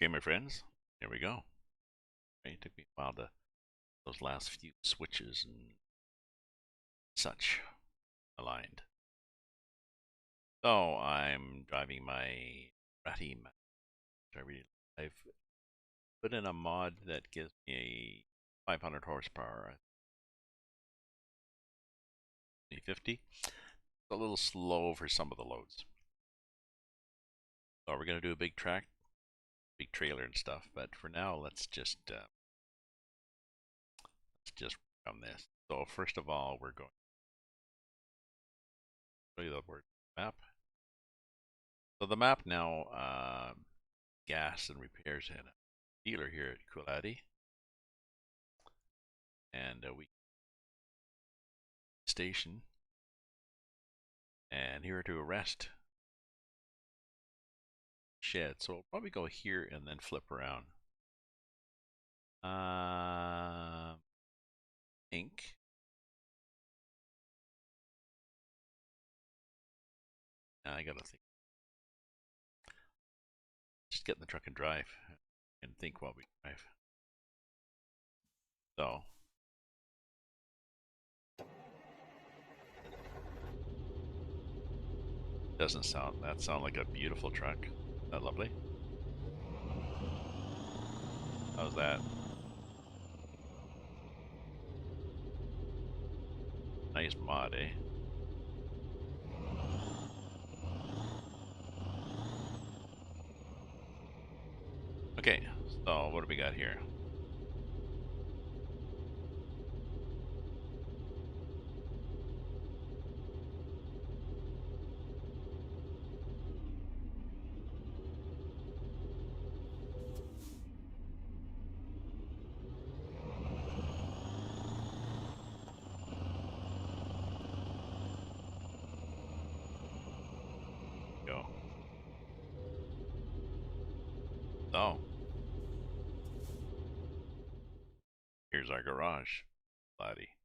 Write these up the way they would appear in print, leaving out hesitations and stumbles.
Okay, my friends, here we go. It took me a while to those last few switches and such aligned. So I'm driving my ratty Mac. I've put in a mod that gives me a 500 horsepower, 50. It's a little slow for some of the loads. So we're gonna do a big track, big trailer and stuff. But for now, let's just run this. So first of all, we're going to show you the word map. So the map now, gas and repairs and a dealer here at Coolati, and we station, and here to arrest shed. So we'll probably go here and then flip around. Ink. I gotta think. Just get in the truck and drive, and think while we drive. So. Doesn't sound like a beautiful truck. Isn't that lovely? How's that? Nice mod, eh? Okay, so what do we got here? Go. So, here's our garage, laddie.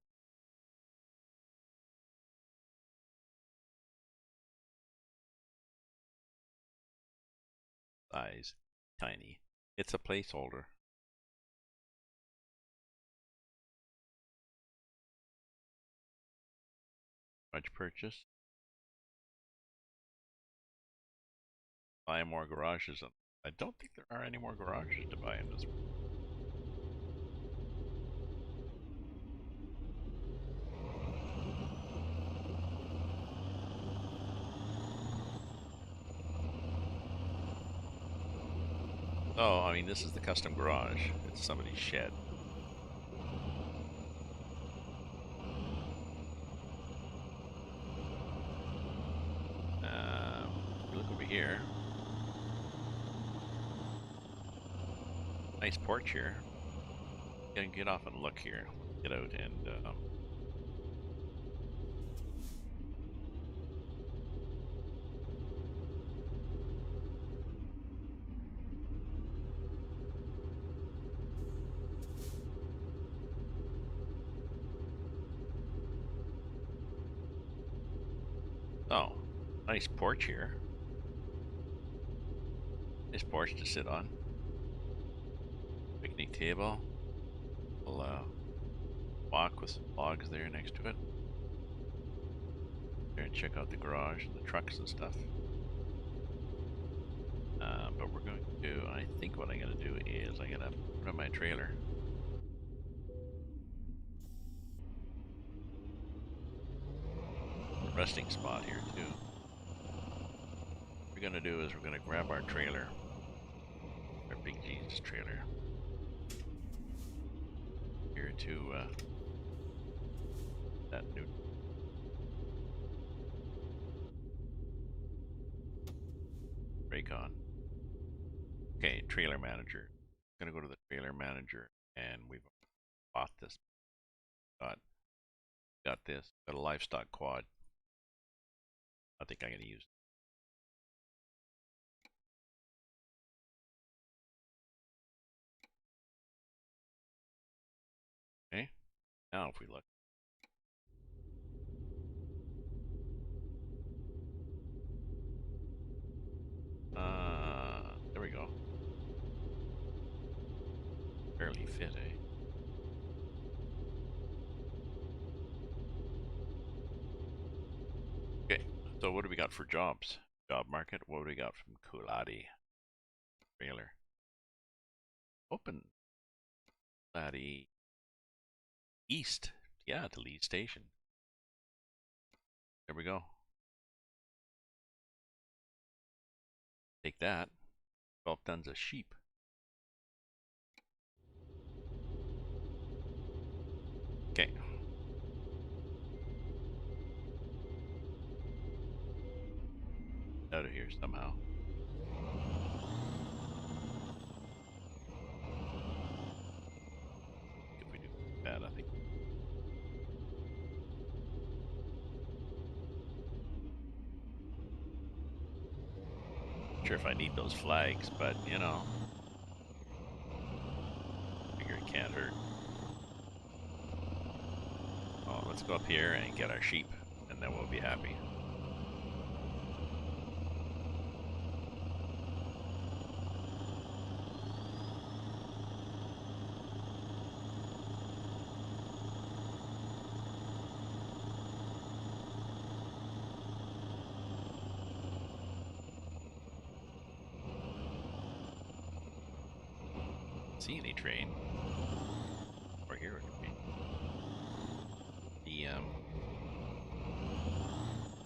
Size, tiny. It's a placeholder. Much purchase. Buy more garages. I don't think there are any more garages to buy in this one. Oh, I mean, this is the custom garage. It's somebody's shed. Look over here. Nice porch here. Get off and look here. Get out and oh, nice porch here. Nice porch to sit on. Picnic table. We'll walk with some logs there next to it. There and check out the garage and the trucks and stuff. But we're going to, I think what I'm going to do is I'm going to put on my trailer. Resting spot here too. What we're going to do is we're going to grab our trailer. Our big Jesus trailer. Here to that new Raycon. Okay, trailer manager. I'm gonna go to the trailer manager, and we've bought this. Got this. Got a livestock quad. I think I'm gonna use it. Okay. Now if we look. There we go. Barely fit, eh? Okay, so what do we got for jobs? Job market, what do we got from Kuladi? Trailer. Open. Kuladi East. Yeah, to Lee Station. There we go. Take that. 12 tons of sheep. Okay. Out of here somehow. If we do that, I think. Not sure if I need those flags, but you know. Figure it can't hurt. Oh, let's go up here and get our sheep, and then we'll be happy. See any train? Or hear a train?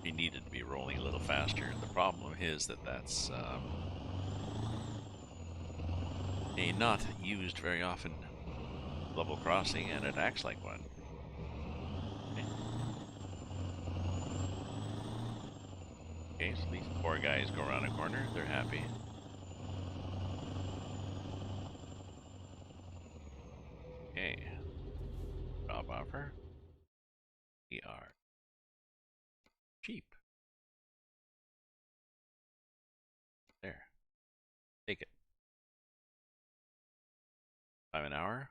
We needed to be rolling a little faster. The problem is that that's a not used very often level crossing, and it acts like one. Okay, so these poor guys go around a corner. They're happy. Okay. Job offer. We are cheap. There. Take it. 5 an hour.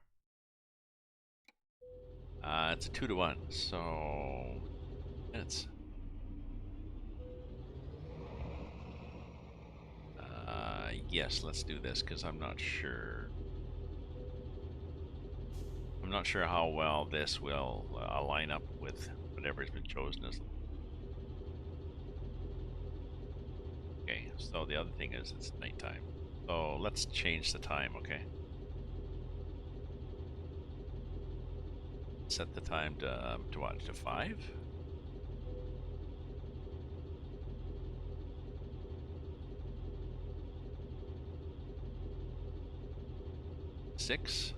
It's a 2-to-1, so minutes. Yes, let's do this because I'm not sure. I'm not sure how well this will line up with whatever's been chosen as. Okay, so the other thing is it's nighttime. So let's change the time, okay? Set the time to what? To 5? 6?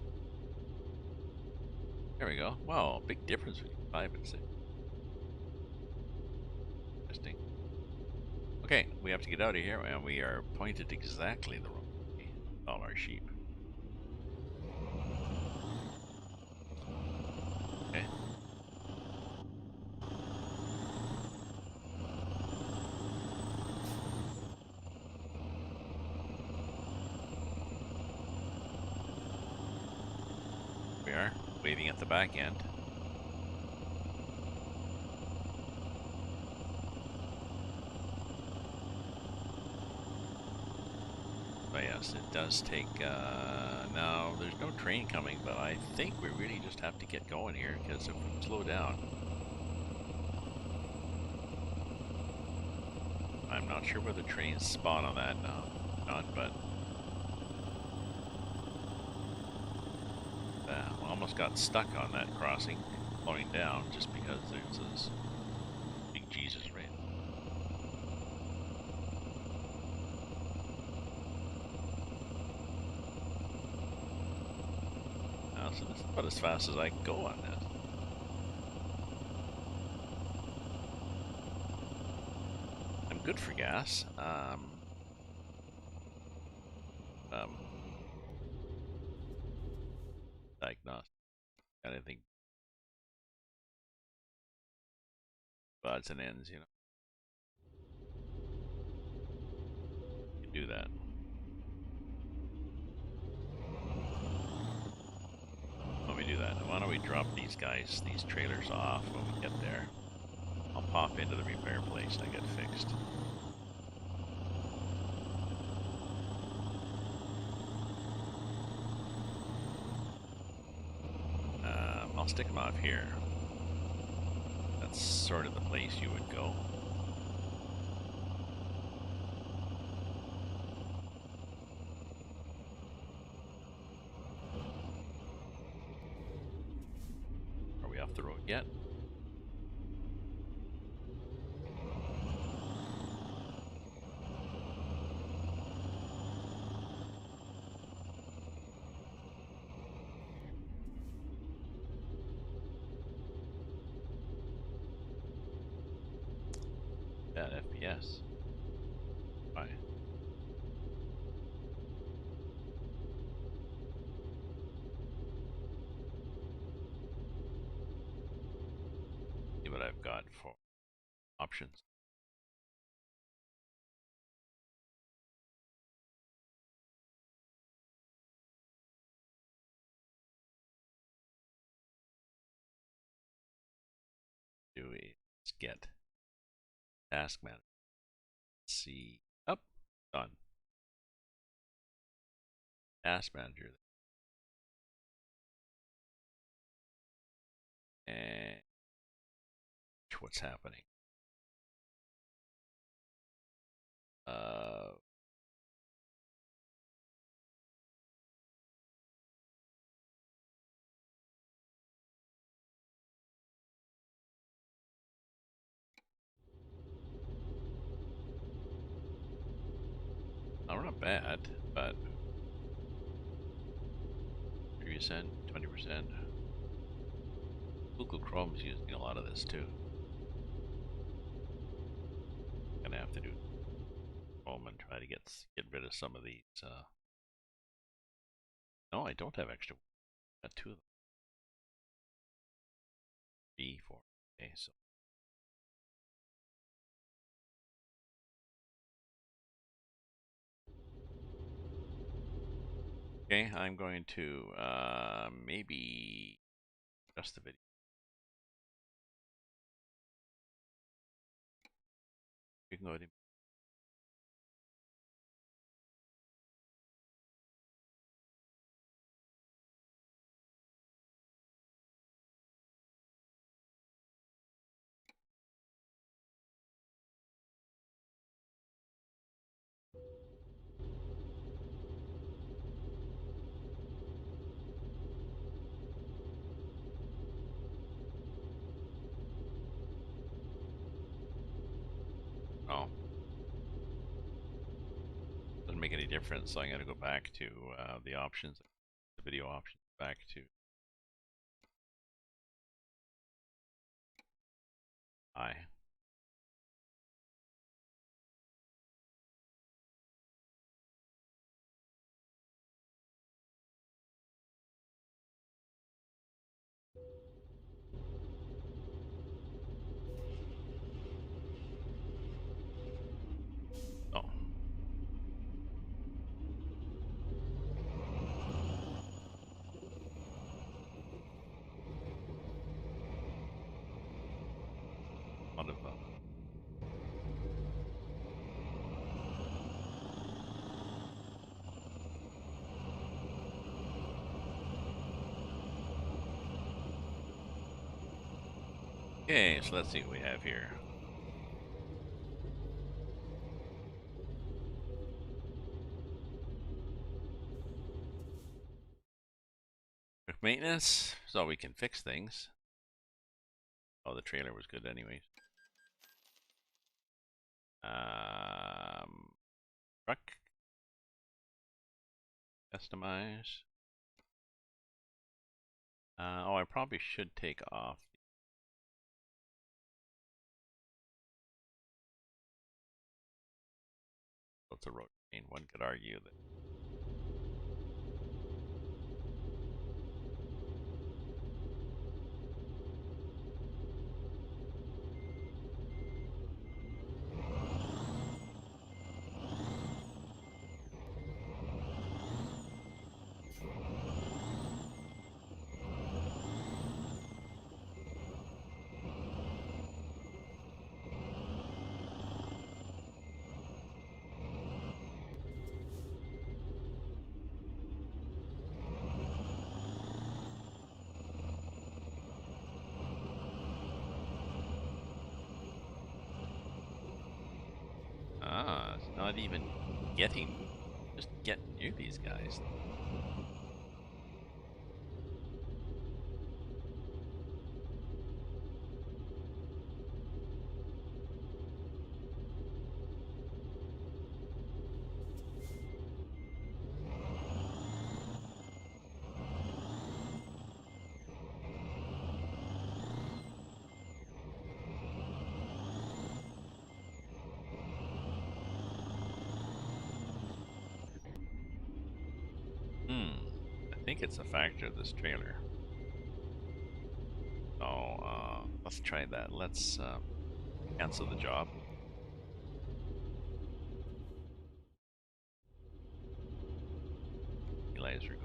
There we go. Wow, big difference between 5 and 6. Interesting. Okay, we have to get out of here, and we are pointed exactly the wrong way. All our sheep. Okay. We are waving at the back end. But yes, it does take, now there's no train coming, but I think we really just have to get going here, because if we slow down, I'm not sure where the trains spawn on that now, but almost got stuck on that crossing, slowing down just because there's this big Jesus rain. So this is about as fast as I can go on this. I'm good for gas. Diagnostic. Got anything? Odds and ends, you know. You can do that. Let me do that. Why don't we drop these guys, these trailers off when we get there? I'll pop into the repair place and I get fixed. I'll stick them off here. That's sort of the place you would go. Are we off the road yet? Yeah, FPS. Why? See what I've got for options. Do we get task manager? See. Up. Done. Task manager. And what's happening? Uh, not bad, but 30%, 20%. Google Chrome's using a lot of this too. Gonna have to do Chrome and try to get rid of some of these. No, I don't have extra. Got two of them. 3, 4. Okay, so okay, I'm going to maybe adjust the video. You can go ahead. Oh, doesn't make any difference. So I'm going to go back to the options, the video options, back to I. Oh, out of okay, so let's see what we have here. Quick maintenance, so we can fix things. Oh, the trailer was good anyways. Truck. Customize. Oh, I probably should take off. It's a road chain. One could argue that. even just getting near these guys. I think it's a factor of this trailer. So, let's try that. Let's cancel the job. Elias, go.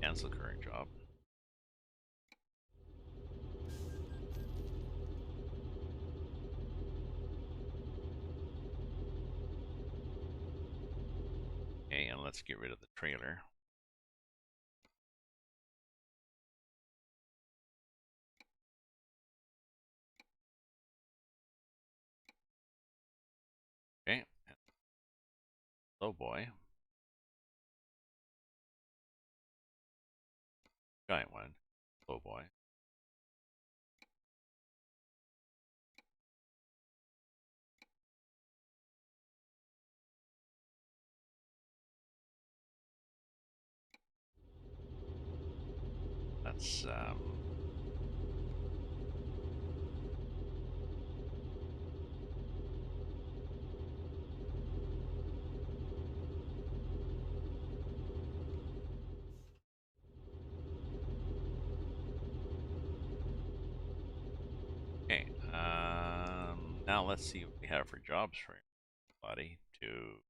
Cancel current job. Okay, and let's get rid of the trailer. Okay. Hello, boy. Giant one. Hello, boy. That's okay. Now let's see what we have for jobs for everybody to.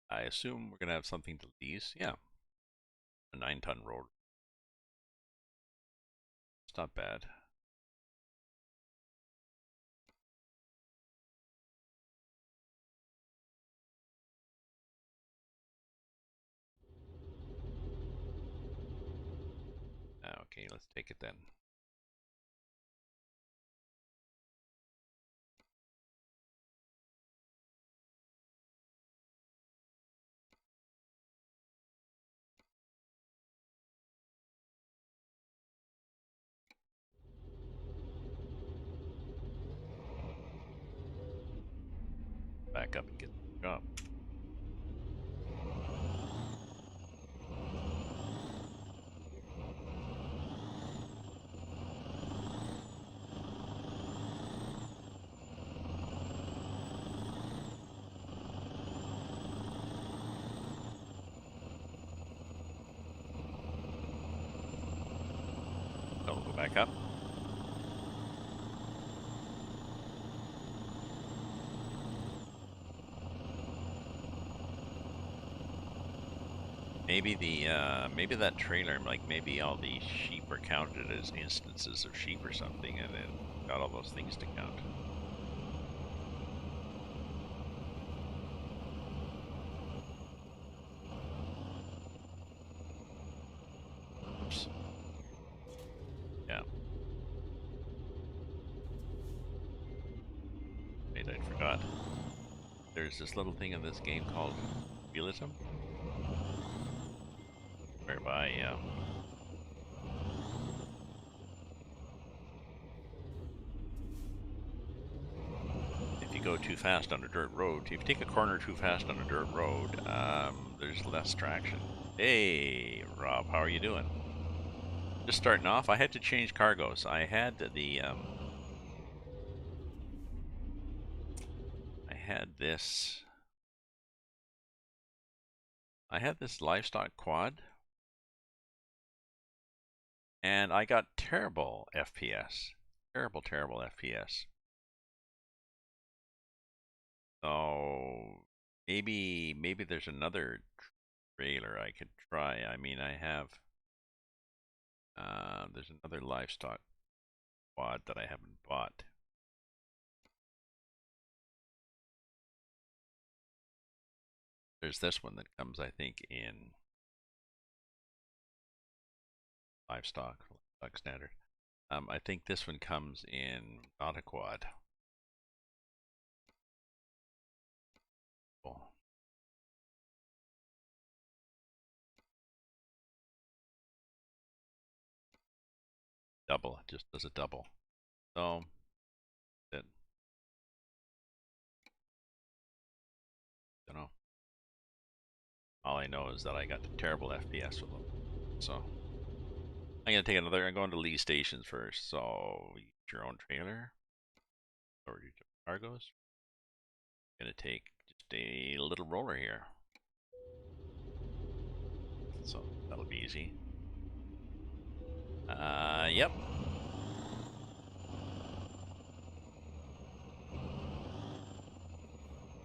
I assume we're gonna have something to lease. Yeah, a 9-ton road. It's not bad. Okay, let's take it then. Back up and get the job. So we'll go back up. Maybe that trailer, like maybe all the sheep are counted as instances of sheep or something, and then got all those things to count. Oops. Yeah. Wait, I forgot. There's this little thing in this game called realism, whereby if you go too fast on a dirt road, if you take a corner too fast on a dirt road, there's less traction. Hey, Rob, how are you doing? Just starting off. I had to change cargoes. I had this. I had this livestock quad, and I got terrible FPS. Terrible FPS. So maybe there's another trailer I could try. I mean, I have there's another livestock quad that I haven't bought. There's this one that comes, I think, in livestock. stock standard. I think this one comes in not a quad. Cool. Double, it just does a double. So, it, you know, all I know is that I got terrible FPS with them. So, I'm gonna take another. I'm going to Lee stations first. So, use your own trailer or your cargoes. Gonna take just a little roller here. So that'll be easy. Yep.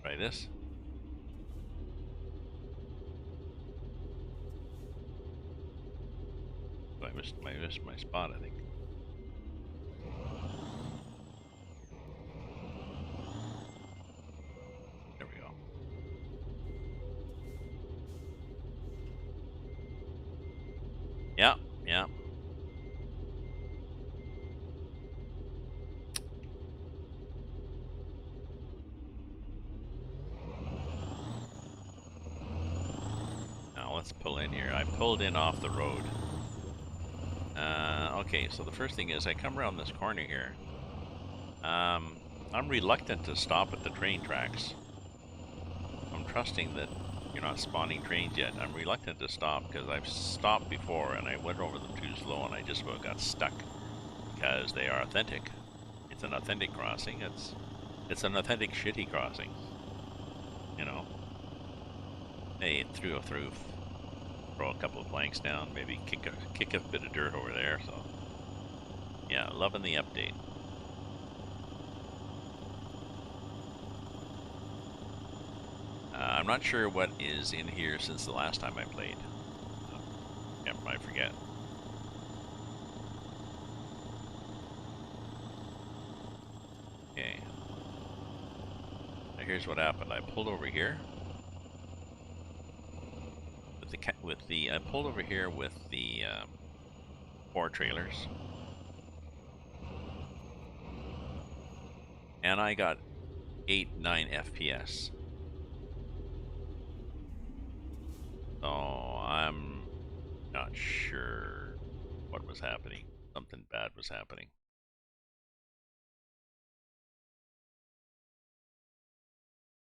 Try this. Oh, I missed my spot, I think. There we go. Yeah, yeah. Now let's pull in here. I pulled in off the road. Okay, so the first thing is I come around this corner here. I'm reluctant to stop at the train tracks. I'm trusting that you're not spawning trains yet. I'm reluctant to stop because I've stopped before and I went over them too slow and I just about got stuck because they are authentic. It's an authentic crossing. It's an authentic shitty crossing. You know. Hey, throw a couple of planks down, maybe kick a bit of dirt over there. So yeah, loving the update. I'm not sure what is in here since the last time I played. I forget. Okay. Now here's what happened. I pulled over here I pulled over here with the 4 trailers, and I got 8-9 FPS. So I'm not sure what was happening. Something bad was happening.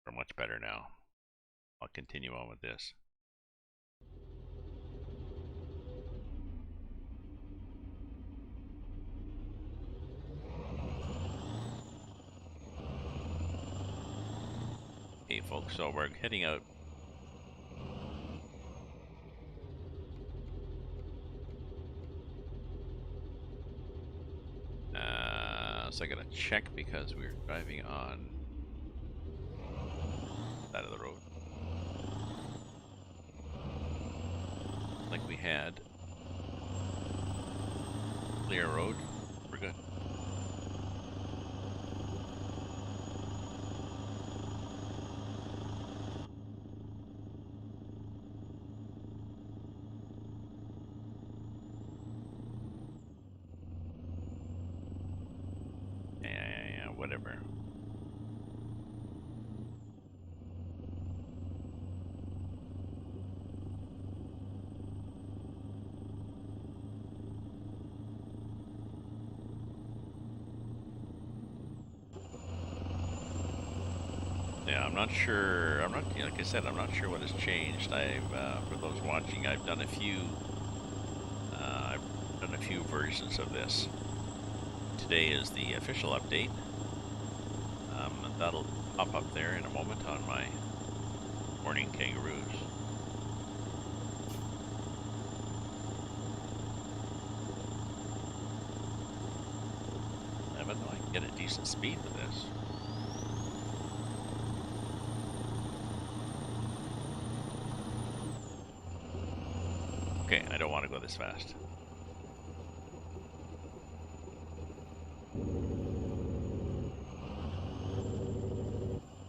We're much better now. I'll continue on with this. Okay, folks, so we're heading out. So I gotta check because we're driving on that of the road. Like we had clear road. We're good. Yeah, whatever. Yeah, I'm not sure. Like I said, I'm not sure what has changed. For those watching, I've done a few versions of this. Today is the official update. That'll pop up there in a moment on my morning kangaroos. I bet I can get a decent speed with this. Okay, I don't want to go this fast.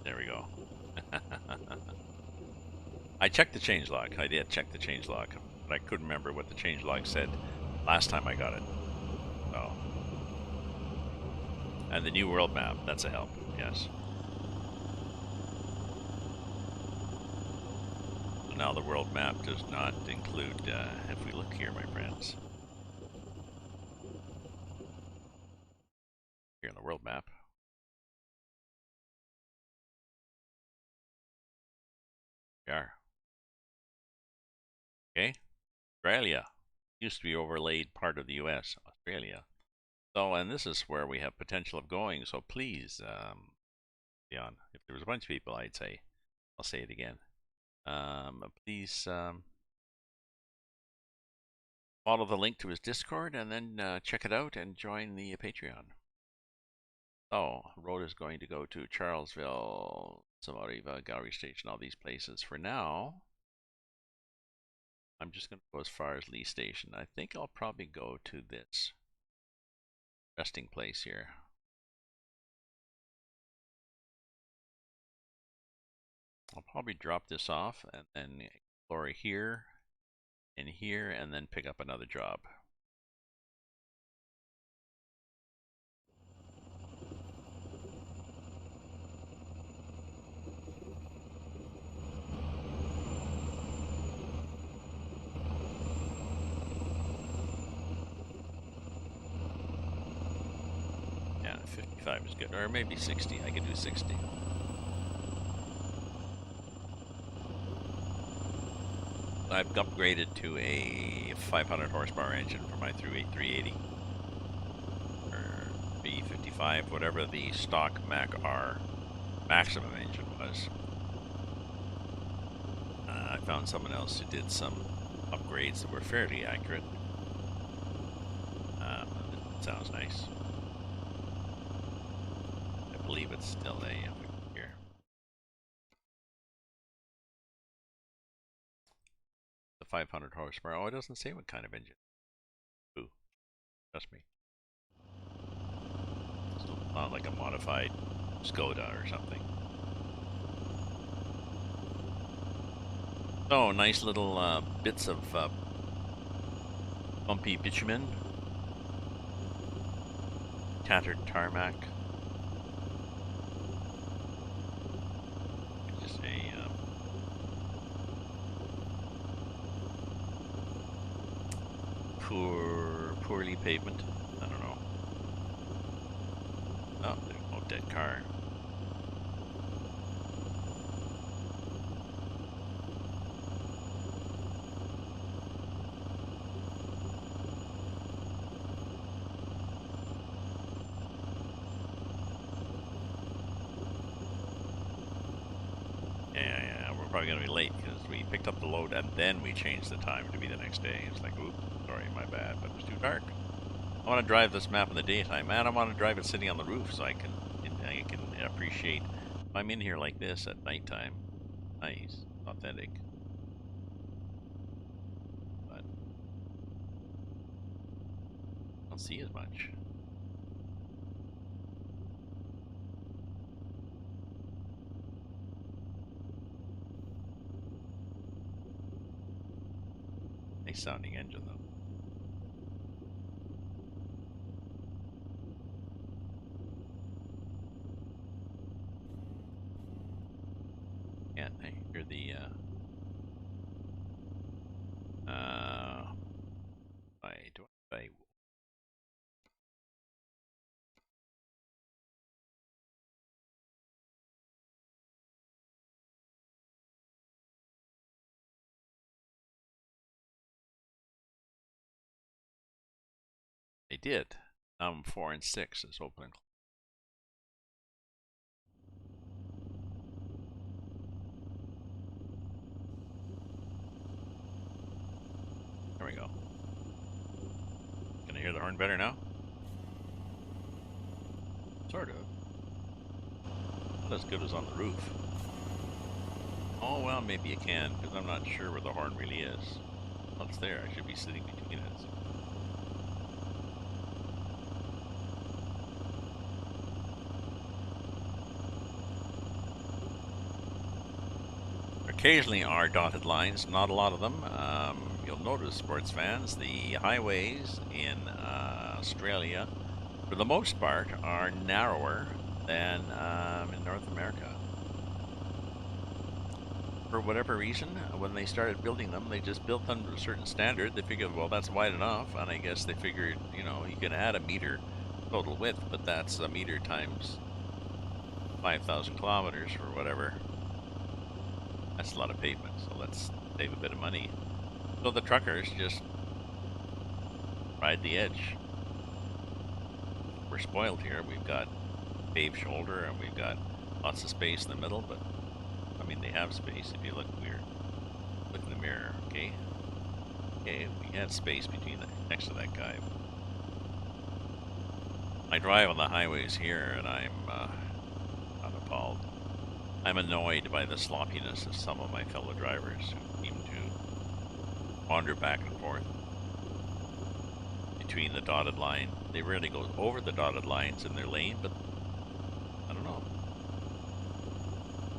There we go. I checked the changelog. I did check the changelog, but I couldn't remember what the changelog said last time I got it. So, and the new world map, that's a help, yes. So now the world map does not include, if we look here, my friends, here on the world map, we are. Okay, Australia used to be overlaid part of the U.S., Australia. So, and this is where we have potential of going. So please, Leon, if there was a bunch of people, I'd say, I'll say it again. Please follow the link to his Discord and then check it out and join the Patreon. So, road is going to go to Charlesville, Samariva, Gallery Station, all these places. For now, I'm just going to go as far as Lee Station. I think I'll probably go to this resting place here. I'll probably drop this off and then explore here and here and then pick up another job. Yeah, 55 is good, or maybe 60. I could do 60. I've upgraded to a 500 horsepower engine for my 380 or B55, whatever the stock Mac R maximum engine was. I found someone else who did some upgrades that were fairly accurate. It sounds nice. I believe it's still a, if we look here, the 500 horsepower. Oh, it doesn't say what kind of engine. Ooh, trust me. It's not like a modified Skoda or something. Oh, nice little bits of bumpy bitumen, tattered tarmac. Just a poorly pavement. I don't know. Oh, there's no dead car. Yeah, we're probably gonna be late because we picked up the load and then we changed the time to be the next day. It's like, oops, sorry, my bad, but it was too dark. I want to drive this map in the daytime, and I want to drive it sitting on the roof so I can appreciate. If I'm in here like this at nighttime, nice, authentic. But I don't see as much. Nice sounding engine though. Yeah, I hear the I they did. 4 and 6 is open and closed. There we go. Can I hear the horn better now? Sort of. Not as good as on the roof. Oh, well, maybe you can, because I'm not sure where the horn really is. Well, it's there. I should be sitting between it. So. occasionally are dotted lines, not a lot of them. You'll notice, sports fans, the highways in Australia, for the most part, are narrower than in North America. For whatever reason, when they started building them, they just built them to a certain standard. They figured, well, that's wide enough, and I guess they figured, you know, you can add a meter total width, but that's a meter times 5,000 kilometers or whatever. That's a lot of pavement, so let's save a bit of money. So the truckers just ride the edge. We're spoiled here. We've got paved shoulder and we've got lots of space in the middle, but I mean, they have space if you look weird. Look in the mirror, okay? Okay, we had space between next to that guy. I drive on the highways here and I'm not appalled. I'm annoyed by the sloppiness of some of my fellow drivers who seem to wander back and forth between the dotted line. They rarely go over the dotted lines in their lane, but I don't know.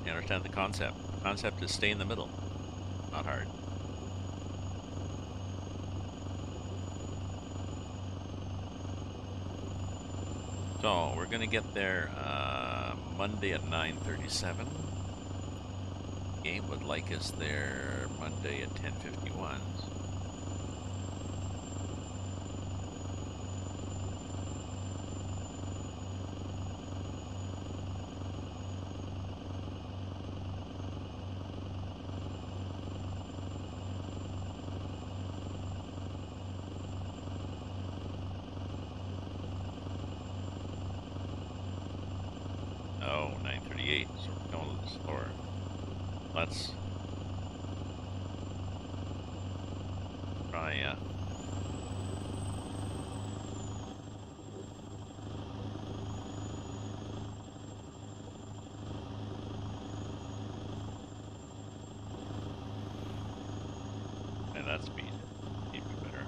I understand the concept. The concept is stay in the middle. Not hard. So we're gonna get there Monday at 9:37. Game would like us there Monday at 10:51. Oh, 9:38. So we're going a little slower. Let's try. And that speed. Keep it better.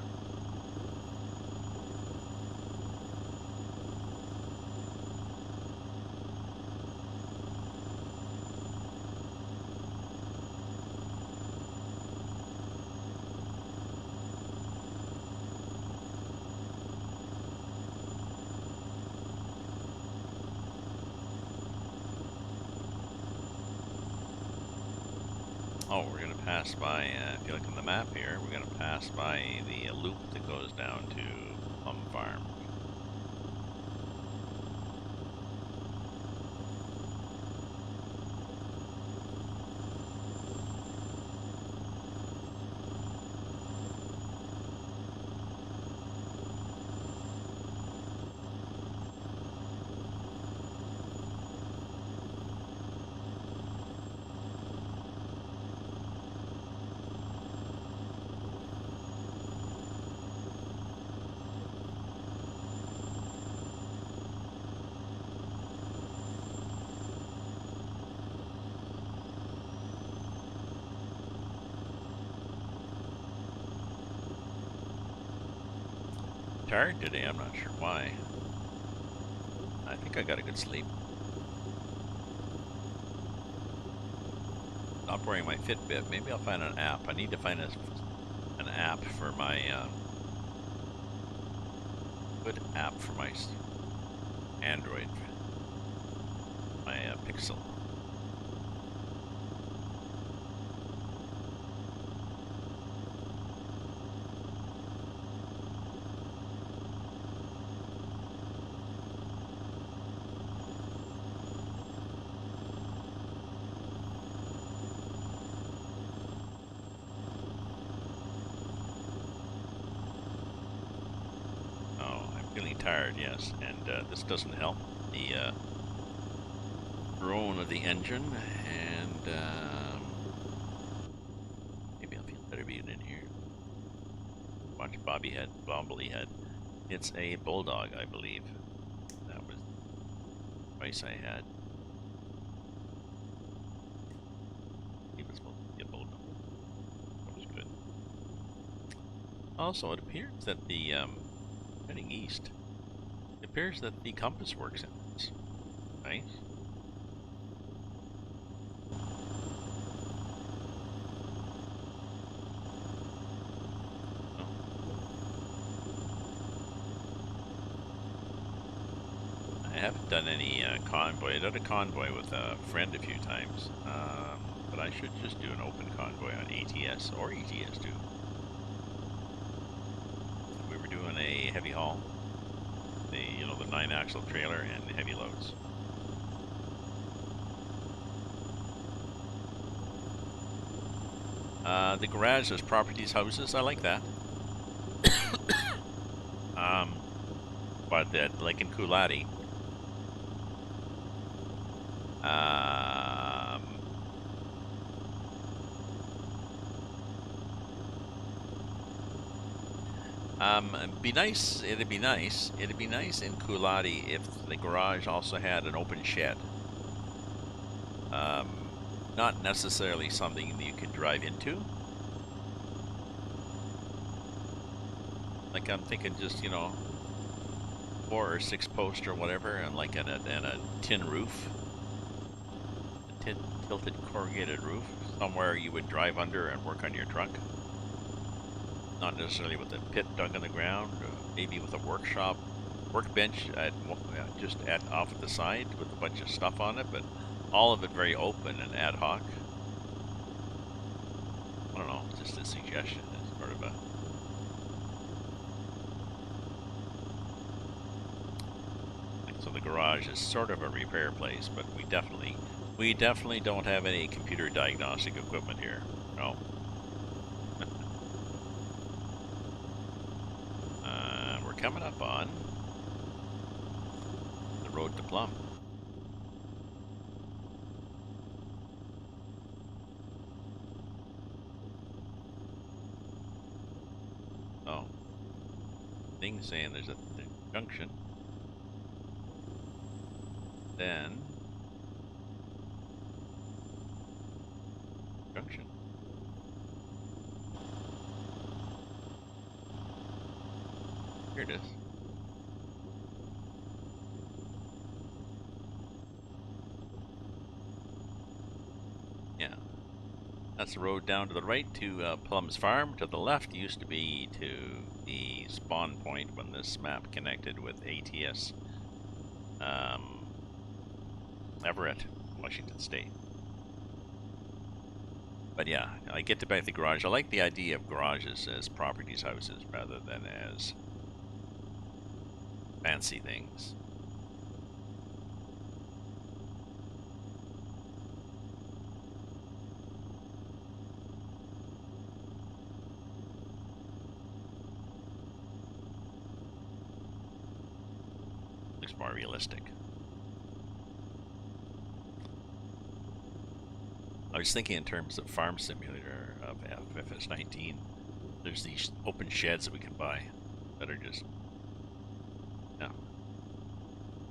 Oh, we're gonna pass by. If you look on the map here, we're gonna pass by the loop that goes down to Plum Farm. Tired today. I'm not sure why. I think I got a good sleep. Not wearing my Fitbit. Maybe I'll find an app. I need to find an app for my good app for my Android, my Pixel. Feeling tired, yes, and this doesn't help the drone of the engine, and maybe I'll feel better being in here. Watch Bobbly Head. It's a bulldog, I believe. That was the price I had. I believe it's supposed to be a bulldog. That was good. Also, it appears that the heading east. It appears that the compass works in this. Nice. haven't done any convoy. I did a convoy with a friend a few times, but I should just do an open convoy on ATS or ETS too. We were doing a heavy haul, the 9-axle trailer and heavy loads. The garage is properties, houses. I like that. But that, like in Coolati, um, be nice. It'd be nice. It'd be nice in Coolati if the garage also had an open shed. Um, Not necessarily something that you could drive into. Like I'm thinking, just 4 or 6 post or whatever, and like and a tin roof, a tilted corrugated roof, somewhere you would drive under and work on your truck. Not necessarily with a pit dug in the ground, maybe with a workbench just at off at the side with a bunch of stuff on it, but all of it very open and ad hoc. I don't know, just a suggestion. It's sort of a like, so the garage is sort of a repair place, but we definitely don't have any computer diagnostic equipment here. No. We're coming up on the road to Plum. Oh, thing saying there's a junction. Then junction. Here it is. Yeah, that's the road down to the right to Plum's farm. To the left used to be to the spawn point when this map connected with ATS um, Everett, Washington State. But yeah, I get to back the garage. I like the idea of garages as properties houses rather than as fancy things. Looks more realistic. I was thinking in terms of Farm Simulator of FS19. There's these open sheds that we can buy that are just, yeah,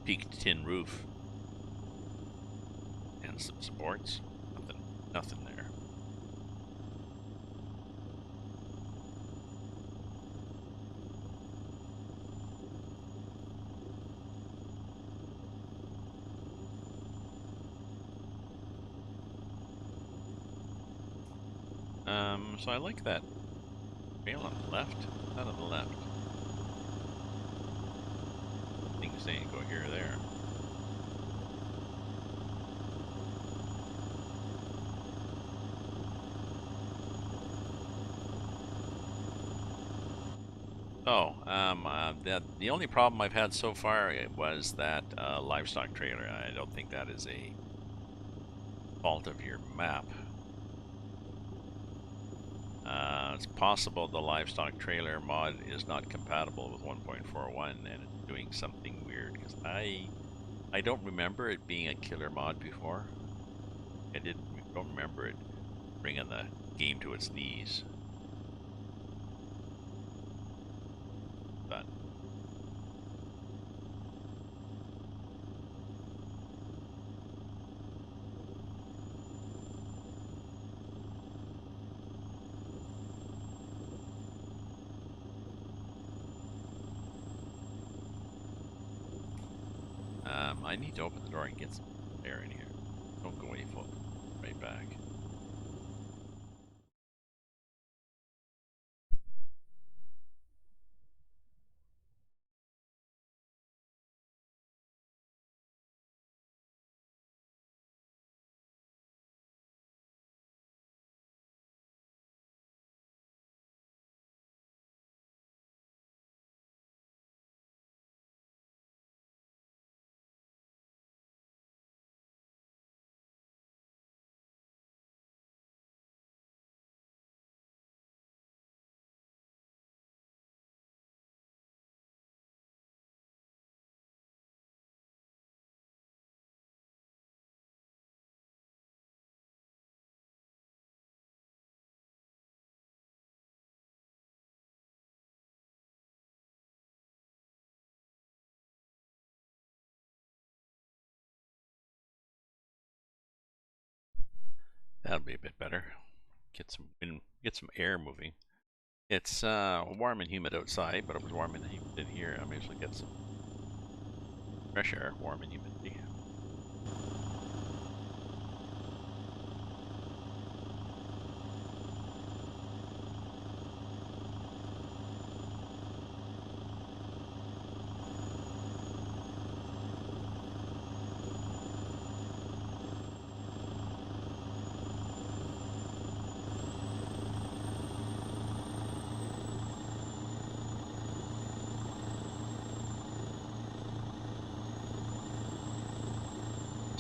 peaked tin roof and some supports. Nothing there. So I like that rail on the left. Not on the left. Things saying go here or there. Oh, the only problem I've had so far was that livestock trailer. I don't think that is a fault of your map. It's possible the livestock trailer mod is not compatible with 1.41 and it's doing something weird because I don't remember it being a killer mod before. Don't remember it bringing the game to its knees. But I need to open the door and get some air in here. Don't go away, folks. Right back. That'll be a bit better. Get some wind, get some air moving. It's warm and humid outside, but it was warm and humid in here. I may as well get some fresh air, warm and humidity.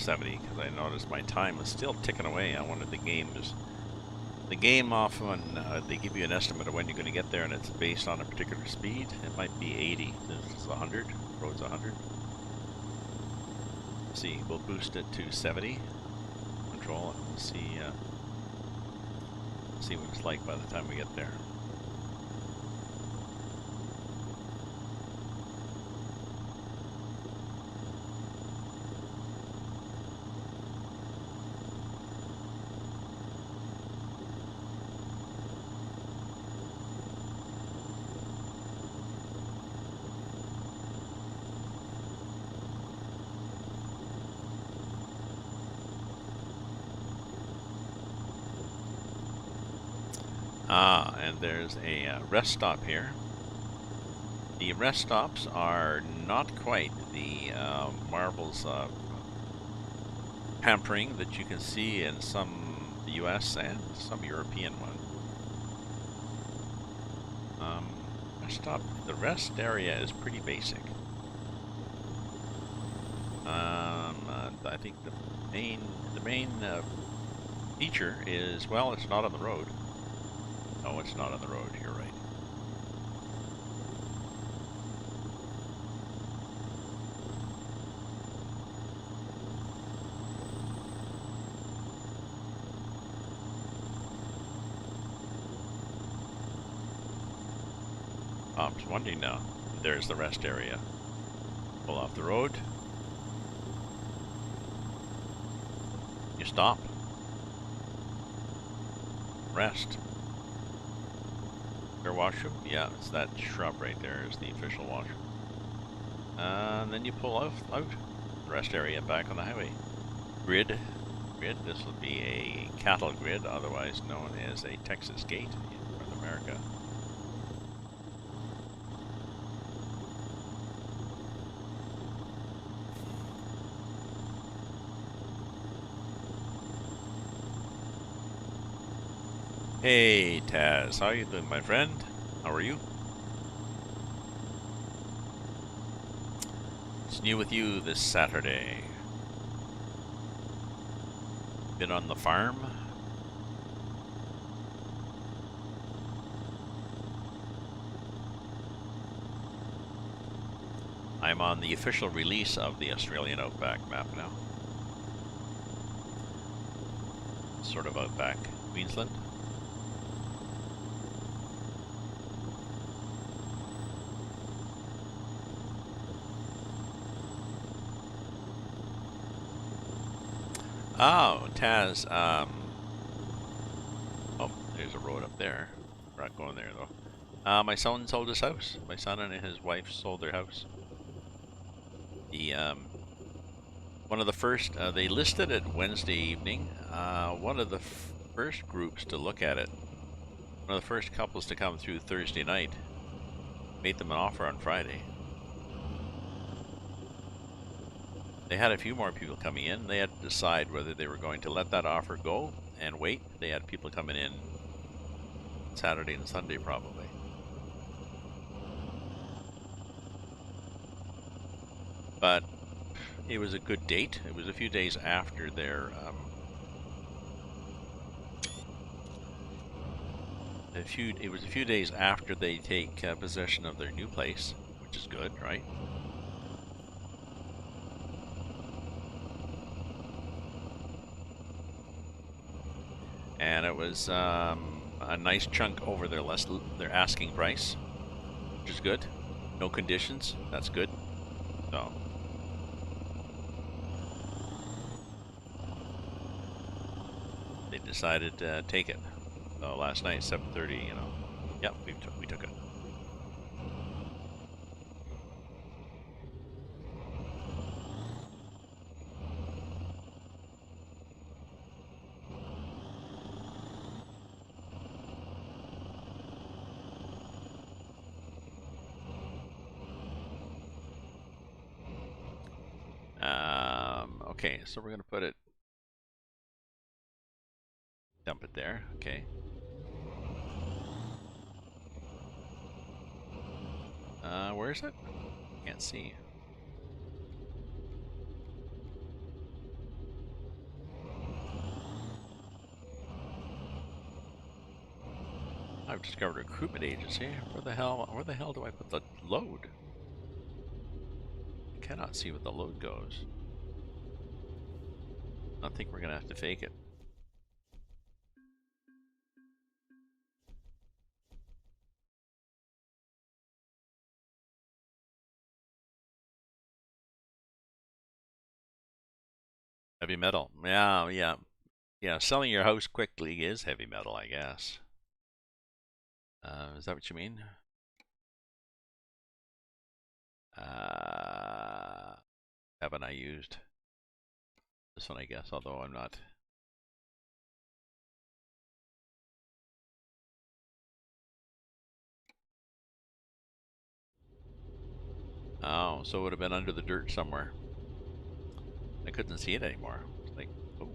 Because I noticed my time was still ticking away. I wanted the game often they give you an estimate of when you're going to get there, and it's based on a particular speed. It might be 80. This is 100. Road's 100. See, we'll boost it to 70. Control, and we'll see what it's like by the time we get there. And there's a rest stop here. The rest stops are not quite the marvels of pampering that you can see in some US and some European ones. Rest stop, the rest area is pretty basic. I think the main feature is, well, it's not on the road. No, it's not on the road, you're right. I'm just wondering now. There's the rest area. Pull off the road. You stop. Rest. Their washroom? Yeah, it's that shrub right there is the official washroom. And then you pull out the rest area back on the highway. Grid. This will be a cattle grid, otherwise known as a Texas gate in North America. Hey Taz, how are you doing, my friend? How are you? What's new with you this Saturday? Been on the farm? I'm on the official release of the Australian Outback map now. Sort of outback Queensland. Oh, Taz, oh, there's a road up there. We're not going there, though. My son sold his house. My son and his wife sold their house. The, one of the first, they listed it Wednesday evening. One of the first groups to look at it, one of the first couples to come through Thursday night, made them an offer on Friday. They had a few more people coming in. They had to decide whether they were going to let that offer go and wait. They had people coming in Saturday and Sunday probably. But it was a good date. It was a few days after their it was a few days after they take possession of their new place, which is good, right? And it was a nice chunk over their asking price, which is good. No conditions, that's good. So they decided to take it. So last night, 7:30, you know. Yep, we took it. Okay, so we're gonna put it, dump it there. Okay. Where is it? Can't see. I've discovered a recruitment agency. Where the hell do I put the load? I cannot see where the load goes. I think we're gonna have to fake it. Heavy metal. Yeah. Selling your house quickly is heavy metal, I guess. Is that what you mean? Haven't I used this one, I guess, although I'm not. Oh, so it would have been under the dirt somewhere. I couldn't see it anymore. It's like, oh.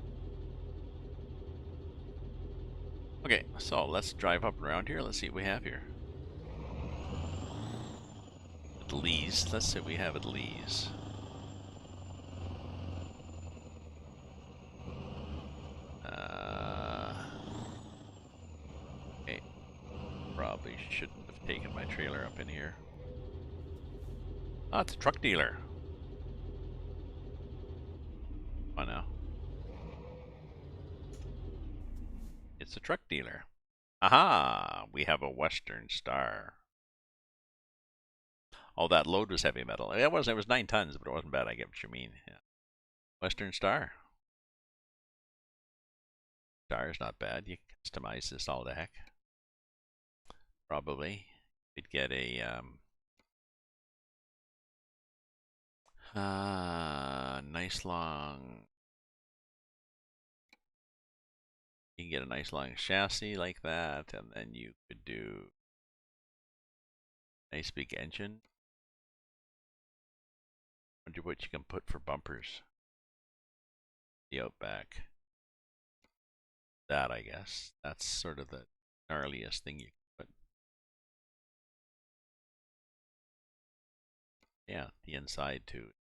Okay, so let's drive up around here. Let's see what we have here. At Lee's. Let's see what we have at Lee's. Okay. Probably shouldn't have taken my trailer up in here. Ah, it's a truck dealer. Come on now. It's a truck dealer. Aha! We have a Western Star. Oh, that load was heavy metal. It was 9 tons, but it wasn't bad. I get what you mean. Yeah. Western Star. Star's not bad. You can customize this all the heck. Probably. You'd get a nice long. You can get a nice long chassis like that, and then you could do nice big engine. Wonder what you can put for bumpers. The Outback. That, I guess. That's sort of the gnarliest thing you can put. Yeah, the inside too.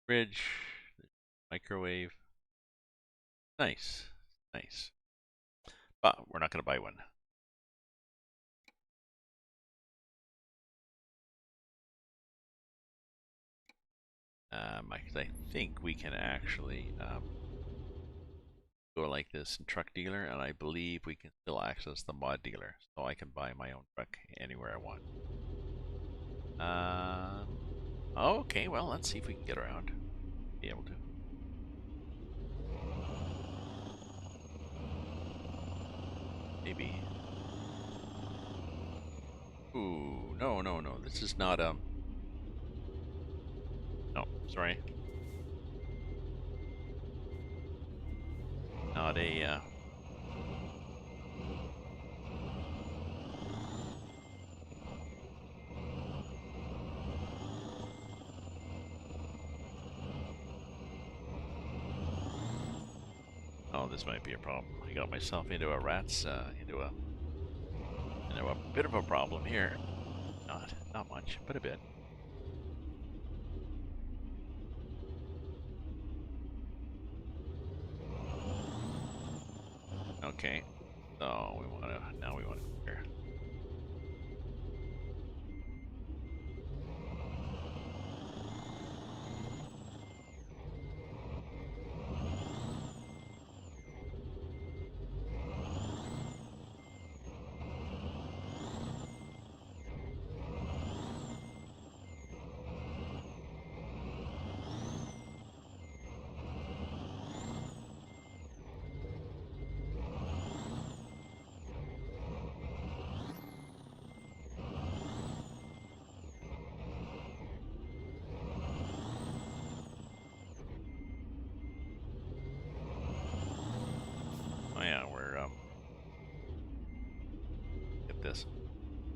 Fridge, microwave. Nice, nice. But we're not going to buy one. I think we can actually go like this in truck dealer, and I believe we can still access the mod dealer, so I can buy my own truck anywhere I want. Okay, well, let's see if we can get around. Be able to. Maybe. Ooh, no. This is not no, sorry. Not a oh, this might be a problem. I got myself into a into a bit of a problem here. Not much, but a bit. Okay, so now we want to clear.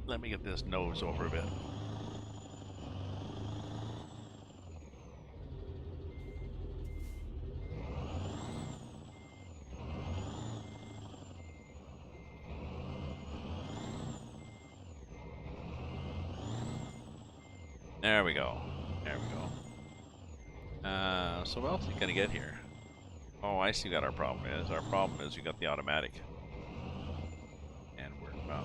Let me get this nose over a bit. There we go. There we go. So what else are you gonna get here? Oh, I see what our problem is. Our problem is you got the automatic. And we're, I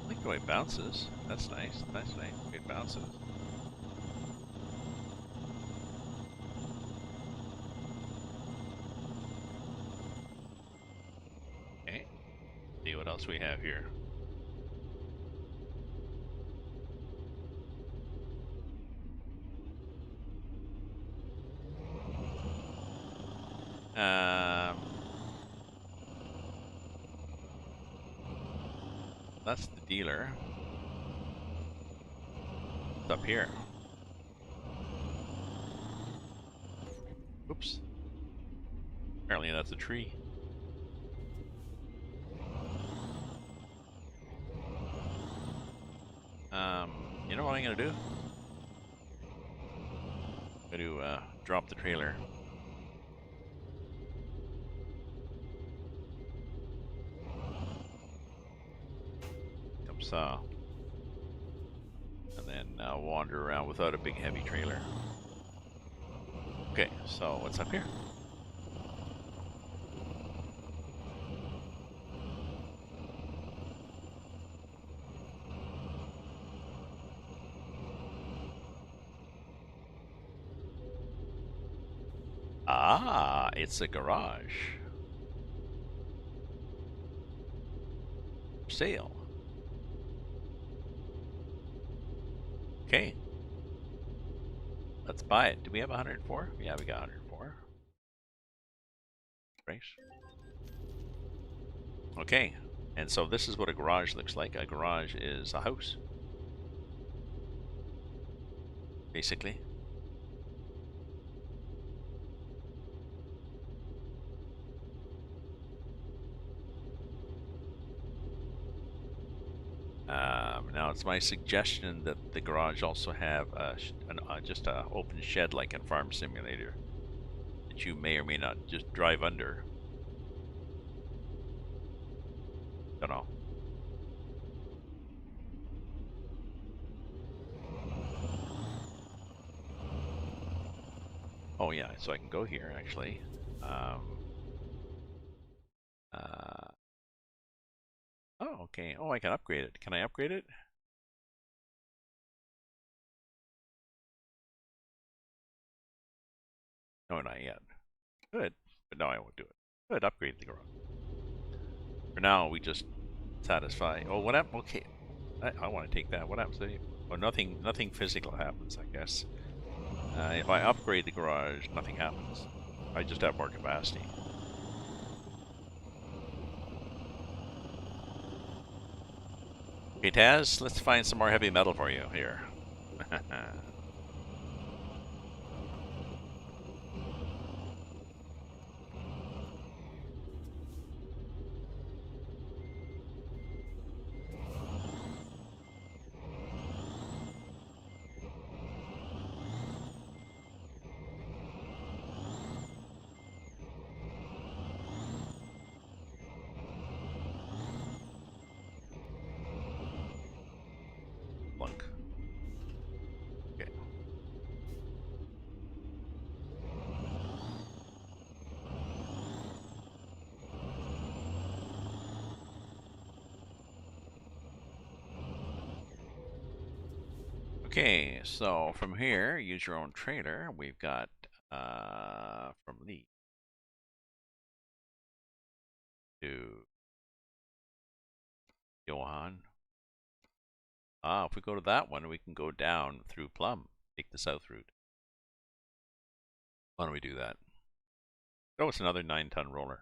like the way it bounces. That's nice. That's nice. It bounces. Okay. See what else we have here. That's the dealer. It's up here. Oops. Apparently that's a tree. You know what I'm gonna do? I'm gonna drop the trailer. Come saw. And then wander around without a big heavy trailer. Okay, so what's up here? Ah, it's a garage. For sale. Okay. Let's buy it. Do we have 104? Yeah, we got 104. Right. Okay. And so this is what a garage looks like. A garage is a house, basically. Now it's my suggestion that the garage also have just a open shed like in Farm Simulator that you may or may not just drive under. Don't know. Oh yeah, so I can go here actually. Um, uh, oh okay. Oh, I can upgrade it. Can I upgrade it? No, not yet. Good, but no, I won't do it. Good, upgrade the garage. For now, we just satisfy. Oh, what happened? Okay, I want to take that. What happens? Oh, nothing physical happens, I guess. If I upgrade the garage, nothing happens. I just have more capacity. Okay, Taz, let's find some more heavy metal for you here. Plunk. Okay. Okay, so from here, use your own trailer. We've got from Lee to Johan. If we go to that one, we can go down through Plum. Take the south route. Why don't we do that? Oh, it's another 9-ton roller.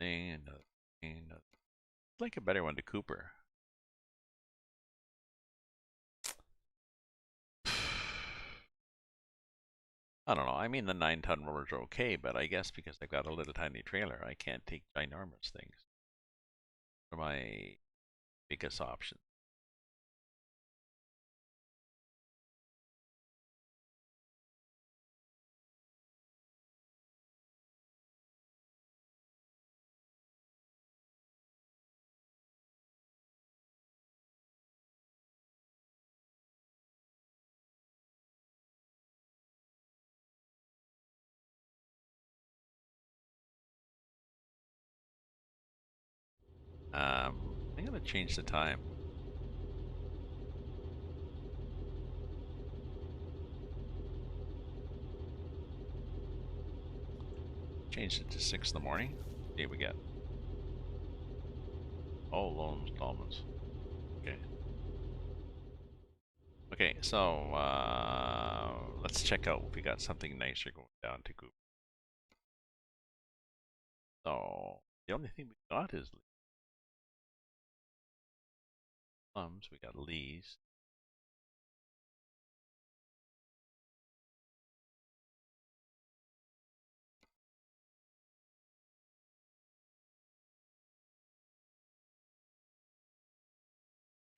And I'd like a better one to Cooper. I don't know. I mean, the 9-ton rollers are okay, but I guess because I've got a little tiny trailer, I can't take ginormous things. Those are my biggest option. I'm gonna change the time. Change it to 6 in the morning. See what we get. Oh, loan installments. Okay. Okay, so let's check out if we got something nicer going down to Goop. So the only thing we got is plums. We got leaves.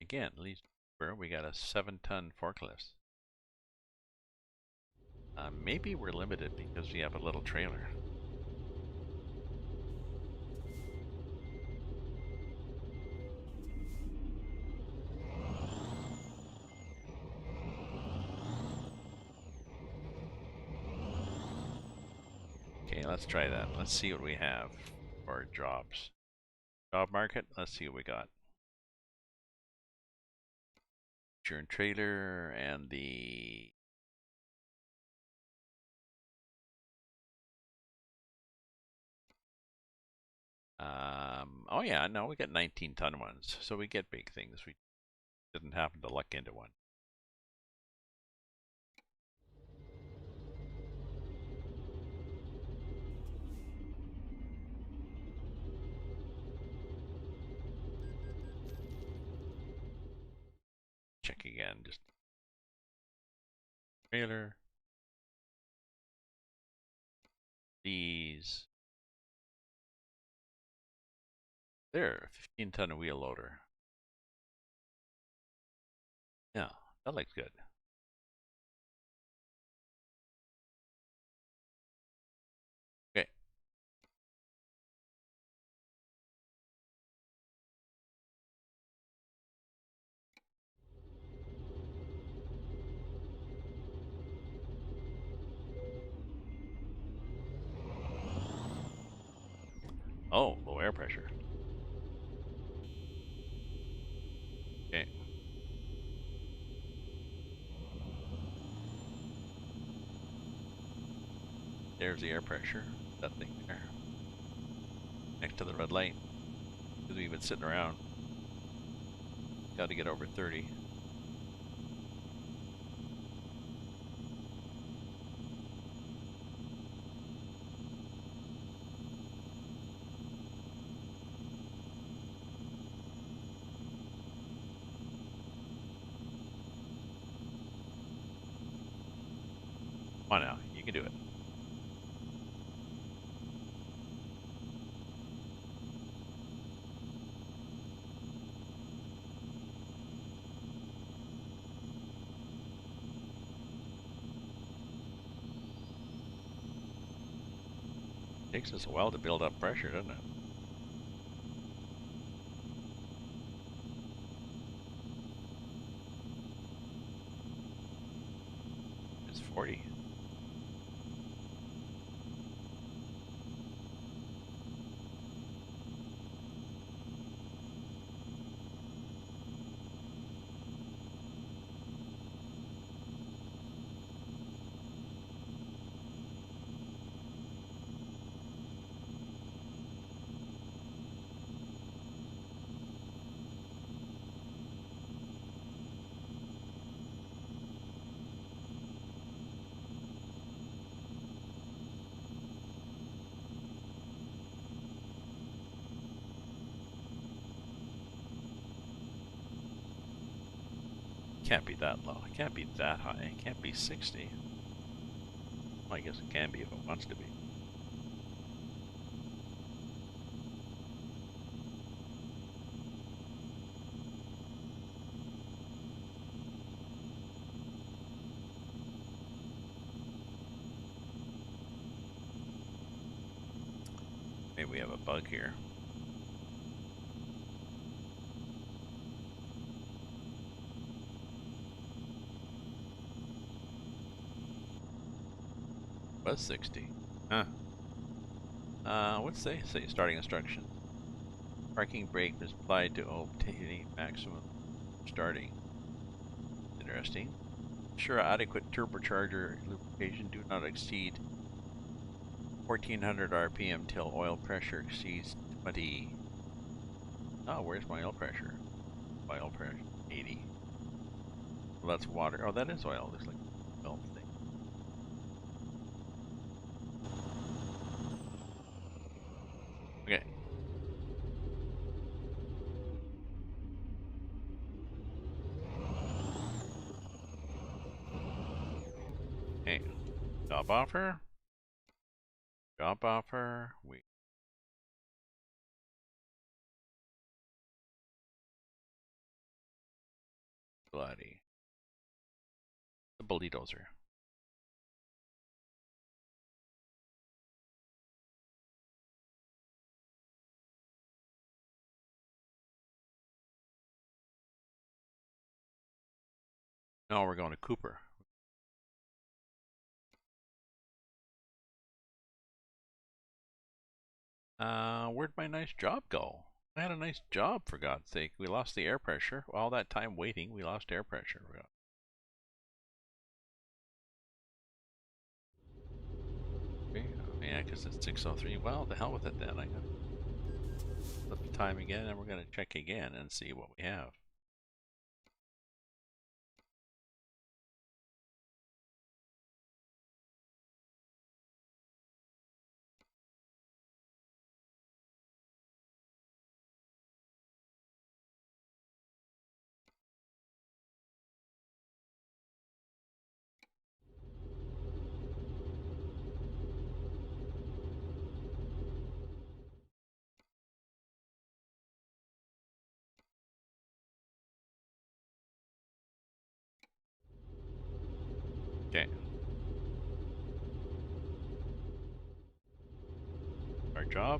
Again, leaves. Where we got a 7-ton forklift. Maybe we're limited because we have a little trailer. Okay, let's try that. Let's see what we have for jobs. Job market. Let's see what we got. Insurance trailer and the oh yeah, no, we got 19-ton ones, so we get big things. We didn't happen to luck into one. Check again, just trailer. These. There, 15-ton wheel loader. Yeah, that looks good. Okay. Oh, low air pressure. Okay. There's the air pressure. That thing there. Next to the red light. Because we've been sitting around. Got to get over 30. Come on now, you can do it. Takes us a while to build up pressure, doesn't it? It's 40. Can't be that low. It can't be that high. It can't be 60. I guess it can be if it wants to be. Maybe we have a bug here. Was 60. Huh. What's they say? Starting instructions. Parking brake was applied to obtain maximum starting. Interesting. Ensure adequate turbocharger lubrication. Do not exceed 1400 RPM till oil pressure exceeds 20. Oh, where's my oil pressure? Oil pressure 80. Well, that's water. Oh, that is oil. Looks like oil thing. Okay. Hey, job offer. Job offer. We bloody. The bulldozer. No, we're going to Cooper. Where'd my nice job go? I had a nice job, for God's sake. We lost the air pressure. All that time waiting, we lost air pressure. Okay. Oh, yeah, because it's 6:03. Well, the hell with it then. I gotta flip the time again, and we're gonna check again and see what we have. Okay. Our job.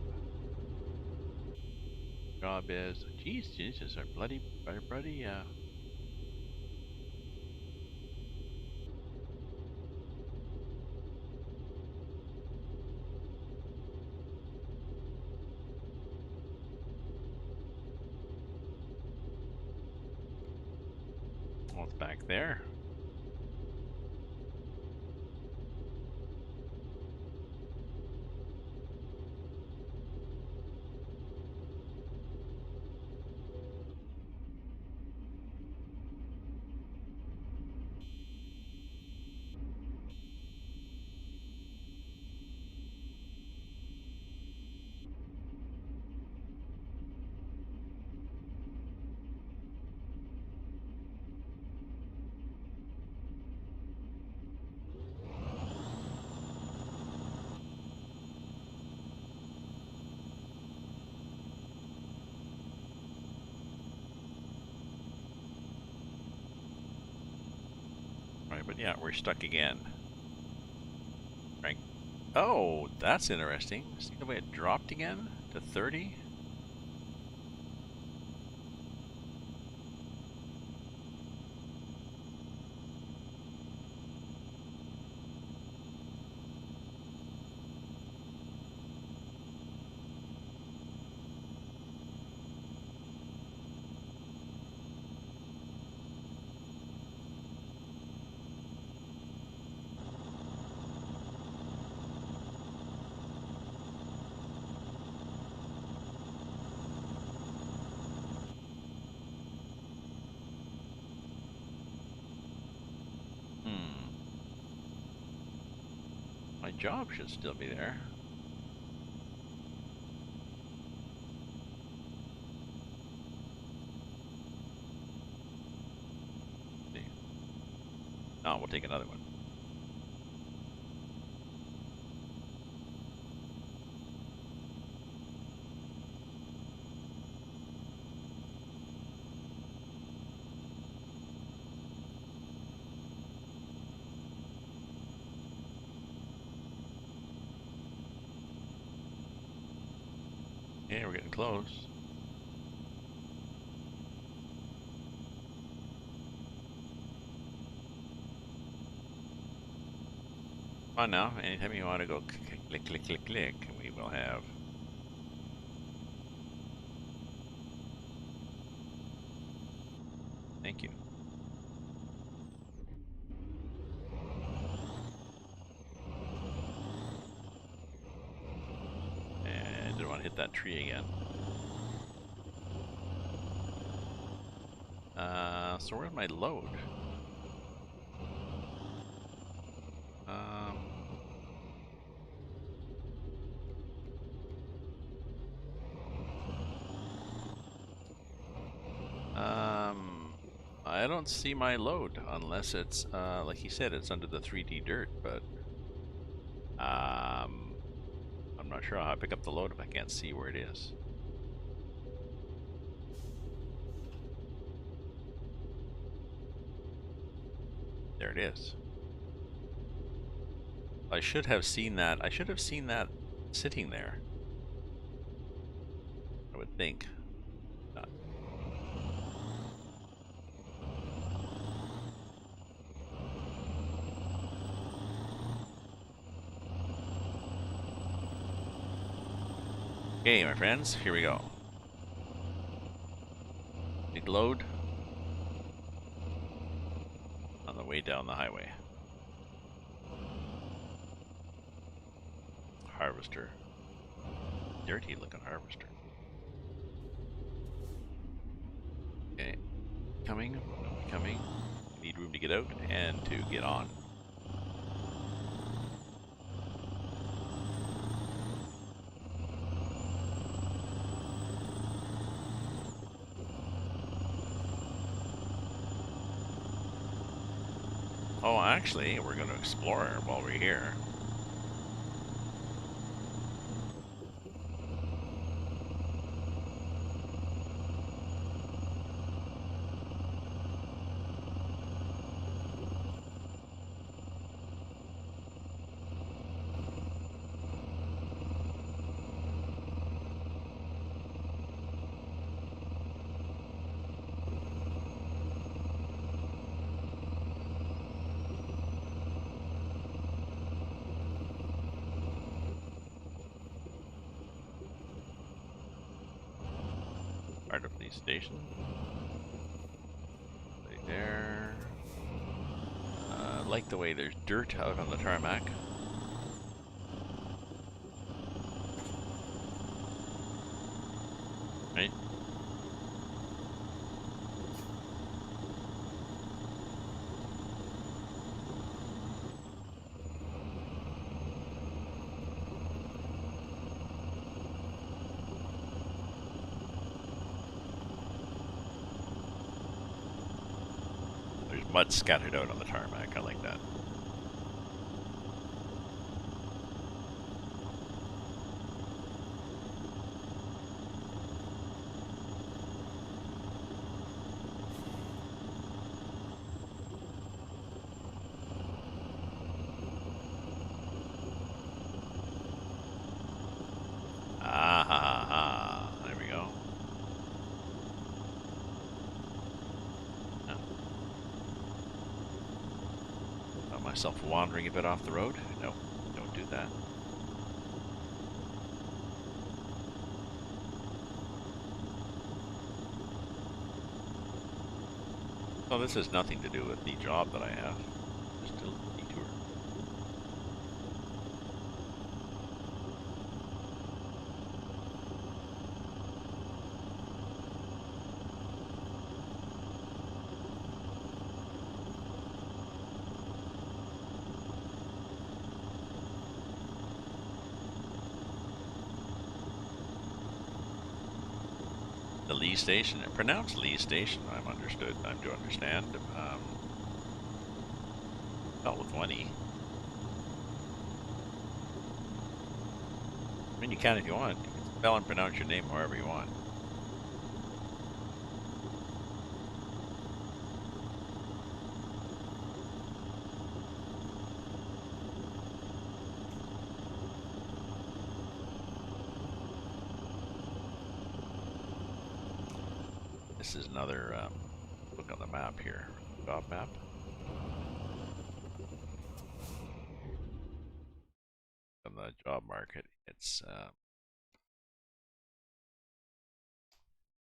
Job is. Geez, Jesus, our bloody. Well, it's back there. Right, but yeah, we're stuck again. Right. Oh, that's interesting. See the way it dropped again to 30? Hmm. My job should still be there. See. Oh, we'll take another one. Yeah, we're getting close. Come on now, anytime you want to go click, click, click, click, click, we will have. Thank you. And I didn't want to hit that tree again. So where's my load? I don't see my load unless it's like he said, it's under the 3D dirt, but I'm not sure how I pick up the load if I can't see where it is. There it is. I should have seen that. I should have seen that sitting there. I would think. Okay, my friends, here we go. Big load on the way down the highway. Harvester. Dirty looking harvester. Okay. Coming. Coming. Need room to get out and to get on. Oh, actually, we're going to explore while we're here. Part of the station. Right there. Like the way there's dirt out on the tarmac. Right? There's mud scattered out on the tarmac. I like that. There we go. Found myself wandering a bit off the road. No, don't do that. Well, this has nothing to do with the job that I have. Just a detour. The Lee Station, pronounced Lee Station. I'm to understand. Spelled with one E. I mean, you can if you want. You can spell and pronounce your name however you want. This is another look on the map here. Job map. On the job market, it's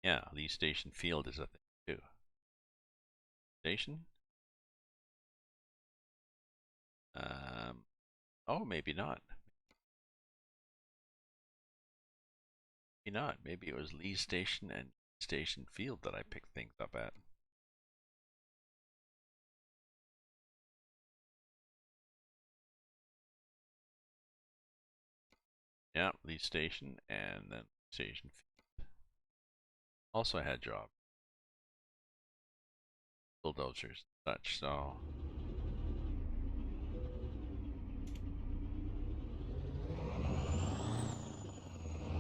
yeah, Lee Station Field is a thing too. Station. Oh, maybe not. Maybe not. Maybe it was Lee Station and Station Field that I picked things up at. Yeah, Lee Station and then Station Field. Also had job. Bulldozers and such, so.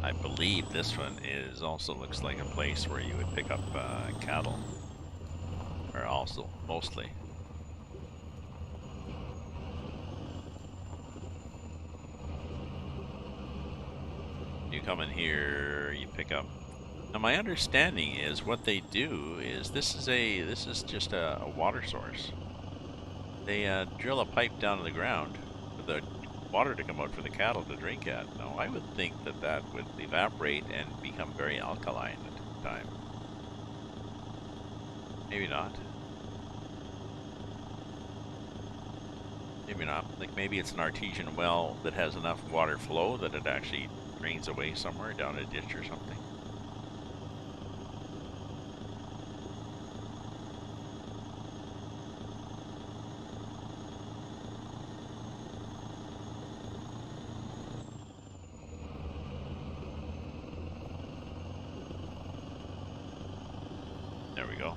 I believe this one is also looks like a place where you would pick up cattle. Or also, mostly. You come in here, you pick up. Now my understanding is what they do is this is just a water source. They drill a pipe down to the ground for the water to come out for the cattle to drink at. Now I would think that that would evaporate and become very alkaline at time. Maybe not. Maybe not. Like maybe it's an artesian well that has enough water flow that it actually drains away somewhere down a ditch or something. There we go.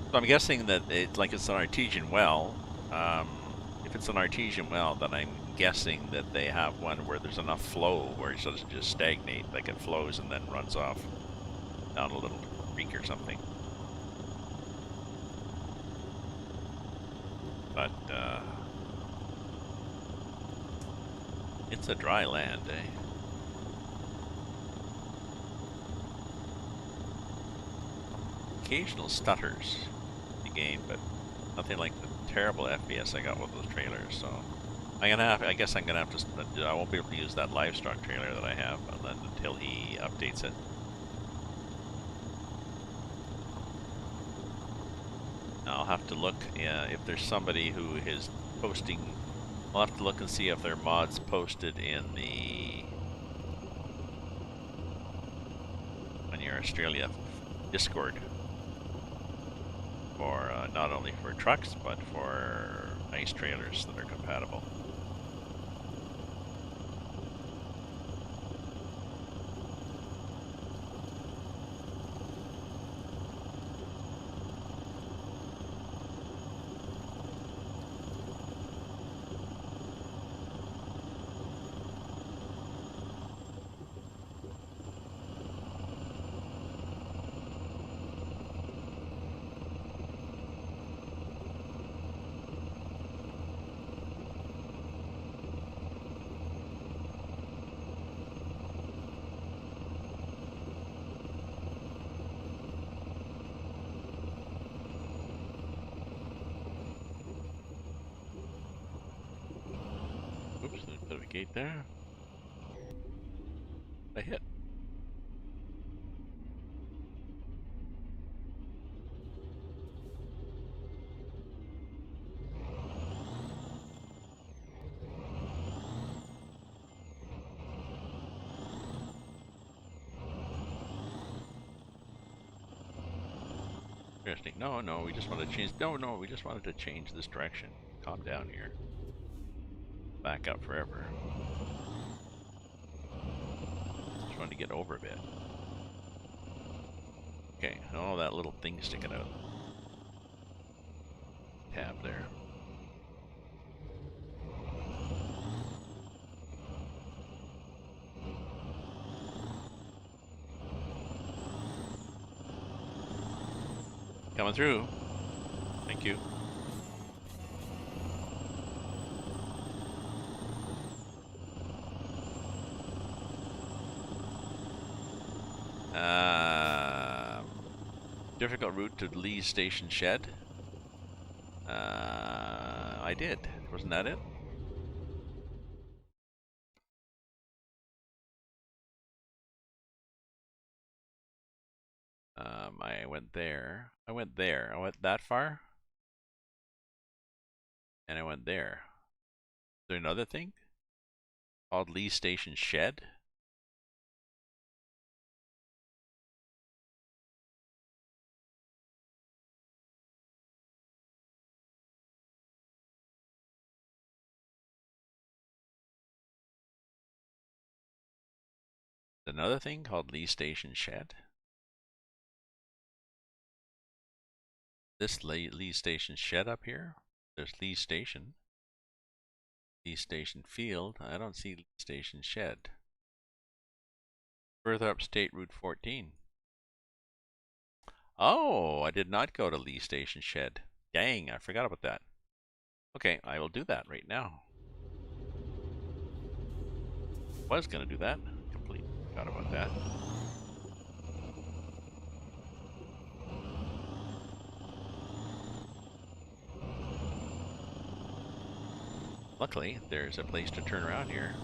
So I'm guessing that it's like it's an artesian well. If it's an artesian well, then I'm guessing that they have one where there's enough flow where it doesn't just stagnate, like it flows and then runs off down a little creek or something. But it's a dry land, eh? Occasional stutters in the game, but nothing like the terrible FPS I got with those trailers. So I'm gonna have. I guess I'm gonna have to. I won't be able to use that livestock trailer that I have until he updates it. I'll have to look if there's somebody who is posting. I'll have to look and see if there are mods posted in the on your Australia Discord for not only for trucks but for ice trailers that are compatible. Oops, there's a bit of a gate there. I hit. Interesting. No, we just wanted to change. No, we just wanted to change this direction. Calm down here. Back up forever. Just wanted to get over a bit. Okay, oh, that little thing sticking out. Tab there. Coming through. Thank you. Difficult route to Lee Station Shed. I did. Wasn't that it? I went there. I went there. I went that far. And I went there. Is there another thing? Called Lee Station Shed? Another thing called Lee Station Shed? This Lee Station Shed up here? There's Lee Station. Lee Station Field. I don't see Lee Station Shed. Further up State Route 14. Oh, I did not go to Lee Station Shed. Dang, I forgot about that. Okay, I will do that right now. Was gonna do that. Completely forgot about that. Luckily, there's a place to turn around here.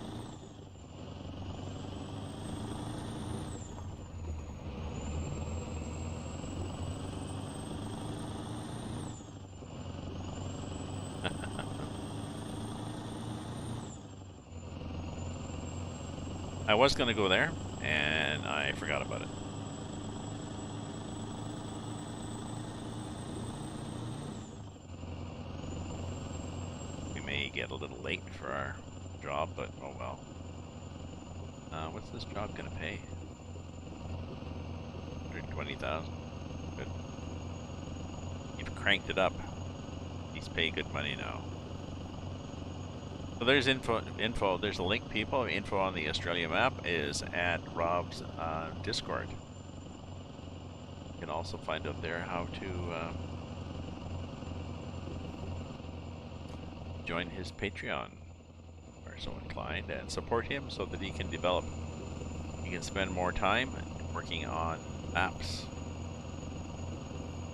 I was going to go there, and I forgot about it. We may get a little late for our job, but oh well. What's this job going to pay? 120,000. Good. You've cranked it up. He's paying good money now. So there's info. There's a link, people. Info on the Australia map is at Rob's Discord. You can also find out there how to join his Patreon, or so inclined, and support him so that he can develop. He can spend more time working on maps.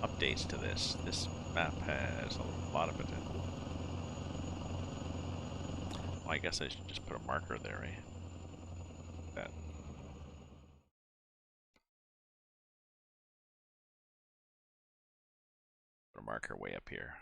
Updates to this. This map has a lot of potential. I guess I should just put a marker there, eh? That. Put a marker way up here.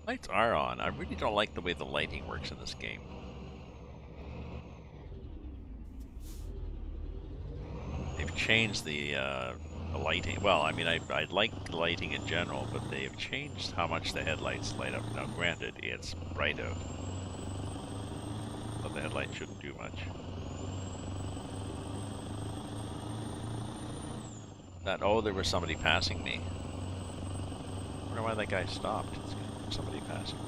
Lights are on. I really don't like the way the lighting works in this game. They've changed the lighting. Well, I mean, I like the lighting in general, but they've changed how much the headlights light up. Now, granted, it's bright out, so the headlight shouldn't do much. Oh, there was somebody passing me. I wonder why that guy stopped. It's somebody passing me.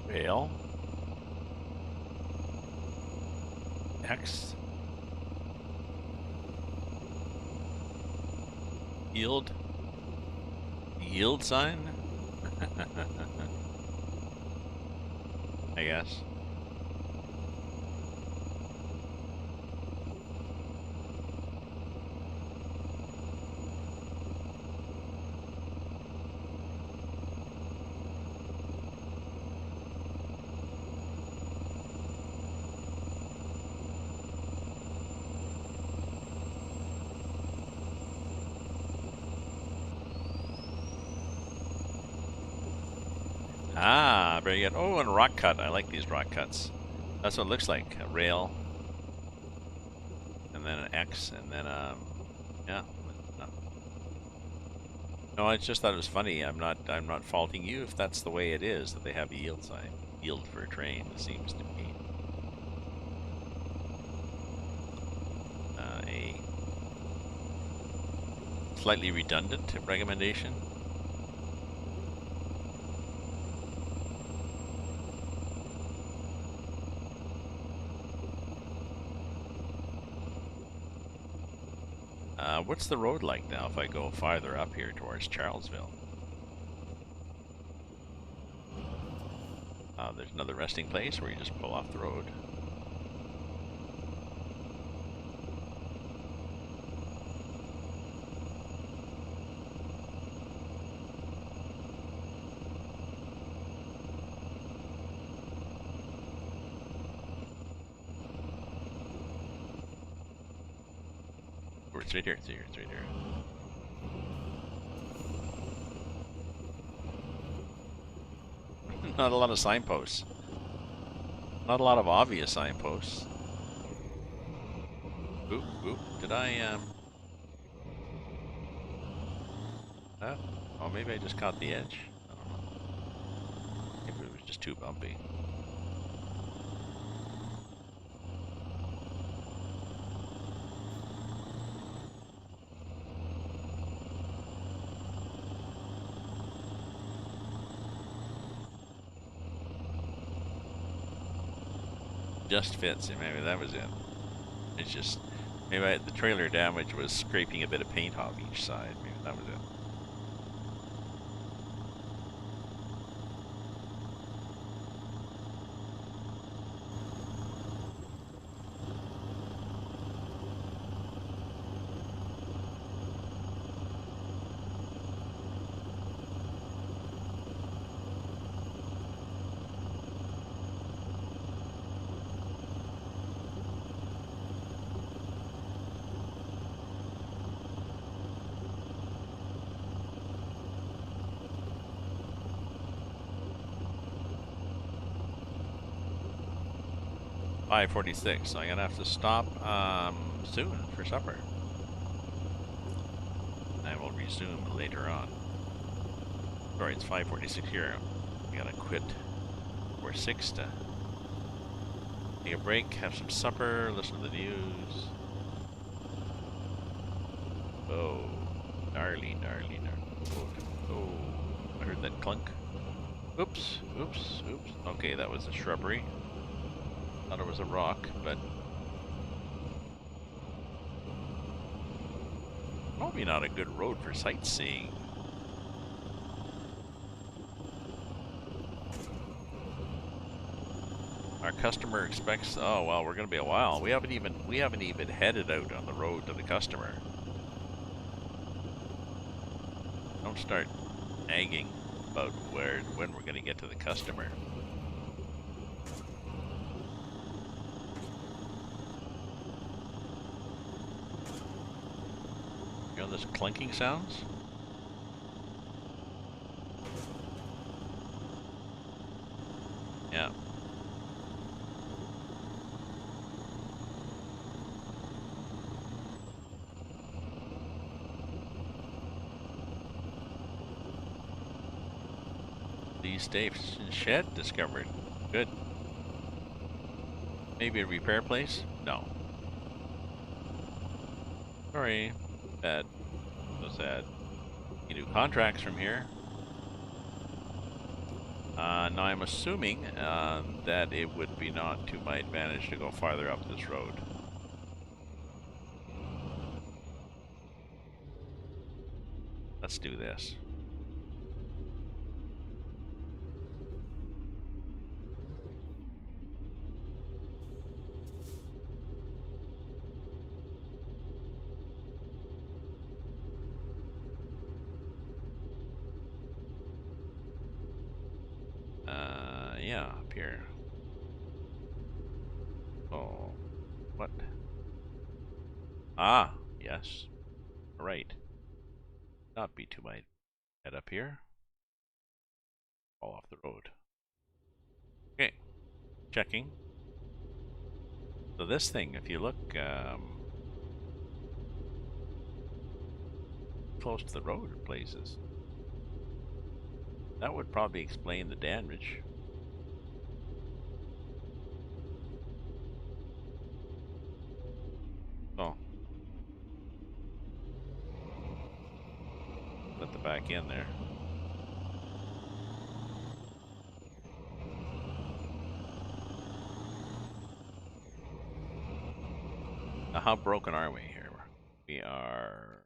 Rail. X. Yield? Yield sign? I guess. Ah, very good. Oh, and rock cut. I like these rock cuts. That's what it looks like. A rail, and then an X, and then yeah. No, I just thought it was funny. I'm not faulting you if that's the way it is that they have a yield sign. Yield for a train. It seems to be a slightly redundant recommendation. What's the road like now if I go farther up here towards Charlesville? There's another resting place where you just pull off the road. It's right here, it's here, it's right here. Not a lot of signposts. Not a lot of obvious signposts. Oop, oop, did I, oh, maybe I just caught the edge. I don't know. Maybe it was just too bumpy. Just fits, and maybe that was it. It's just, maybe the trailer damage was scraping a bit of paint off each side. Maybe that was it. .46, so I'm gonna have to stop soon for supper. I will resume later on. Sorry, it's 5:46 here. I gotta quit for 6 to take a break, have some supper, listen to the news. Oh, gnarly, gnarly, gnarly. Oh, I heard that clunk. Oops, oops, oops. Okay, that was a shrubbery. Thought it was a rock, but probably not a good road for sightseeing. Our customer expects, oh well, we're gonna be a while. We haven't even headed out on the road to the customer. Don't start nagging about when we're gonna get to the customer. You know those clinking sounds? Yeah. The station shed discovered. Good. Maybe a repair place? No. Sorry. Bad. So sad. You do contracts from here. Now I'm assuming that it would be not to my advantage to go farther up this road. let's do this. Yeah, up here. Oh, what? Ah, yes. Right. Not be too my head up here. Fall off the road. Okay, checking. So this thing, if you look close to the road in places, that would probably explain the damage. Oh, let the back end there. Now, how broken are we here? We are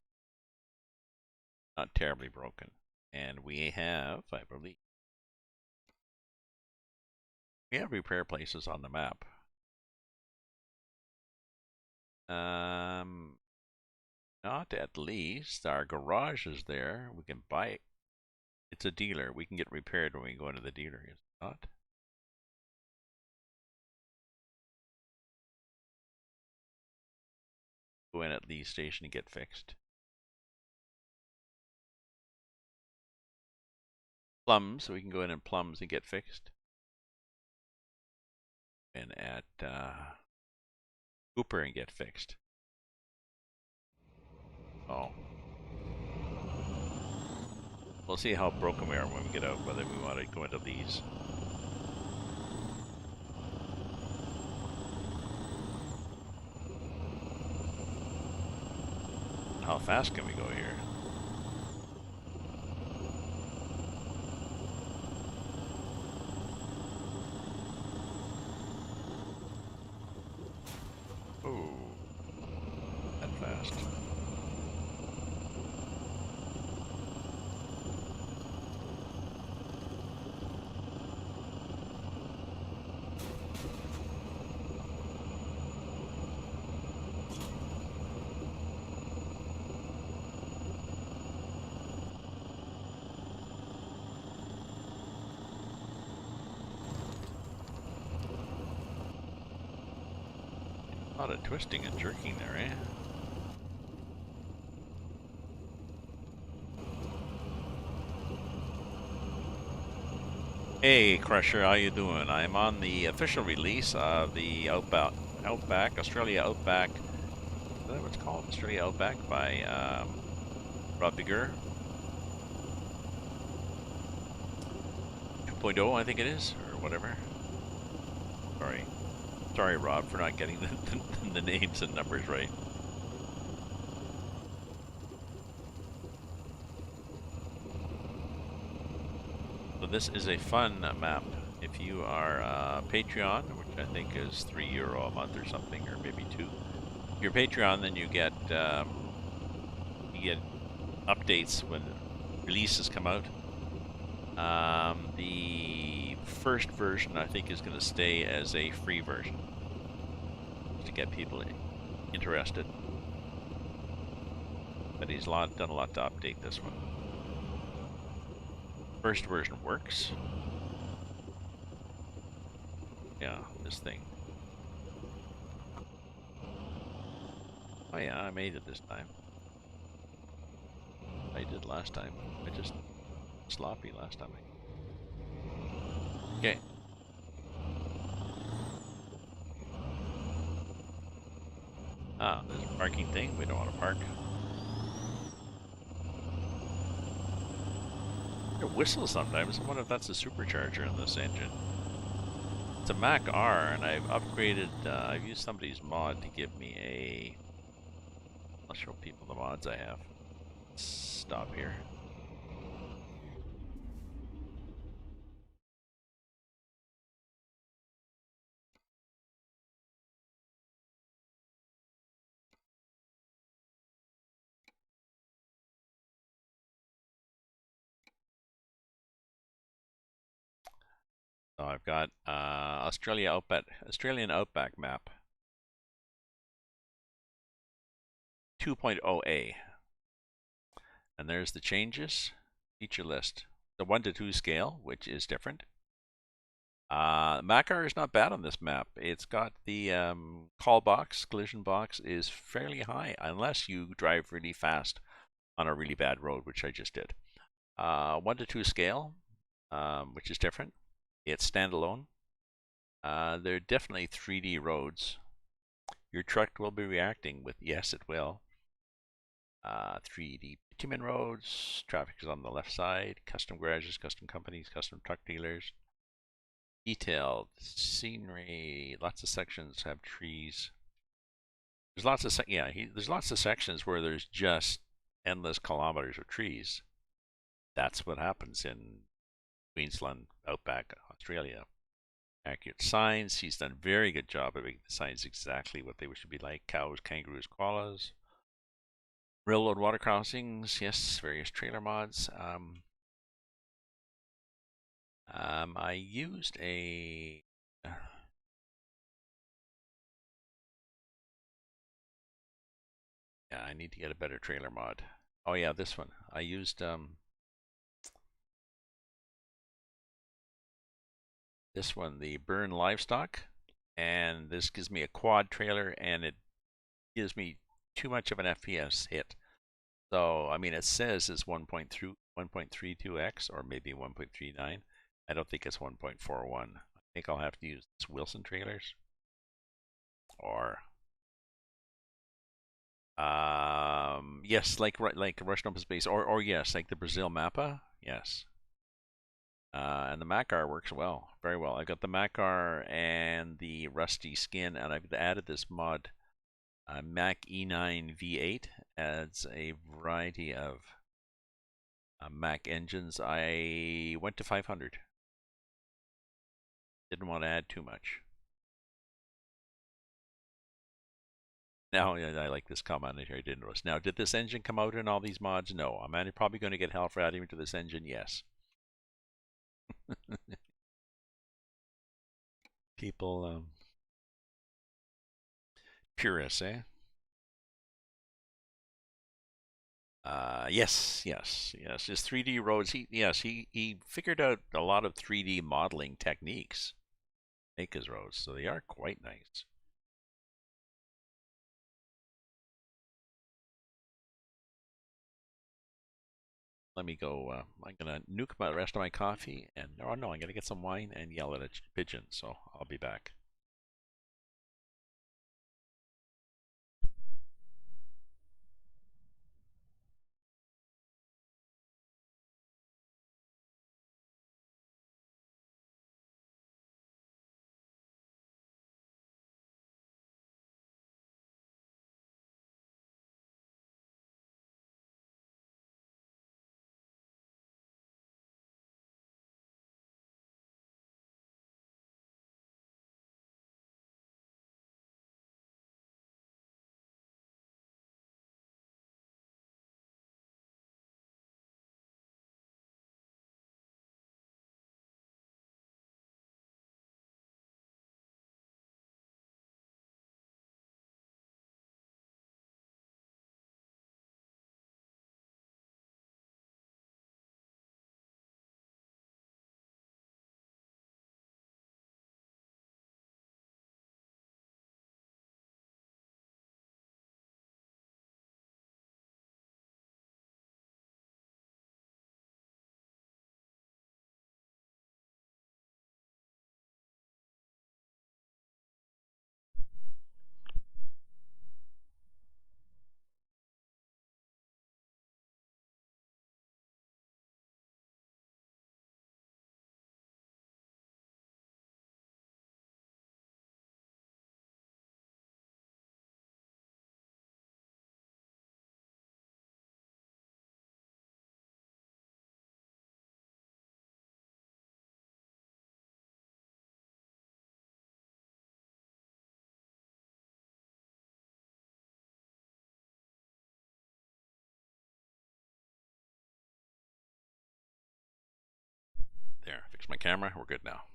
not terribly broken. And we have, I believe, we have repair places on the map. Not at least. Our garage is there. We can buy it. It's a dealer. We can get repaired when we go into the dealer, is it not? Go in at Lee's station and get fixed. Plums, we can go in and plums and get fixed. And at Cooper and get fixed. Oh. We'll see how broken we are when we get out, whether we want to go into these. How fast can we go here? Oh, that fast. A lot of twisting and jerking there, eh? Hey Crusher, how you doing? I'm on the official release of the Outback, Australia Outback. Is that what it's called? Australia Outback by Rob Bigger. 2.0, I think it is, or whatever. Sorry, Rob, for not getting the names and numbers right. So this is a fun map. If you are Patreon, which I think is €3 a month or something, or maybe 2. If you're Patreon, then you get updates when releases come out. The first version, I think, is going to stay as a free version to get people interested. But he's done a lot to update this one. First version works. Yeah, this thing. Oh yeah, I made it this time. I did last time. I just sloppy last time. Okay. Ah, there's a parking thing. We don't want to park. It whistles sometimes. I wonder if that's a supercharger in this engine. It's a Mac R, and I've upgraded. I've used somebody's mod to give me a. I'll show people the mods I have. Stop here. So I've got Australian Outback map 2.0A. And there's the changes, feature list. The 1 to 2 scale, which is different. Makar is not bad on this map. It's got the collision box is fairly high, unless you drive really fast on a really bad road, which I just did. 1 to 2 scale, which is different. It's standalone. They're definitely 3D roads. Your truck will be reacting with yes, it will. 3D bitumen roads. Traffic is on the left side. Custom garages, custom companies, custom truck dealers. Detailed scenery. Lots of sections have trees. There's lots of there's lots of sections where there's just endless kilometers of trees. That's what happens in Queensland, Outback, Australia. Accurate signs. He's done a very good job of making the signs exactly what they should be like. Cows, kangaroos, koalas. Railroad water crossings. Yes, various trailer mods. I used a... Yeah, I need to get a better trailer mod. Oh yeah, this one. I used this one, the Burn Livestock, and this gives me a quad trailer, and it gives me too much of an FPS hit. So, I mean, it says it's 1.32x or maybe 1.39. I don't think it's 1.41. I think I'll have to use this Wilson trailers or yes, like Russian Open Space, or yes, like the Brazil Mappa, yes. And the Makar works well, very well. I've got the Makar and the Rusty skin, and I've added this mod, Mac E9 V8, adds a variety of Mac engines. I went to 500. Didn't want to add too much. Now, I like this comment here. I didn't notice. Now, did this engine come out in all these mods? No. I'm probably going to get hell for adding to this engine. Yes. People, purists, eh? Yes. His 3D roads. He figured out a lot of 3D modeling techniques. Make his roads, so they are quite nice. Let me go. I'm gonna nuke the rest of my coffee, and oh no, I'm gonna get some wine and yell at a pigeon. So I'll be back. There, fix my camera. We're good now.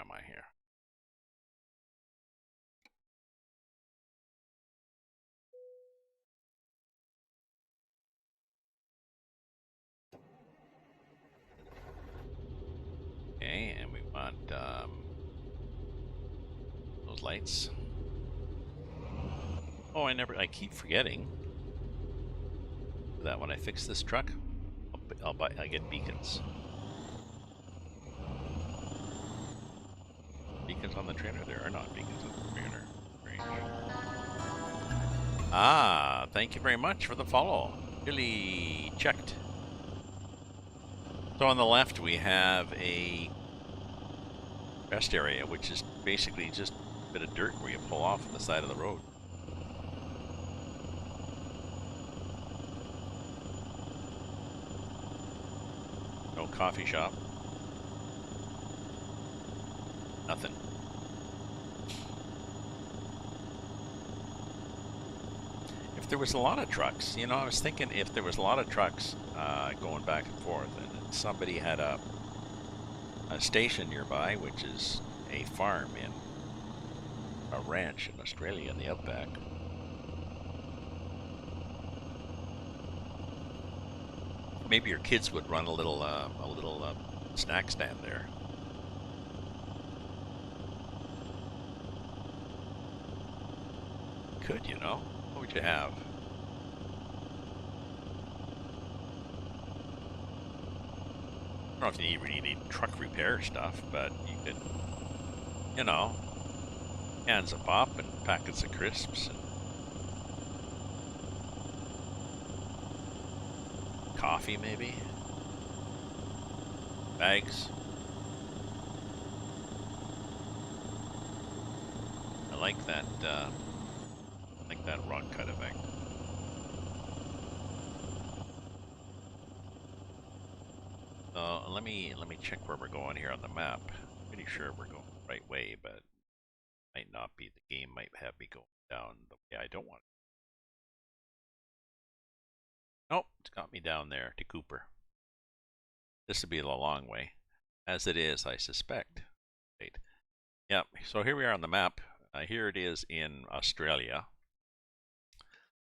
am I here? Okay, and we want those lights. Oh, I keep forgetting that when I fix this truck, I get beacons. Beacons on the trailer? There are not beacons on the trailer. Strange. Ah, thank you very much for the follow. Really checked. So on the left we have a rest area, which is basically just a bit of dirt where you pull off on the side of the road. No coffee shop. Nothing. If there was a lot of trucks, you know, I was thinking if there was a lot of trucks going back and forth, and somebody had a station nearby, which is a farm in a ranch in Australia in the outback. Maybe your kids would run a little snack stand there. Could, you know? What would you have? I don't know if you really need truck repair stuff, but you could, you know, cans of pop and packets of crisps and coffee maybe. Bags. I like that rock cut effect. Let me check where we're going here on the map. Pretty sure we're going the right way, but might not be. The game might have me going down the way I don't want it. Nope, it's got me down there to Cooper. This would be a long way, as it is, I suspect. Wait. Yep, so here we are on the map. Here it is in Australia.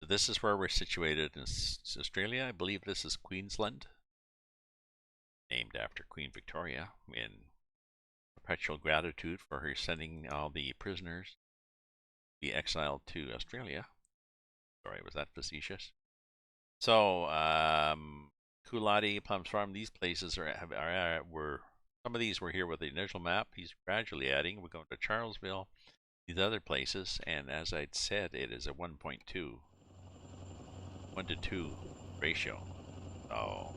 So this is where we're situated in Australia. I believe this is Queensland, named after Queen Victoria, in perpetual gratitude for her sending all the prisoners to be exiled to Australia. Sorry, was that facetious? So, Coolati, Plums Farm, these places were, some of these were here with the initial map. He's gradually adding. We're going to Charlesville, these other places, and as I'd said, it is a 1.2, 1 to 2 ratio. So,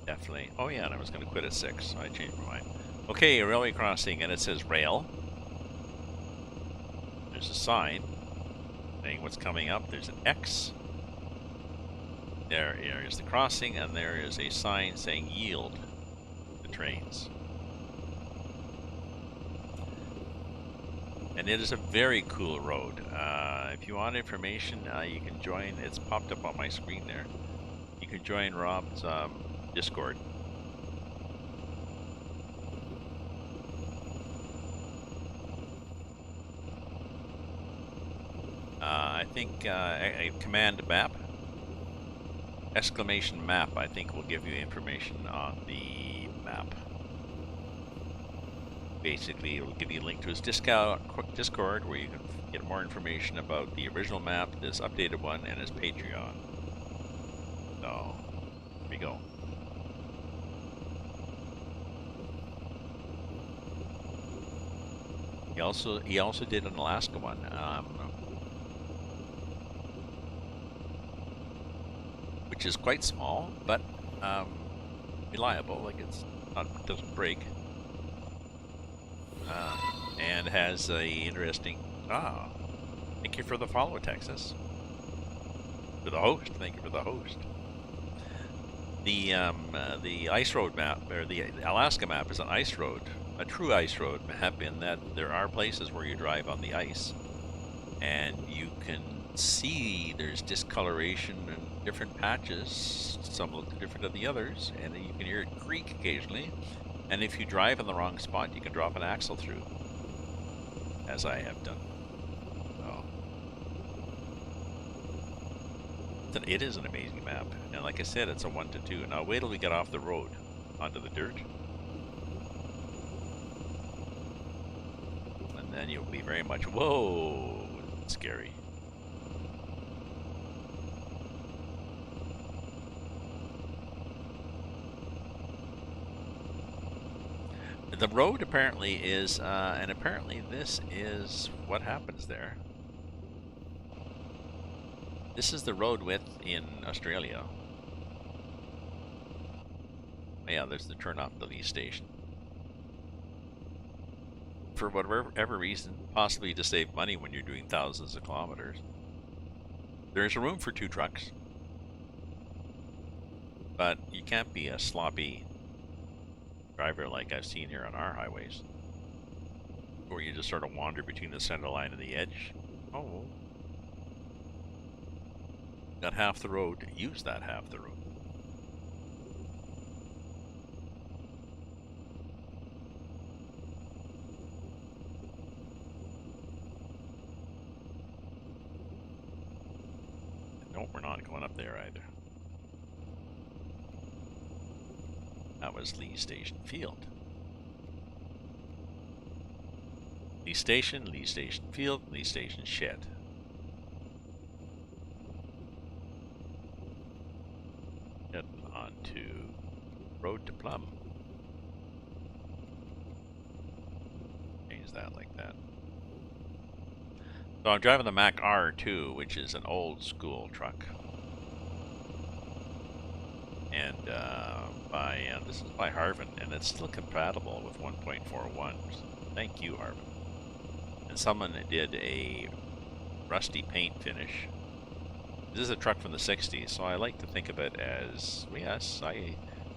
definitely. Oh yeah, and I was going to quit at 6, so I changed my mind. Okay, a railway crossing, and it says rail. There's a sign saying what's coming up. There's an X. There is the crossing, and there is a sign saying yield the trains. And it is a very cool road. If you want information, you can join. It's popped up on my screen there. You can join Rob's Discord. I think a command map, exclamation map, I think will give you information on the map. Basically, it'll give you a link to his Discord where you can get more information about the original map, this updated one, and his Patreon. So, here we go. He also did an Alaska one. Which is quite small, but reliable. Like doesn't break, and has a interesting. Thank you for the follow, Texas. For the host, thank you for the host. The ice road map, or the Alaska map, is an ice road, a true ice road map, in that there are places where you drive on the ice, and you can see there's discoloration in different patches. Some look different than the others, and then you can hear it creak occasionally. And if you drive in the wrong spot, you can drop an axle through, as I have done. So it is an amazing map, and like I said, it's a 1 to 2. Now wait till we get off the road onto the dirt, and then you'll be very much, whoa, it's scary. The road apparently is, and apparently this is what happens there. This is the road width in Australia. Yeah, there's the turn off the Lee station. For whatever reason, possibly to save money when you're doing thousands of kilometers, there's room for 2 trucks. But you can't be a sloppy driver like I've seen here on our highways, where you just sort of wander between the center line and the edge. Oh, got half the road, use that half the road. No, we're not going up there either. That was Lee Station Field. Lee Station Field, Lee Station Shed. Heading on to Road to Plum. Change that like that. So I'm driving the Mac R2, which is an old school truck. And this is by Harvin, and it's still compatible with 1.41. So thank you, Harvin. And someone did a rusty paint finish. This is a truck from the 60s, so I like to think of it as, yes, I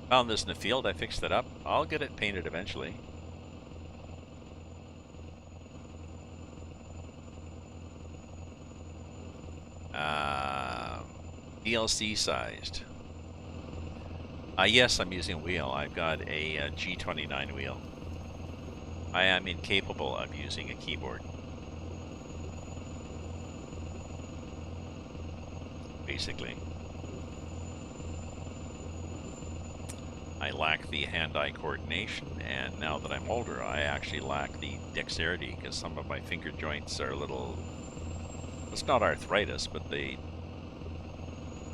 found this in the field, I fixed it up, I'll get it painted eventually. DLC sized. Yes, I'm using a wheel. I've got a G29 wheel. I am incapable of using a keyboard. Basically. I lack the hand-eye coordination, and now that I'm older, I actually lack the dexterity, because some of my finger joints are a little... It's not arthritis, but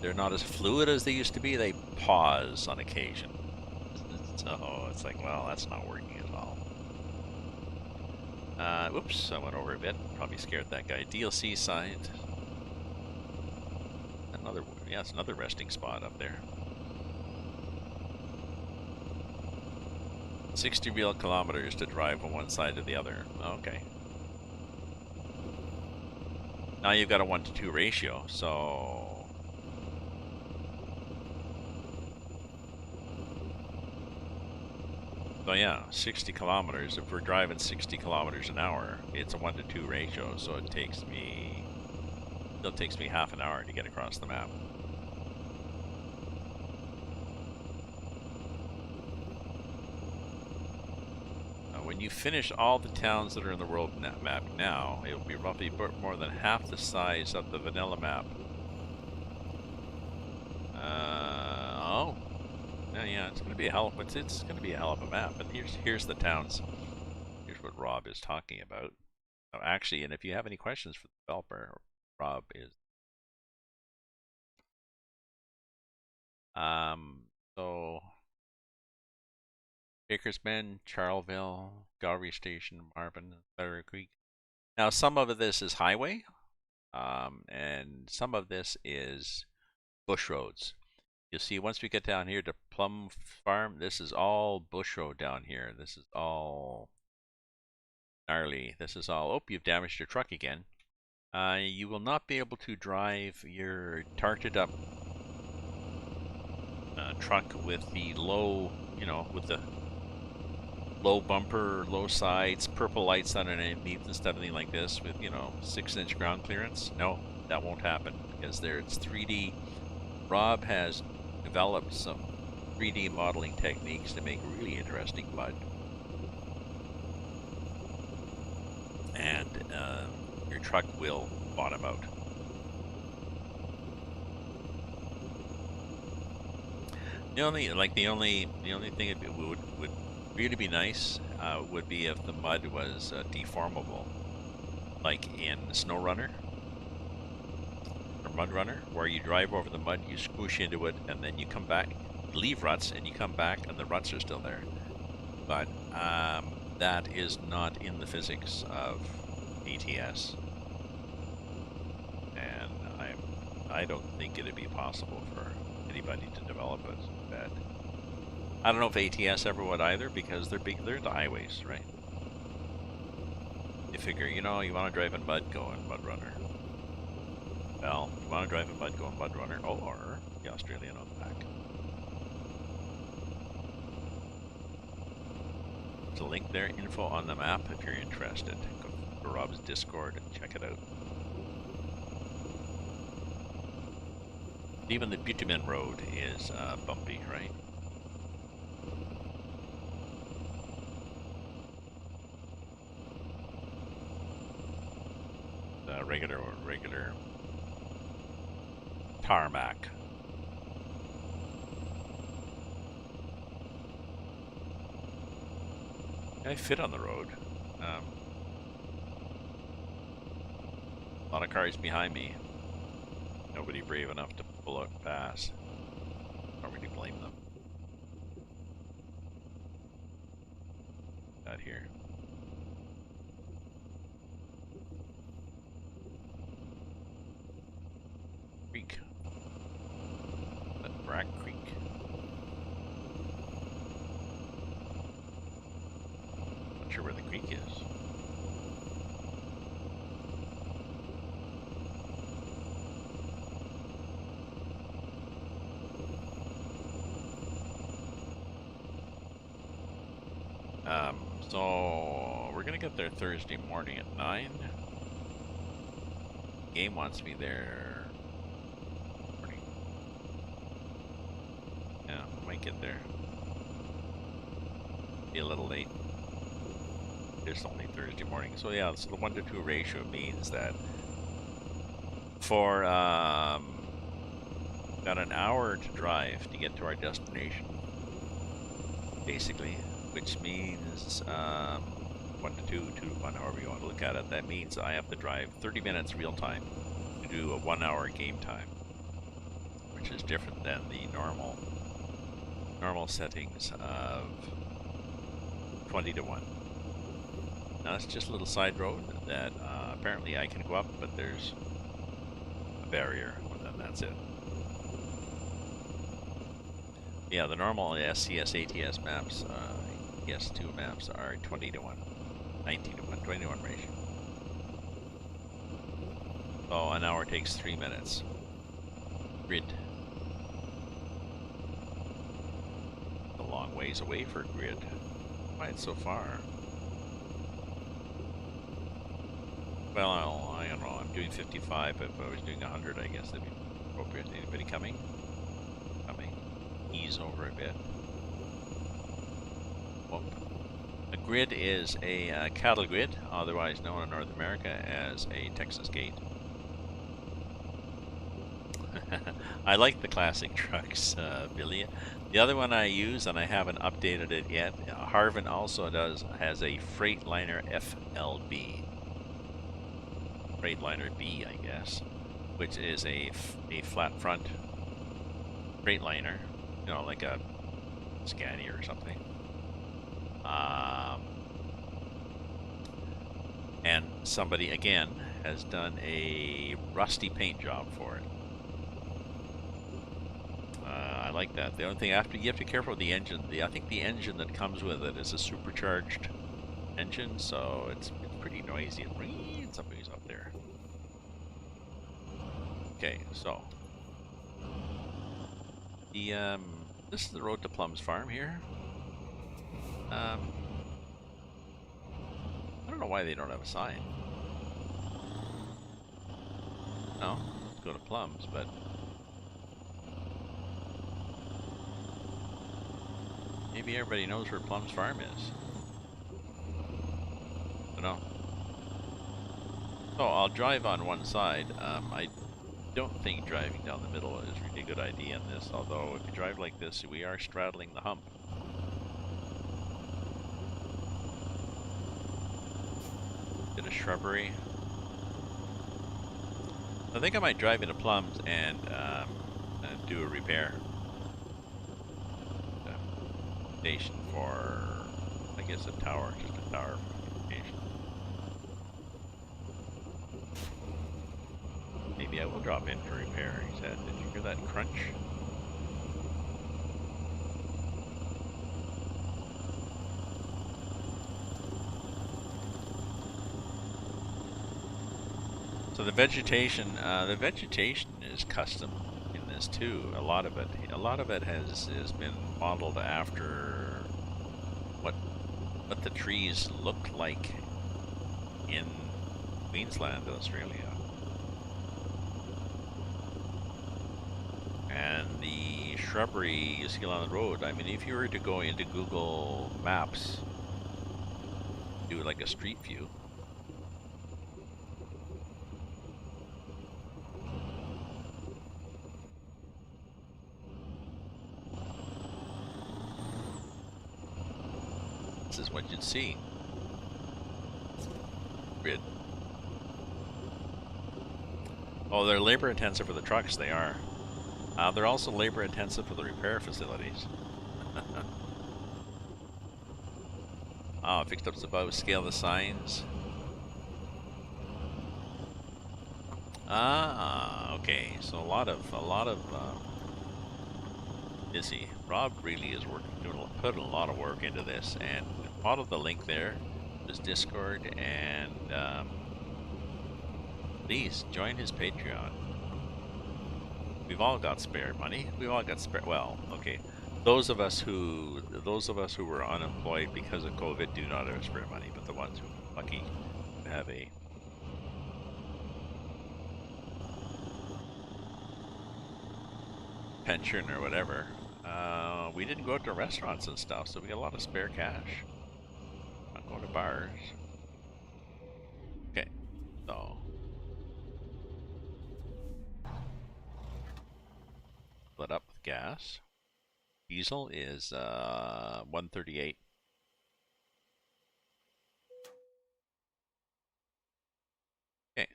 they're not as fluid as they used to be. They pause on occasion. So it's like, well, that's not working at all. Oops, I went over a bit. Probably scared that guy. DLC side. Yeah, it's another resting spot up there. 60 real kilometers to drive from one side to the other. Okay. Now you've got a 1 to 2 ratio, so... So yeah, 60 kilometers. If we're driving 60 kilometers an hour, it's a 1 to 2 ratio, so it still takes me half an hour to get across the map. When you finish all the towns that are in the world map now, it will be roughly more than half the size of the vanilla map. Oh. Yeah, it's going to be a hell of a map. And here's the towns. Here's what Rob is talking about. Oh, actually, and if you have any questions for the developer, Rob is. So Baker's Bend, Charleville, Gallery Station, Marvin, Feather Creek. Now, some of this is highway, and some of this is bush roads. You'll see once we get down here to Plum Farm, this is all bush road down here. This is all gnarly. This is all, oh, you've damaged your truck again. You will not be able to drive your tarted up truck with the low, with the low bumper, low sides, purple lights underneath and stuff, anything like this with, 6-inch ground clearance. No, that won't happen because it's 3D. Rob has developed some 3D modeling techniques to make really interesting mud. And your truck will bottom out. The only thing it would really be nice would be if the mud was deformable, like in SnowRunner or Mud Runner, where you drive over the mud, you squish into it, and then you come back, leave ruts, and you come back, and the ruts are still there. But that is not in the physics of ATS, and I don't think it'd be possible for anybody to develop it. But I don't know if ATS ever would either, because they're the highways, right? They figure, you want to drive in mud, go in Mud Runner. Well, you want to drive in mud, go in Mud Runner, or the Australian Outback. There's a link there, info on the map if you're interested. Go to Rob's Discord and check it out. Even the bitumen road is bumpy, right? The regular tarmac. I fit on the road. A lot of cars behind me. Nobody brave enough to pull out and pass. Don't really blame them. Out here. Creek. That Brack Creek. Not sure where the creek is. So we're gonna get there Thursday morning at 9. Game wants me there. Morning. Yeah, we might get there. Be a little late. It's only Thursday morning, so yeah. So the 1-to-2 ratio means that for about an hour to drive to get to our destination, basically. Which means 1-to-2, 2-to-1, however you want to look at it. That means I have to drive 30 minutes real time to do a 1-hour game time, which is different than the normal settings of 20-to-1. Now it's just a little side road that apparently I can go up, but there's a barrier, and then that's it. Yeah, the normal SCS ATS maps. S2 maps are 20-to-1, 19-to-1, 20-to-1 ratio. So an hour takes 3 minutes. Grid. A long ways away for grid. Why it's so far? Well, I don't know. I'm doing 55, but if I was doing 100, I guess that'd be appropriate. Anybody coming? Coming. Ease over a bit. Whoop. A grid is a cattle grid, otherwise known in North America as a Texas gate. I like the classic trucks, Billy. The other one I use, and I haven't updated it yet, Harvin also has a Freightliner FLB. Freightliner B, I guess, which is a flat front Freightliner, like a Scania or something. And somebody, again, has done a rusty paint job for it. I like that. The only thing, you have to be careful with the engine. I think the engine that comes with it is a supercharged engine, so it's pretty noisy. Somebody's up there. Okay, so the this is the road to Plum's farm here. don't know why they don't have a sign. No, let's go to Plums, but maybe everybody knows where Plums Farm is. I don't know. So I'll drive on one side. I don't think driving down the middle is really a good idea in this, although if you drive like this, we are straddling the hump. Bit of shrubbery. I think I might drive into Plums and do a repair station for, I guess, a tower, just a tower communication. Maybe I will drop in for repair, he said. Did you hear that crunch? So the vegetation is custom in this too. A lot of it has been modeled after what the trees look like in Queensland, Australia. And the shrubbery you see along the road, I mean, if you were to go into Google Maps, do like a street view, this is what you'd see. Grid. Oh, they're labor intensive for the trucks, they are. They're also labor intensive for the repair facilities. Fixed up above, scale the signs. Okay. So a lot of busy. Rob really is putting a lot of work into this, and follow the link there. There's Discord, and please join his Patreon. We've all got spare money. We've all got spare. Well, okay. Those of us who were unemployed because of COVID do not have spare money, but the ones who are lucky to have a pension or whatever, we didn't go out to restaurants and stuff, so we got a lot of spare cash. Not going to bars. Okay, so split up with gas. Diesel is 138. Okay.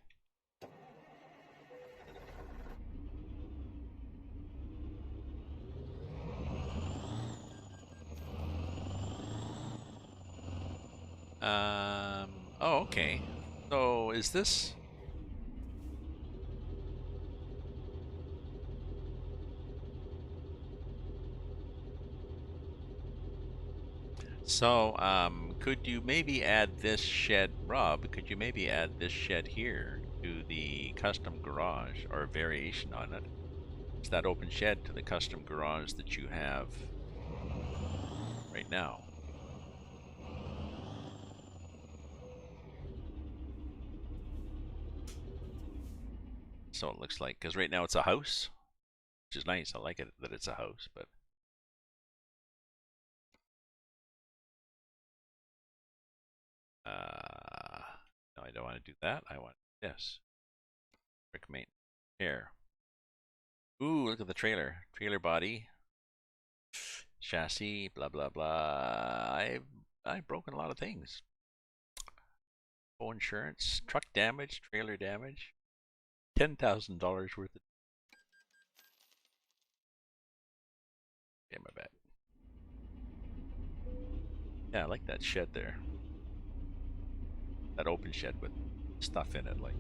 Oh, okay. So is this? So, could you maybe add this shed, Rob, could you maybe add this shed here to the custom garage, or a variation on it? It's that open shed to the custom garage that you have right now. So it looks like, because right now it's a house, which is nice. I like it that it's a house, but no, I don't want to do that. I want this. Brick mate. Here. Ooh, look at the trailer. Trailer body. Chassis, blah, blah, blah. I've broken a lot of things. Full insurance, truck damage, trailer damage. $10,000 worth of... Yeah, my bad. Yeah, I like that shed there. That open shed with stuff in it, like.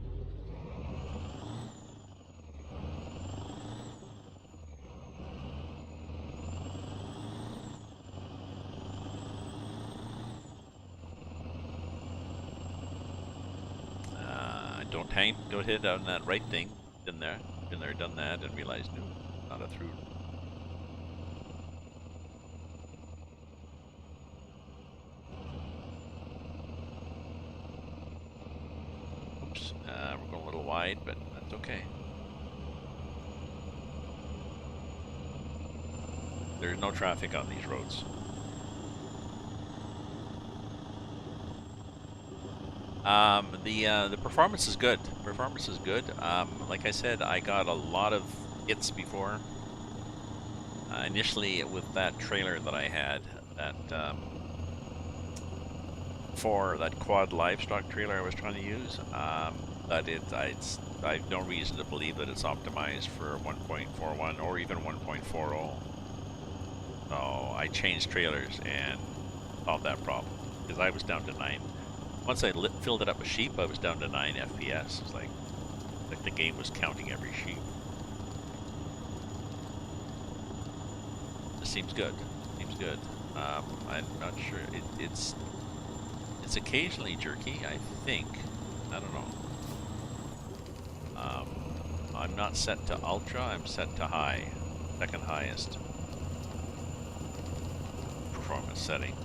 Don't hit on that right thing. Been there, done that, and realized, no, not a through. Oops, we're going a little wide, but that's okay. There's no traffic on these roads. The performance is good. Performance is good. Like I said, I got a lot of hits before. Initially, with that trailer that I had, that for that quad livestock trailer I was trying to use, but I have no reason to believe that it's optimized for 1.41 or even 1.40. So I changed trailers and solved that problem because I was down to 9. Once I filled it up with sheep, I was down to 9 FPS. It's like the game was counting every sheep. This seems good. Seems good. I'm not sure. It's occasionally jerky, I think. I don't know. I'm not set to ultra. I'm set to high, second highest performance setting.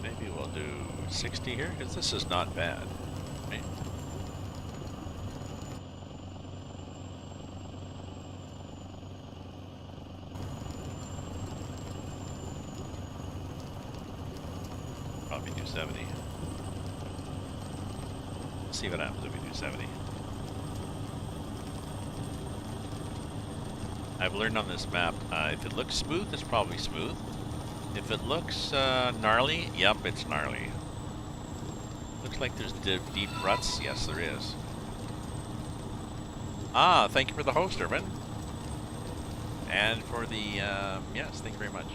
Maybe we'll do 60 here, because this is not bad. Right? Probably do 70. Let's see what happens if we do 70. I've learned on this map, if it looks smooth, it's probably smooth. If it looks gnarly, yep, it's gnarly. Looks like there's deep ruts. Yes, there is. Ah, thank you for the host, Irvin. And for the, yes, thank you very much.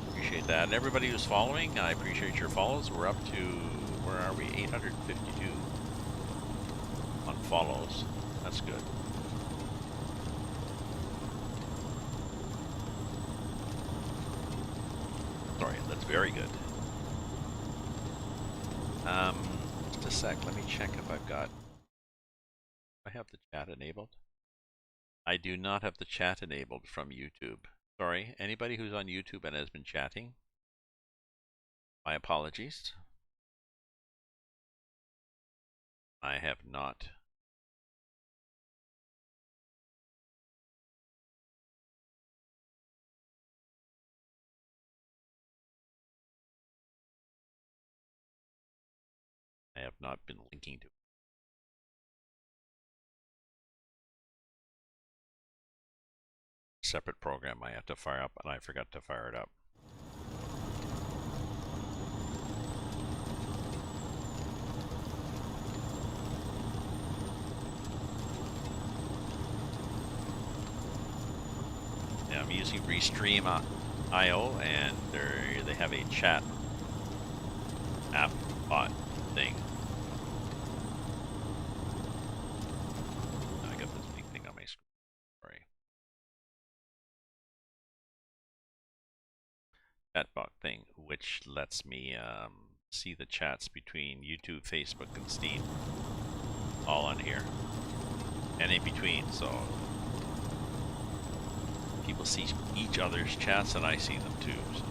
Appreciate that. And everybody who's following, I appreciate your follows. We're up to, where are we? 852 on follows. That's good. Sorry, that's very good. Just a sec, let me check if I've got... I have the chat enabled. I do not have the chat enabled from YouTube. Sorry, anybody who's on YouTube and has been chatting, my apologies. I have not. I have not been linking to it. Separate program I have to fire up, and I forgot to fire it up. Yeah, I'm using Restream.io, and they have a chat app bot thing. I got this big thing on my screen. Sorry. Chatbot thing, which lets me see the chats between YouTube, Facebook, and Steam, all on here, and in between. So people see each other's chats, and I see them too. So.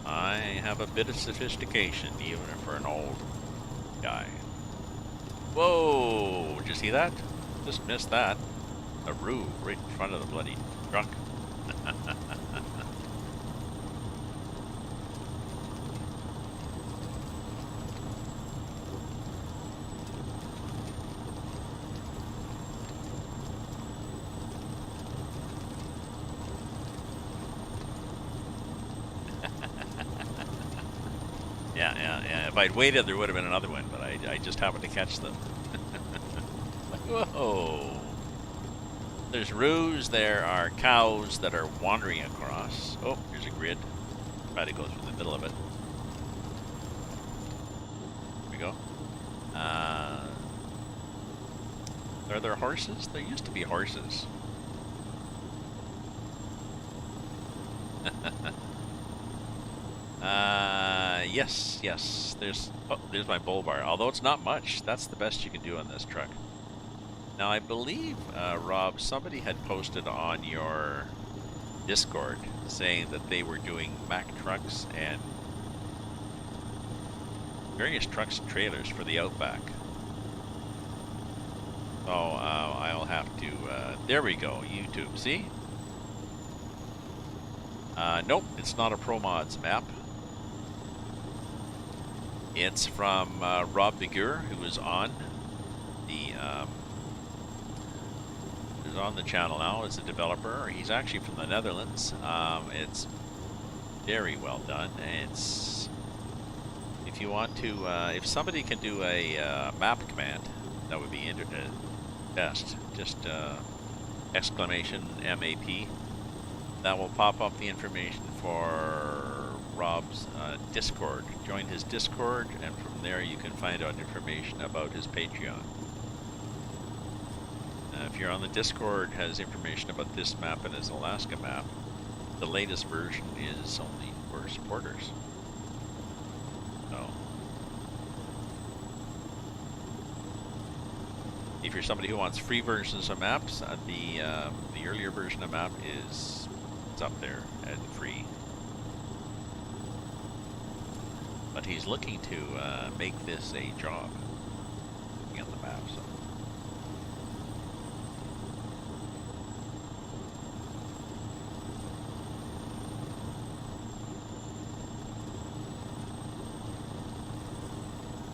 I have a bit of sophistication, even for an old guy. Whoa! Did you see that? Just missed that. A roo right in front of the bloody truck. Yeah. If I'd waited, there would have been another one, but I just happened to catch them. Like, whoa! There's roos, there are cows that are wandering across. Oh, here's a grid. Try to go through the middle of it. Here we go. Are there horses? There used to be horses. Yes, yes. There's my bull bar. Although it's not much, that's the best you can do on this truck. Now I believe, Rob, somebody had posted on your Discord saying that they were doing Mack trucks and various trucks and trailers for the Outback. So I'll have to. There we go. YouTube. See? Nope, it's not a Pro Mods map. It's from Rob Begur, who is on the channel now as a developer. He's actually from the Netherlands. It's very well done. It's if you want to, if somebody can do a map command, that would be best. Just exclamation MAP. That will pop up the information for Rob's Discord. Join his Discord, and from there you can find out information about his Patreon. If you're on the Discord, has information about this map and his Alaska map. The latest version is only for supporters. So, if you're somebody who wants free versions of maps, the earlier version of map is up there and free. But he's looking to make this a job on the map. So.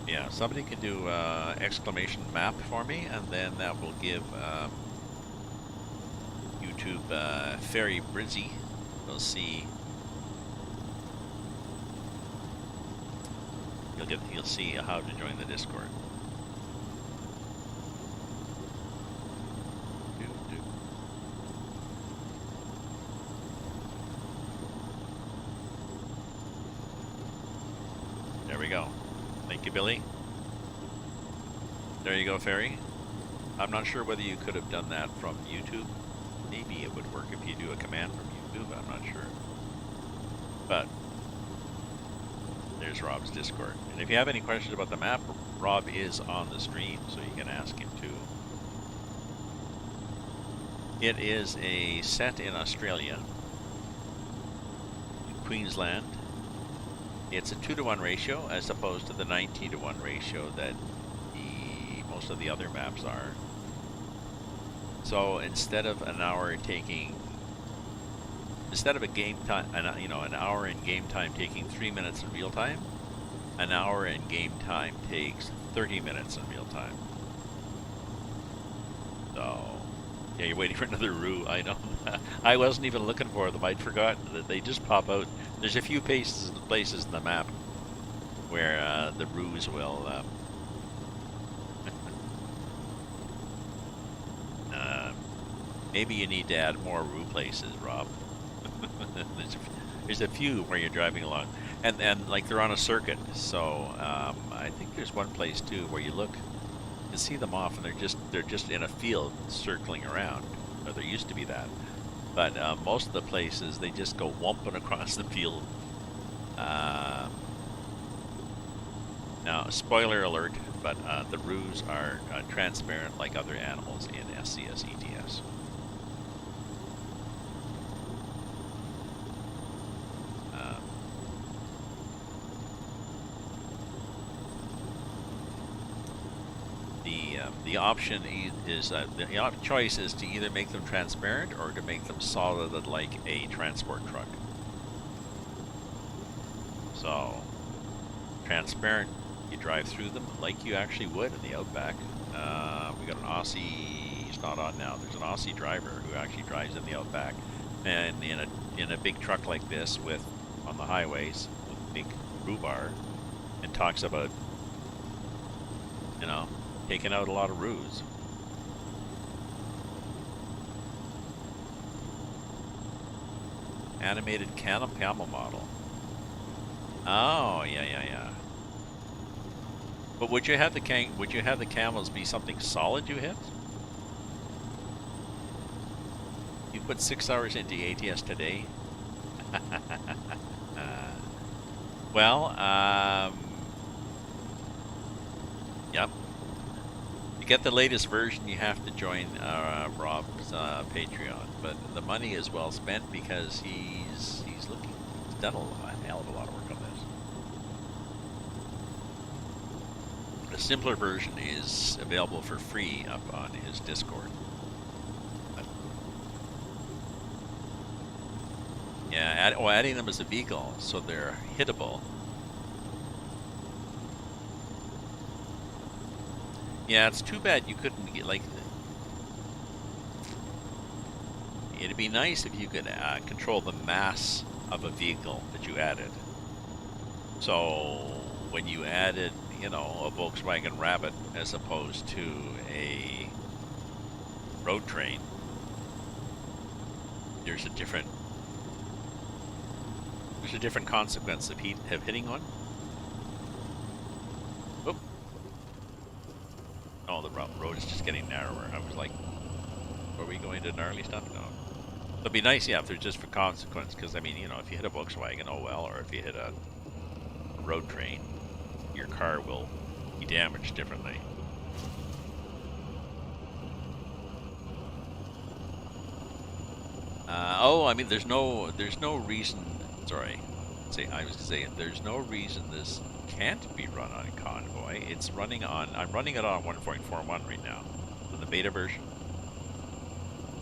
Yeah, somebody can do exclamation map for me, and then that will give YouTube Ferry Brizzy. We'll see. You'll see how to join the Discord. There we go. Thank you, Billy. There you go, Ferry. I'm not sure whether you could have done that from YouTube. Maybe it would work if you do a command from YouTube. I'm not sure. But there's Rob's Discord. And if you have any questions about the map, Rob is on the stream, so you can ask him too. It is a set in Australia, in Queensland. It's a 2-to-1 ratio as opposed to the 19-to-1 ratio that most of the other maps are. So instead of an hour taking, instead of a game time, an hour in game time taking 3 minutes in real time, an hour in game time takes 30 minutes in real time. So, yeah, you're waiting for another roo. I know. I wasn't even looking for them. I'd forgotten that they just pop out. There's a few places in the map where the roos will. Maybe you need to add more roo places, Rob. There's a few where you're driving along, and like they're on a circuit. So I think there's one place too where you look, you see them off, and they're just in a field circling around. Or there used to be that, but most of the places they just go whumping across the field. Now, spoiler alert, but the roos are transparent like other animals in SCS ETS. The option is the choice is to either make them transparent or to make them solid like a transport truck. So, transparent, you drive through them like you actually would in the Outback. We got an Aussie, he's not on now, there's an Aussie driver who actually drives in the Outback. And in a big truck like this on the highways, with a big rhubarb, and talks about, taking out a lot of roos. Animated camel model. Oh, yeah. But would you have the camels be something solid you hit? You put 6 hours into ATS today. Well, yep. To get the latest version, you have to join Rob's Patreon. But the money is well spent because he's looking. He's done a hell of a lot of work on this. A simpler version is available for free up on his Discord. But, yeah, adding them as a vehicle so they're hittable. Yeah, it's too bad you couldn't get like. It'd be nice if you could control the mass of a vehicle that you added. So when you added, you know, a Volkswagen Rabbit as opposed to a road train, there's a different consequence of hitting one. Oop. Oh, the road is just getting narrower. I was like, are we going to gnarly stuff? No. It'd be nice, yeah, if there's just for consequence, because I mean, you know, if you hit a Volkswagen, oh well, or if you hit a road train, your car will be damaged differently. Oh, I mean, there's no reason. Sorry, I was saying there's no reason this can't be run on Convoy. It's running on. I'm running it on 1.41 right now, on the beta version.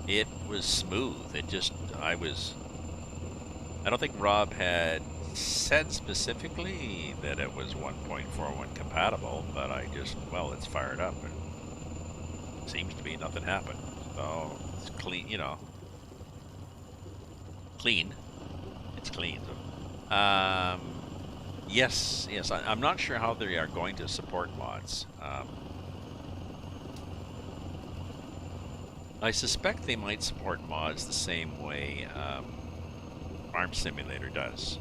It was smooth. It just, I don't think Rob had said specifically that it was 1.41 compatible, but well, it's fired up and seems to be nothing happened. So it's clean, you know. Clean. It's clean. So, yes. I'm not sure how they are going to support mods. I suspect they might support mods the same way Farm Simulator does.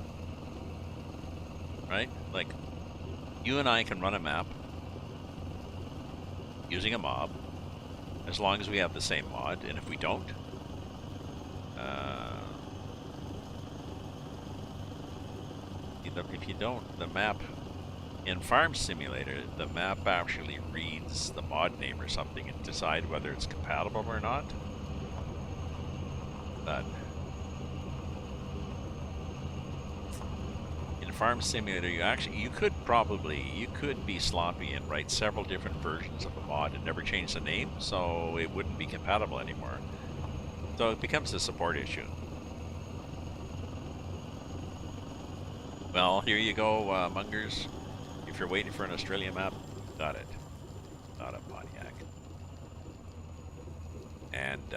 Right? Like, you and I can run a map using a mob, as long as we have the same mod, and if we don't, if you don't, the map in Farm Simulator, the map actually reads the mod name or something and decide whether it's compatible or not. But in Farm Simulator, you could be sloppy and write several different versions of a mod and never change the name, so it wouldn't be compatible anymore. So it becomes a support issue. Well, here you go, Mungers. If you're waiting for an Australia map, got it. Not a Pontiac. And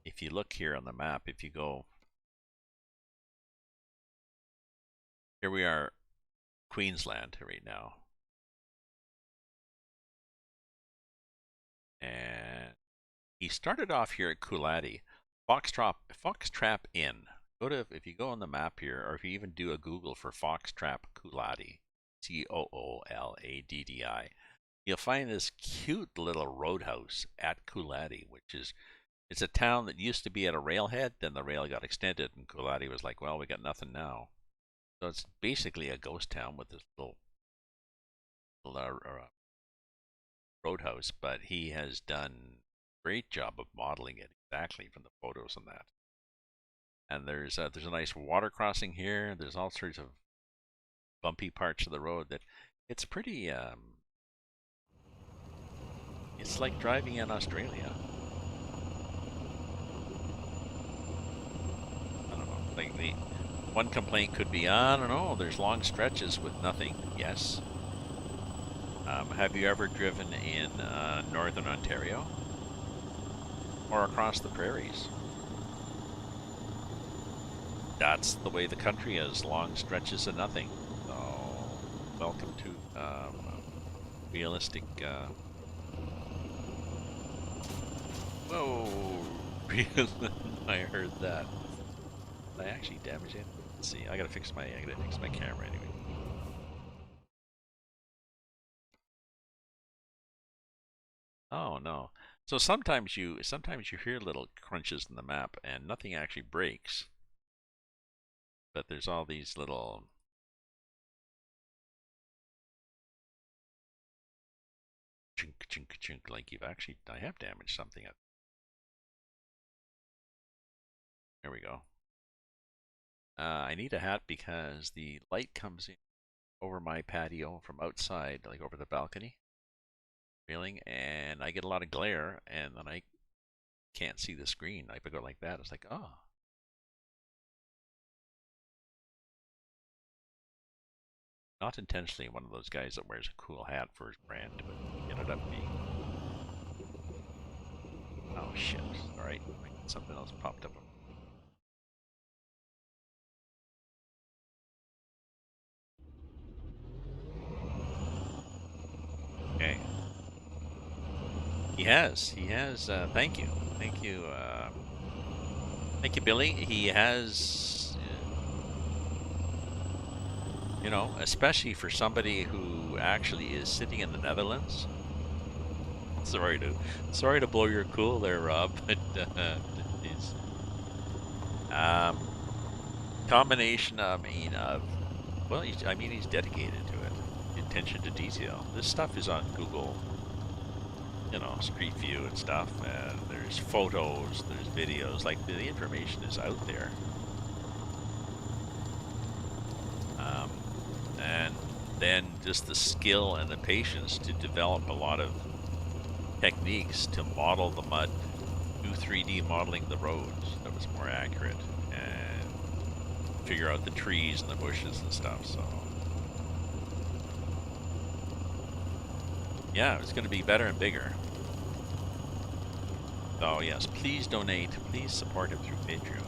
if you look here on the map, if you go, here we are, Queensland right now. And he started off here at Coolati, Foxtrap Inn. If you go on the map here, or if you even do a Google for Foxtrap Coolati, Cooladdi, you'll find this cute little roadhouse at Coolati, it's a town that used to be at a railhead, then the rail got extended, and Coolati was like, well, we got nothing now. So it's basically a ghost town with this little roadhouse, but he has done a great job of modeling it exactly from the photos and that. And there's a nice water crossing here. There's all sorts of bumpy parts of the road that it's pretty. It's like driving in Australia. I don't know. Like the one complaint could be, I don't know. There's long stretches with nothing. Yes. Have you ever driven in northern Ontario or across the prairies? That's the way the country is, long stretches of nothing. So, welcome to realistic. Whoa! I heard that. Did I actually damage it? Let's see. I gotta fix my camera anyway. Oh no! So sometimes you hear little crunches in the map and nothing actually breaks, but there's all these little chink chink chink, like I have damaged something. There we go. I need a hat because the light comes in over my patio from outside, like over the balcony railing, and I get a lot of glare, and then I can't see the screen. I go like that. It's like, oh. Not intentionally one of those guys that wears a cool hat for his brand, but ended up being. Oh shit! All right, something else popped up. Okay. He has. He has. Thank you. Thank you. Thank you, Billy. He has. You know, especially for somebody who actually is sitting in the Netherlands. Sorry to blow your cool there, Rob, but it's combination. Well, he's dedicated to it. Attention to detail. This stuff is on Google, you know, Street View and stuff, and there's photos, there's videos. Like the information is out there. And then just the skill and the patience to develop a lot of techniques to model the mud, do 3D modeling the roads that was more accurate, and figure out the trees and the bushes and stuff. So yeah, it's going to be better and bigger. So yes, please donate. Please support him through Patreon.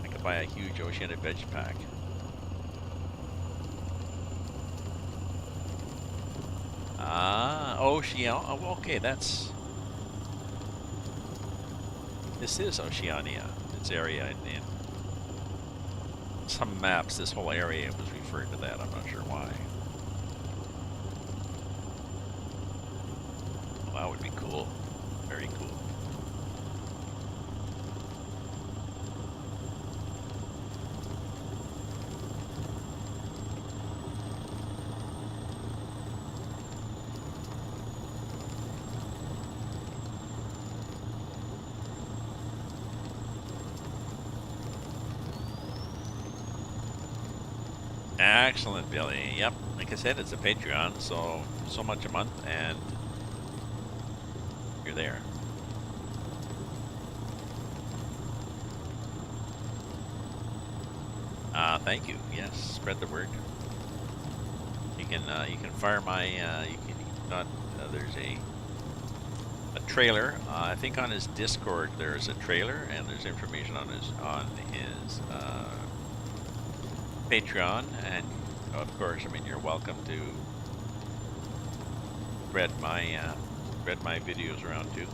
I could buy a huge Oceanic veg pack. Oceania. Oh, okay, this is Oceania. This area in some maps, this whole area was referred to that. I'm not sure why. Well, that would be cool. Very cool. Excellent, Billy. Yep, like I said, it's a Patreon, so much a month, and you're there. Thank you. Yes, spread the word. You can fire my there's a trailer. I think on his Discord there's a trailer, and there's information on his Patreon, and of course, I mean, you're welcome to spread my videos around too.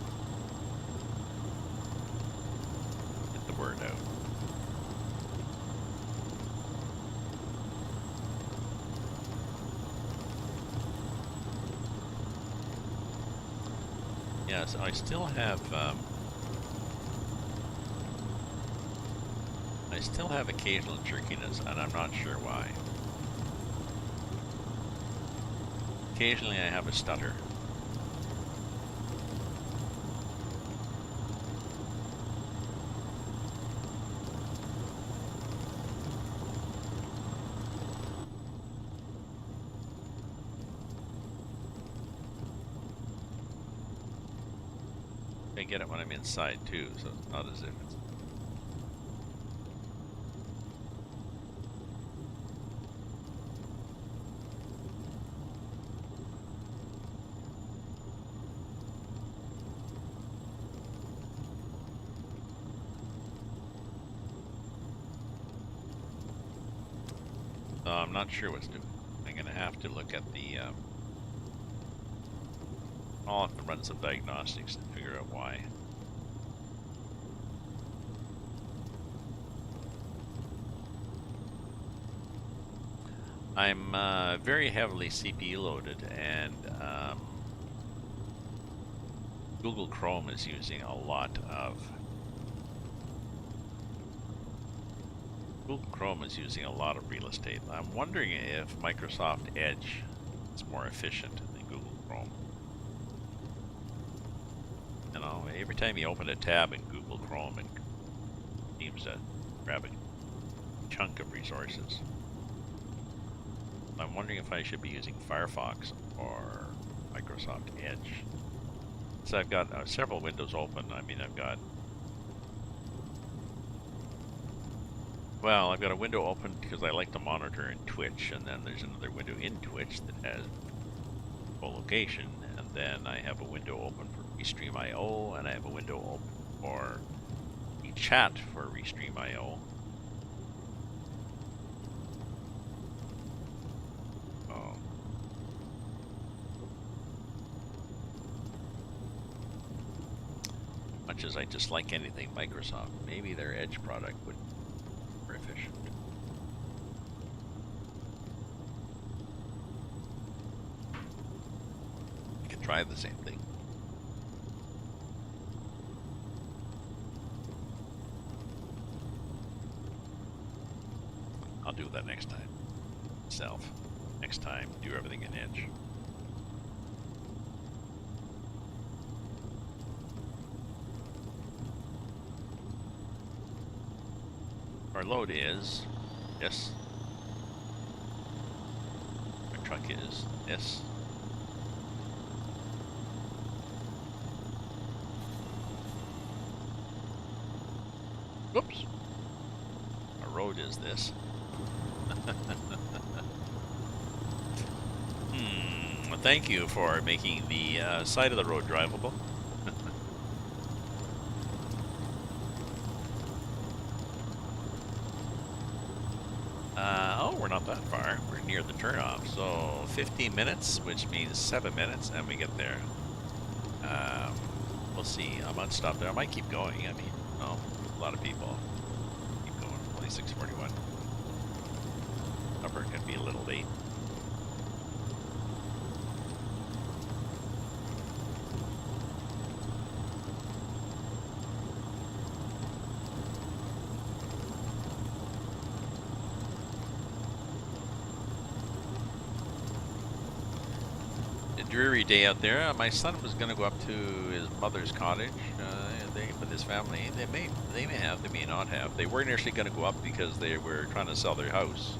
Get the word out. Yes, I still have occasional jerkiness, and I'm not sure why. Occasionally I have a stutter. I get it when I'm inside too, so it's not as if it's... I'm not sure what's doing. I'm gonna have to look at the I'll have to run some diagnostics and figure out why. I'm very heavily CPU loaded, and Google Chrome is using a lot of real estate. I'm wondering if Microsoft Edge is more efficient than Google Chrome. You know, every time you open a tab in Google Chrome, it seems to grab a chunk of resources. I'm wondering if I should be using Firefox or Microsoft Edge. So I've got several windows open. I mean, I've got a window open because I like to monitor in Twitch, and then there's another window in Twitch that has co-location, and then I have a window open for Restream.io, and I have a window open for the chat for Restream.io. Oh. Much as I dislike anything Microsoft, maybe their Edge product would be more efficient. You could try the same thing. I'll do that next time. Next time, do everything in Edge. Our load is yes. Our truck is yes. Whoops. Our road is this. Thank you for making the side of the road drivable. Oh, we're not that far. We're near the turnoff. So 15 minutes, which means 7 minutes, and we get there. We'll see. I might stop there. I might keep going. I mean, no, a lot of people keep going. Only 6:41. Upper can be a little late. Dreary day out there. My son was going to go up to his mother's cottage with his family. They may have, they may not have. They weren't actually going to go up because they were trying to sell their house,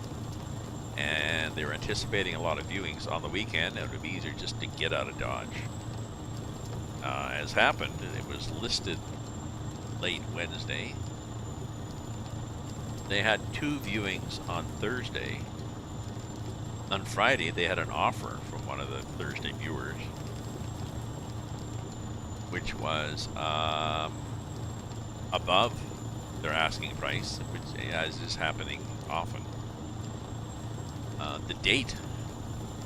and they were anticipating a lot of viewings on the weekend, and it would be easier just to get out of Dodge. As happened, it was listed late Wednesday. They had 2 viewings on Thursday. On Friday, they had an offer from one of the Thursday viewers, which was above their asking price, which, as is happening often. The date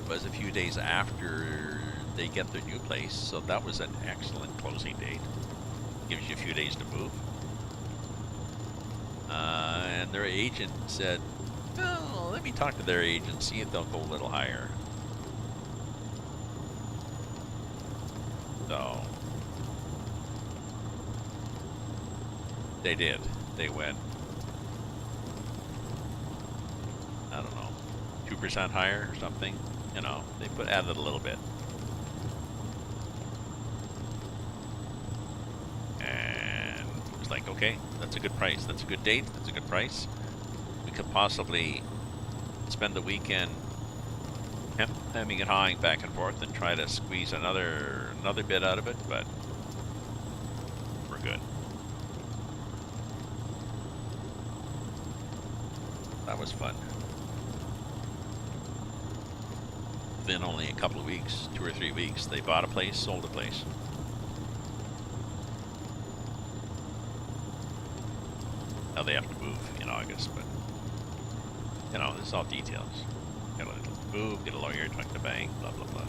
was a few days after they get their new place, so that was an excellent closing date. Gives you a few days to move. And their agent said, "Oh, let me talk to their agent, see if they'll go a little higher." So they did. They went, I don't know, 2% higher or something. You know, they added a little bit. And it was like, okay, that's a good price. That's a good date. That's a good price. We could possibly spend the weekend hemming and hawing back and forth and try to squeeze another bit out of it, but we're good. That was fun. Then only a couple of weeks, 2 or 3 weeks, they bought a place, sold a place. Now they have to move in August, but you know, it's all details. Gotta move, get a lawyer, talk to the bank, blah blah blah.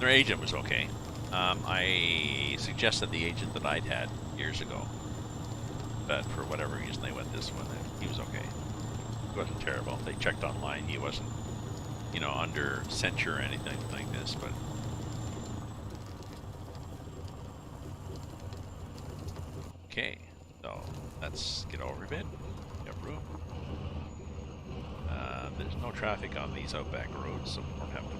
Their agent was okay. I suggested the agent that I'd had years ago, but for whatever reason they went this one. And he was okay. He wasn't terrible. They checked online. He wasn't, under censure or anything like this, but. Okay, so let's get over a bit. Got room. There's no traffic on these outback roads, so we don't have to.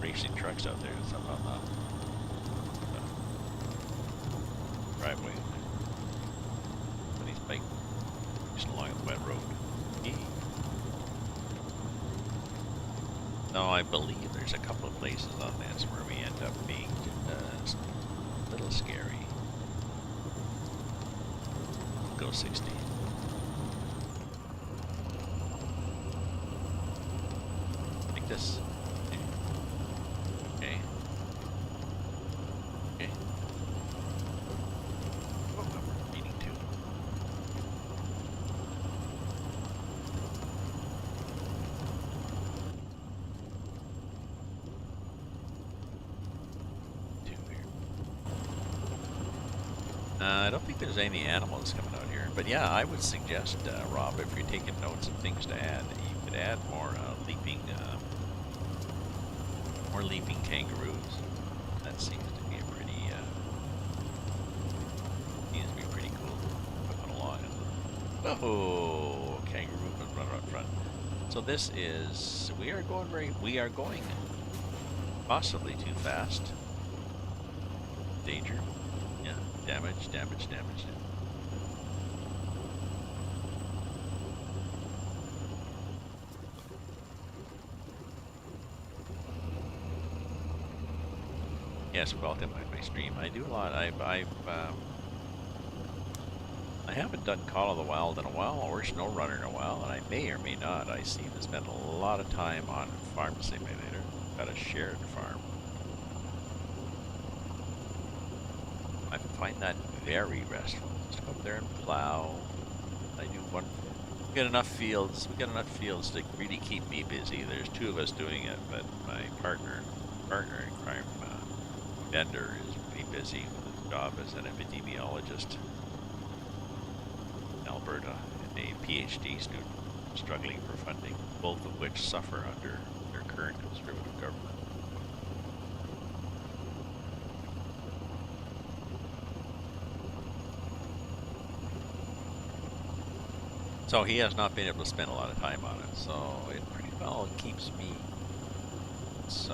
Racing trucks out there. Something on the driveway. Somebody's bike just along the wet road. No, I believe there's a couple of places on this where we end up being just a little scary. Go 60. Like this. Okay. Okay. Oh, we're meeting too. I don't think there's any animals coming out here, but yeah, I would suggest, Rob, if you're taking notes and things to add, you could add more leaping kangaroos. That seems to be pretty cool. Moving along. Oh, kangaroo can run up front. So this is we are going possibly too fast. Danger. Yeah, damage. Yes, welcome to my stream. I do a lot. I haven't done Call of the Wild in a while, or SnowRunner in a while, and I may or may not. I seem to spend a lot of time on Farm Simulator. Got a shared farm. I find that very restful. Just go up there and plow. I do one. We got enough fields. We got enough fields to really keep me busy. There's two of us doing it, but my partner in crime, Bender, is pretty busy with his job as an epidemiologist in Alberta and a PhD student struggling for funding, both of which suffer under their current conservative government. So he has not been able to spend a lot of time on it, so it pretty well keeps me.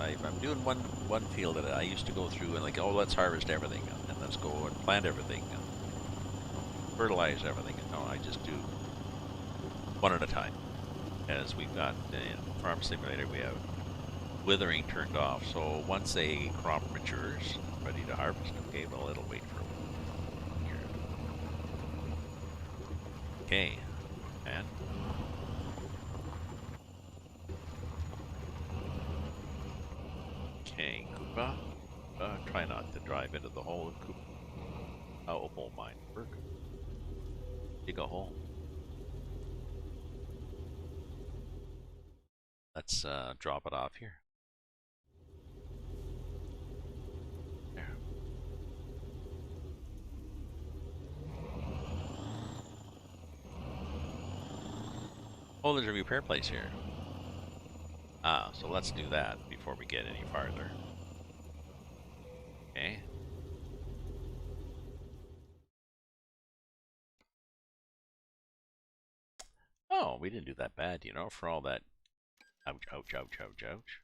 I'm doing one field that I used to go through and like, oh, let's harvest everything and let's go and plant everything and fertilize everything. And no, I just do one at a time. As we've got in Farm Simulator, we have withering turned off. So once a crop matures, ready to harvest, okay, well, it'll wait for a while. Okay, and okay, Koopa. Try not to drive into the hole of Koopa. How opal mine work. Dig a hole. Let's drop it off here. There. Oh, there's a repair place here. Ah, so let's do that before we get any farther. Okay. Oh, we didn't do that bad, for all that. Ouch, ouch, ouch, ouch, ouch.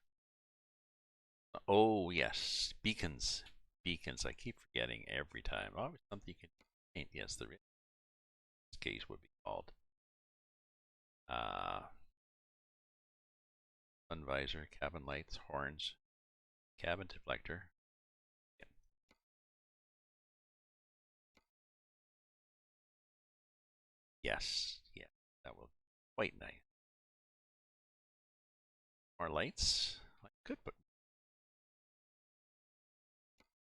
Oh, yes. Beacons. Beacons. I keep forgetting every time. Oh, it's something you can paint. Yes, there is. This case would be called. Sun visor, cabin lights, horns, cabin deflector. Yes, yeah, that will be quite nice. More lights. I could put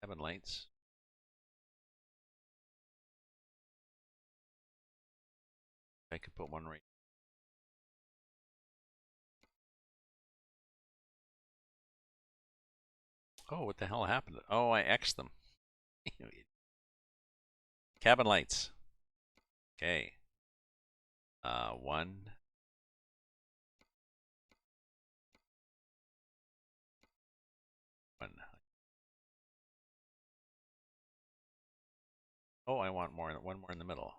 cabin lights. I could put one right. Oh, what the hell happened? Oh, I X'd them. Cabin lights. Okay. One. One. Oh, I want more. One more in the middle.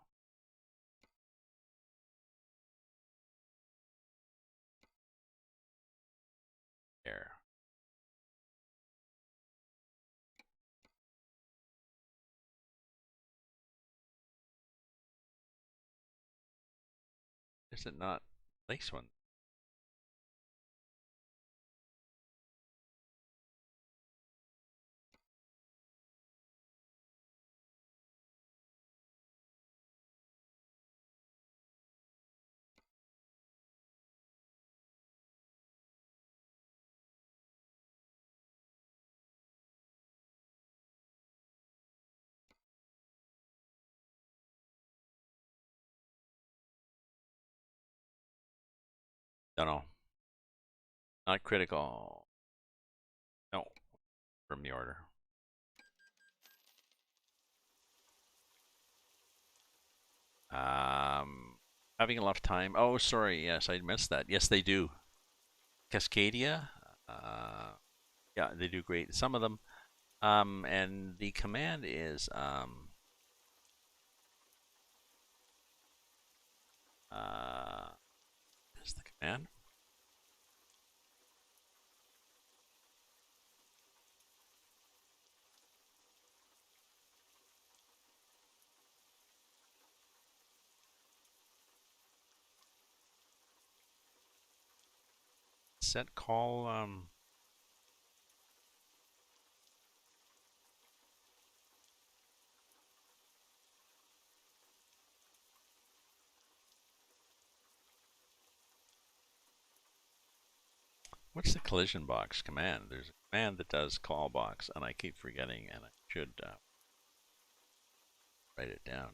There. Is it not place one? Don't know. Not critical. No. From the order. Having enough time. Oh, sorry. Yes, I missed that. Yes, they do. Cascadia. Uh, yeah, they do great. Some of them. And the command is is the command set call what's the collision box command? There's a command that does call box, and I keep forgetting, and I should write it down.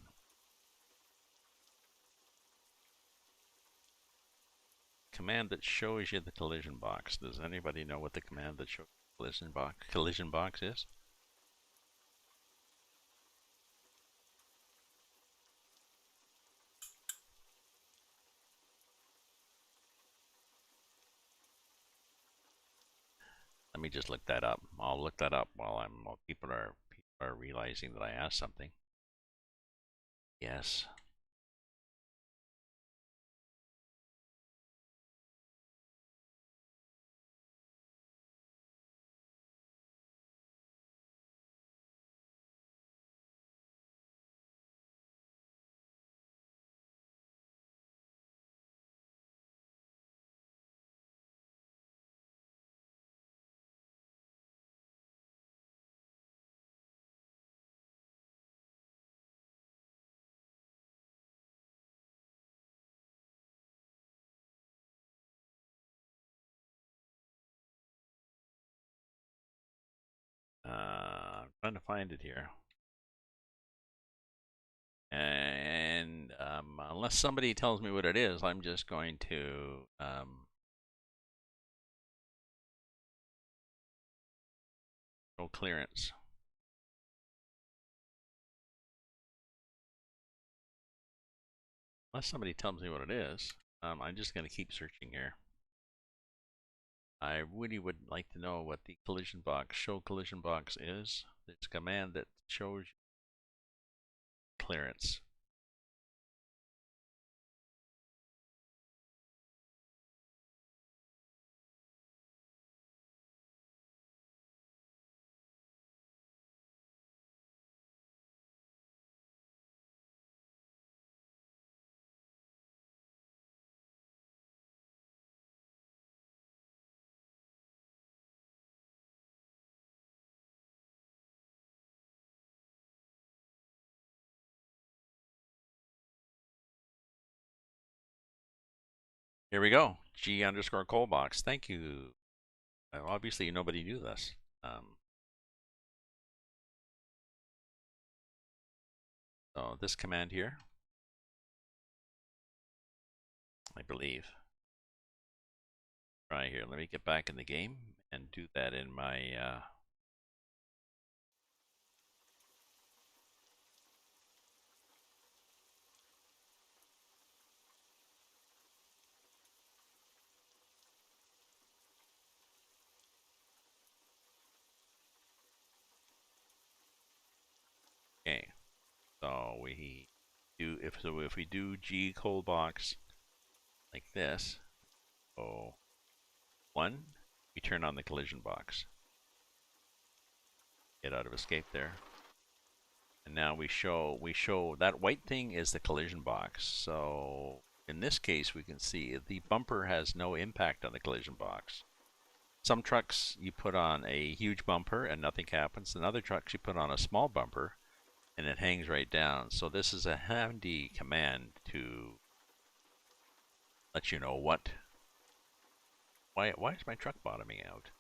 Command that shows you the collision box. Does anybody know what the command that shows collision box is? Let me just look that up. I'll look that up while people are realizing that I asked something. Yes. I'm trying to find it here. And unless somebody tells me what it is, I'm just going to go clearance. Unless somebody tells me what it is, I'm just going to keep searching here. I really would like to know what the collision box, show collision box is. It's a command that shows clearance. Here we go. G underscore Coalbox. Thank you. Obviously, nobody knew this. So this command here, I believe. Right here. Let me get back in the game and do that in my okay. So if we do G cold box like this, so 1, we turn on the collision box. Get out of escape there. And now we show that white thing is the collision box. So in this case we can see the bumper has no impact on the collision box. Some trucks you put on a huge bumper and nothing happens, and other trucks you put on a small bumper and it hangs right down. So this is a handy command to let you know why is my truck bottoming out.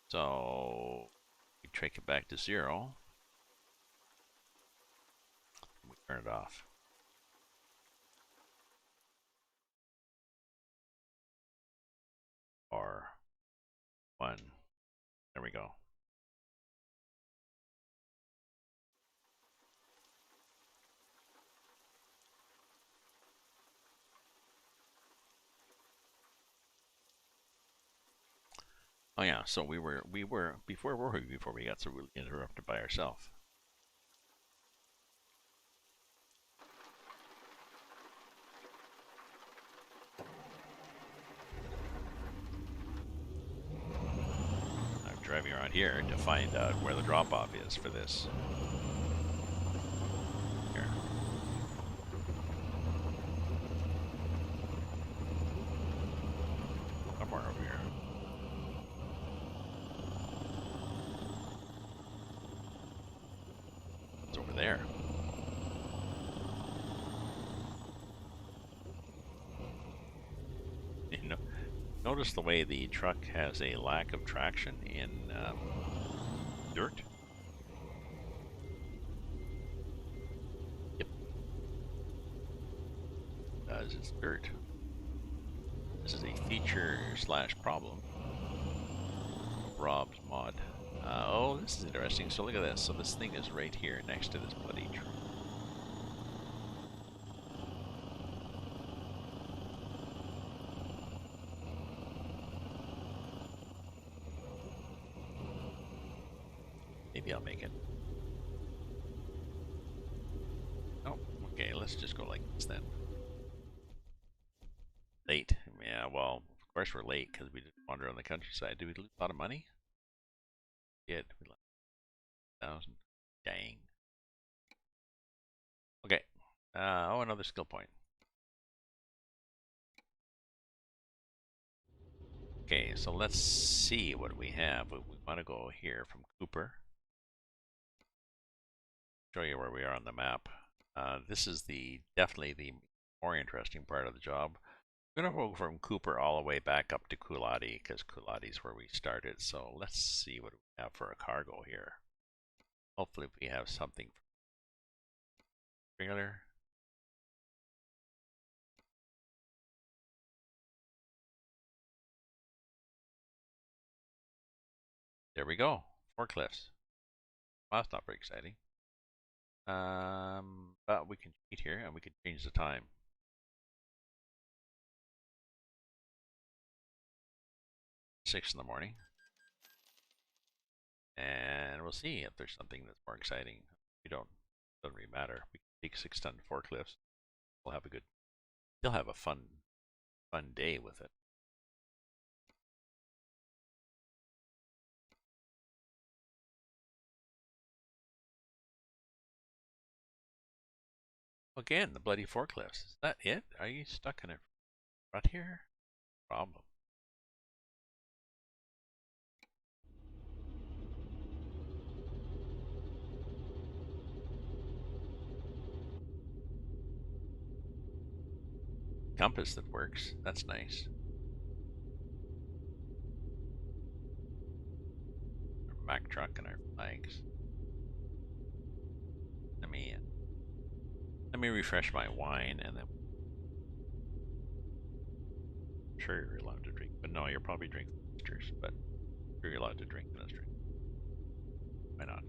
So we take it back to 0. We turn it off. Or 1. There we go. Oh yeah, so we were before we got so really interrupted by ourselves. I'm driving around here to find out where the drop off is for this. Here. Somewhere over here. It's over there. You know, notice the way the truck has a lack of traction in dirt. Yep. Because it's dirt. This is a feature / problem. Rob's mod. Oh, this is interesting. So look at this. So this thing is right here next to this bloody tree. Maybe I'll make it. Oh, okay. Let's just go like this then. Late. Yeah, well, of course we're late because we didn't wander on the countryside. Did we lose a lot of money? Yeah, we lost 1,000. Dang. Okay. Oh, another skill point. Okay, so let's see what we have. We want to go here from Cooper. Show you where we are on the map. This is definitely the more interesting part of the job. We're going to go from Cooper all the way back up to Coolati because Coolati is where we started. So let's see what we have for a cargo here. Hopefully we have something trailer. There we go. Forklifts. Well, that's not very exciting. But we can cheat here and we can change the time. 6 in the morning. And we'll see if there's something that's more exciting. We don't, doesn't really matter. We can take 6-ton forklifts. We'll have a good, they'll have a fun day with it. Again, the bloody forklifts. Is that it? Are you stuck in a rut here? Problem. compass that works. That's nice. Our Mack truck and our flags. Let me refresh my wine, and then I'm sure you're allowed to drink. But no, you're probably drinking oysters, but I'm sure you're allowed to drink in Australia. Why not?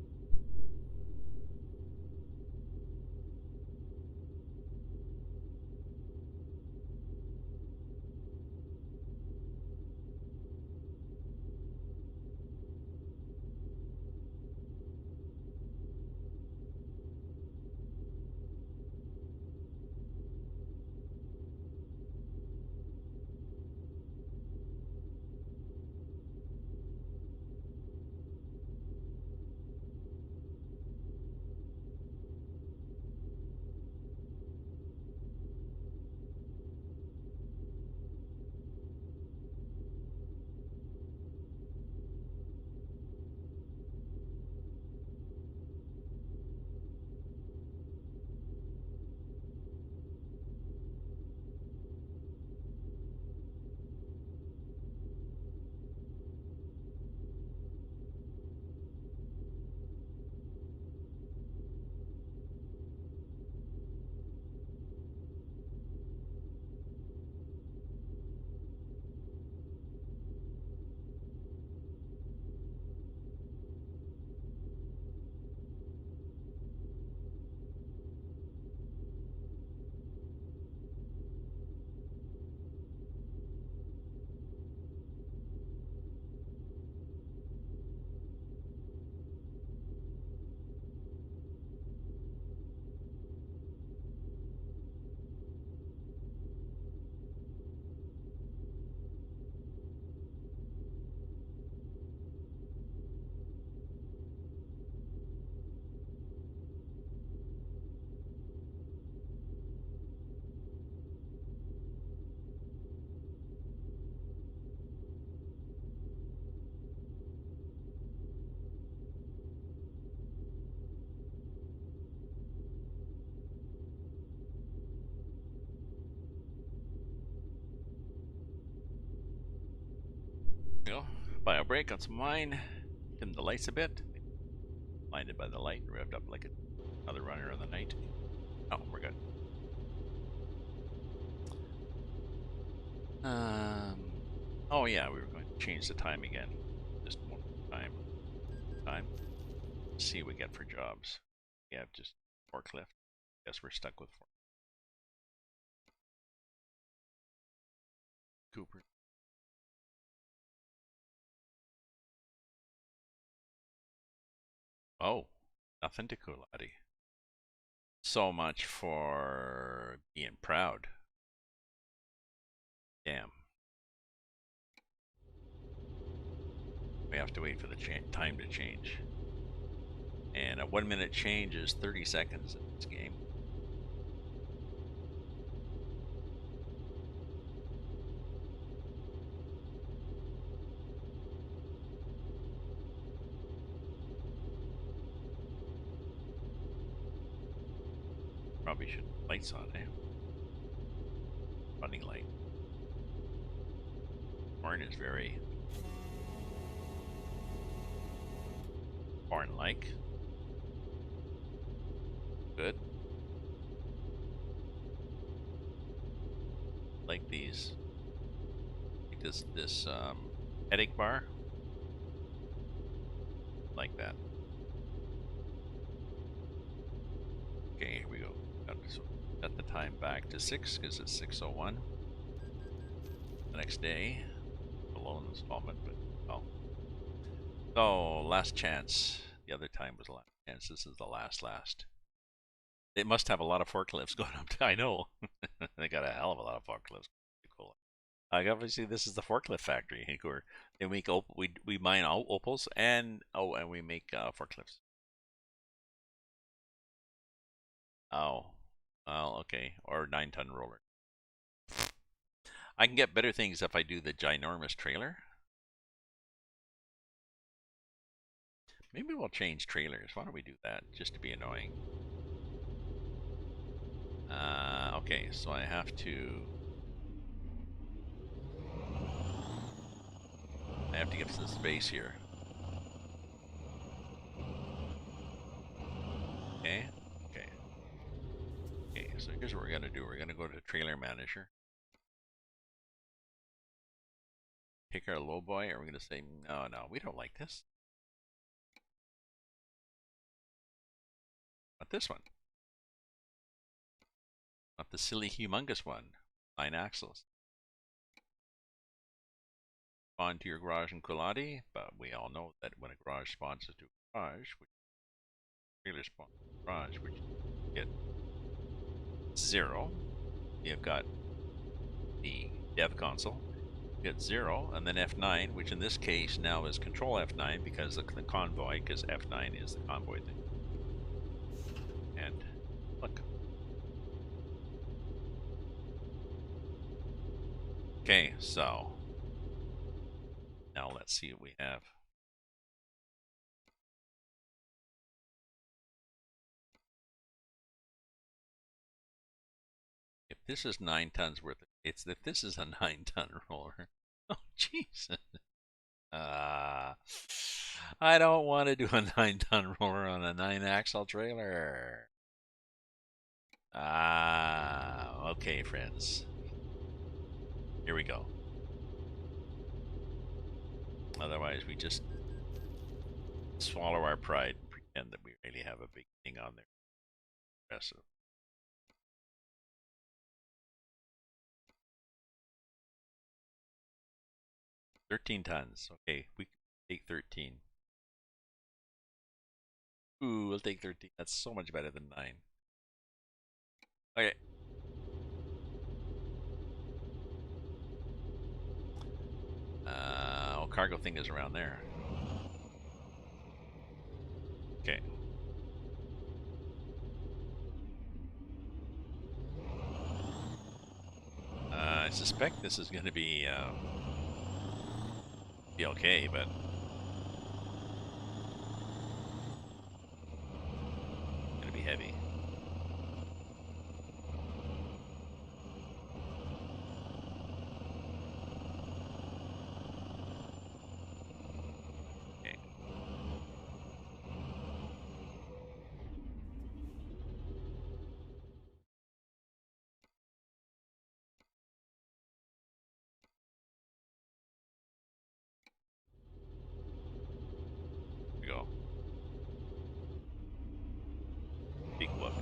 Go. Bio break on some wine. Dim the lights a bit. Blinded by the light. Revved up like another runner in the night. Oh, we're good. Oh yeah, we were going to change the time again. Just one time. See what we get for jobs. Yeah, just forklift. Guess we're stuck with Cooper. Oh, nothing to Coolati. So much for being proud. Damn. We have to wait for the time to change. And a 1 minute change is 30 seconds in this game. Probably should have lights on, eh? Running light. Horn is very horn-like. Good. Like these. Like this headache bar. Like that. Okay, here we go. Got to set the time back to 6 because it's 6:01. The next day, a loan installment, but well. So last chance. The other time was the last chance. This is the last. They must have a lot of forklifts going up. I know. They got a hell of a lot of forklifts. Cool. Obviously, this is the forklift factory. Where they make we mine opals and we make forklifts. Oh, well, okay, or 9-ton roller. I can get better things if I do the ginormous trailer. Maybe we'll change trailers. Why don't we do that just to be annoying? Okay, so I have to. I have to get some space here. Okay. Okay. Okay, so here's what we're going to do. We're going to go to Trailer Manager. Pick our low boy, and we're going to say, no, we don't like this. Not this one. Not the silly, humongous one. 9 axles. Spawn to your garage in Quilati, but we all know that when a garage spawns to a garage, which trailer spawns to a garage, which you get 0, you've got the dev console, you get 0, and then F9, which in this case now is Control F9 because the convoy, because F9 is the convoy thing. And look. Okay, so now let's see what we have. If this is 9 tons worth, it's that this is a 9-ton roller. Oh, Jesus. I don't want to do a 9-ton roller on a 9-axle trailer. Okay, friends. Here we go. Otherwise, we just swallow our pride and pretend that we really have a big thing on there. Impressive. $13 tons. Okay, we can take 13. Ooh, we'll take 13. That's so much better than 9. Okay. Cargo thing is around there. Okay. I suspect this is going to be okay, but going to be heavy. Okay. Here we go. Big look.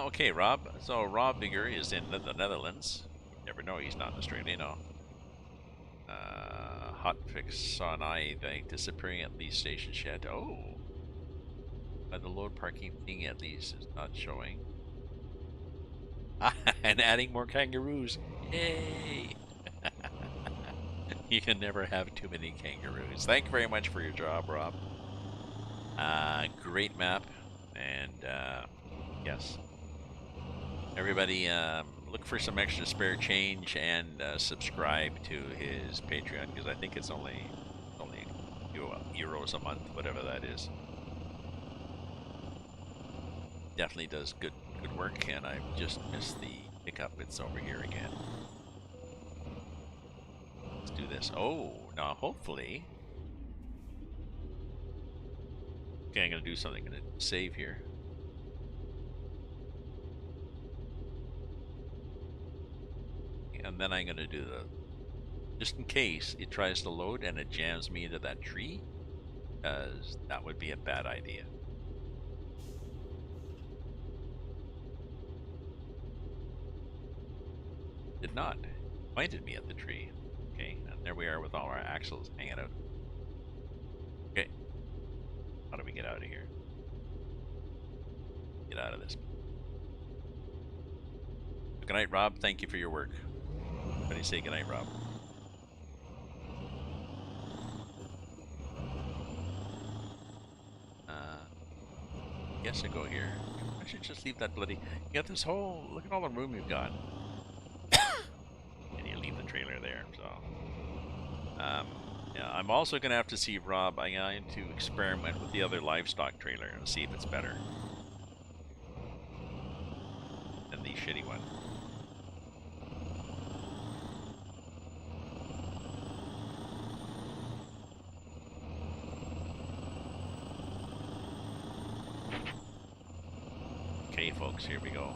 Okay, Rob. So Rob Bigger is in the Netherlands. You never know, he's not in Australia, no. Hotfix on I disappearing at least station shed. Oh. The load parking thing at least is not showing. And adding more kangaroos. Yay! You can never have too many kangaroos. Thank you very much for your job, Rob. Great map. And yes. Everybody look for some extra spare change and subscribe to his Patreon because I think it's only a few euros a month, whatever that is. Definitely does good work, and I've just missed the pickup. It's over here again. Let's do this. Oh, now hopefully. Okay, I'm gonna do something. I'm gonna save here. And then I'm gonna do the, just in case it tries to load and it jams me into that tree, because that would be a bad idea. Did not. Pointed me at the tree. Okay, and there we are with all our axles hanging out. Okay, how do we get out of here? Get out of this. Good night, Rob. Thank you for your work. How do you say good night, Rob? Guess I go here. I should just leave that bloody. You got this whole. Look at all the room you've got. And you leave the trailer there. So, yeah, I'm also gonna have to see Rob. I'm going to experiment with the other livestock trailer and see if it's better. shitty one. Okay, folks, here we go.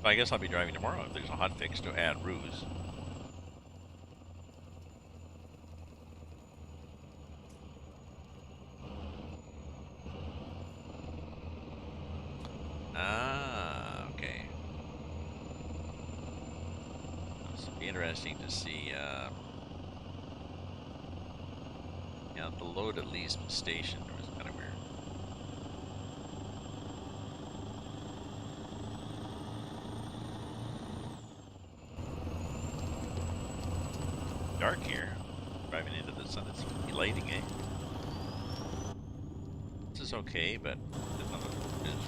I guess I'll be driving tomorrow if there's a hot fix to add ruse. Ah, okay. This will be interesting to see. Yeah, the load at least station was kind of weird. Dark here. Driving into the sun, it's lighting, eh? This is okay, but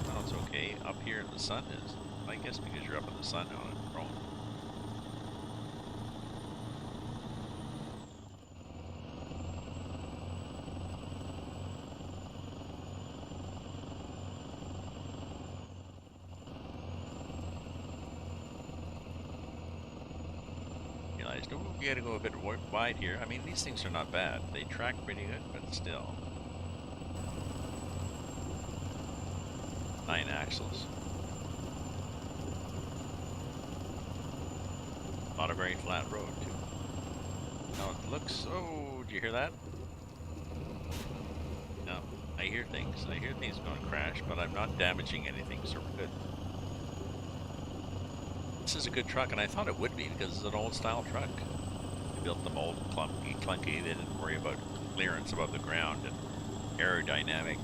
now it's okay. Up here in the sun is, I guess because you're up in the sun on a drone. We gotta go a bit wide here. I mean, these things are not bad. They track pretty good, but still. 9 axles. Not a very flat road, too. Now it looks... Oh, do you hear that? No, I hear things. I hear things going to crash, but I'm not damaging anything, so we're good. This is a good truck, and I thought it would be because it's an old-style truck. They built them old, clunky. They didn't worry about clearance above the ground and aerodynamic.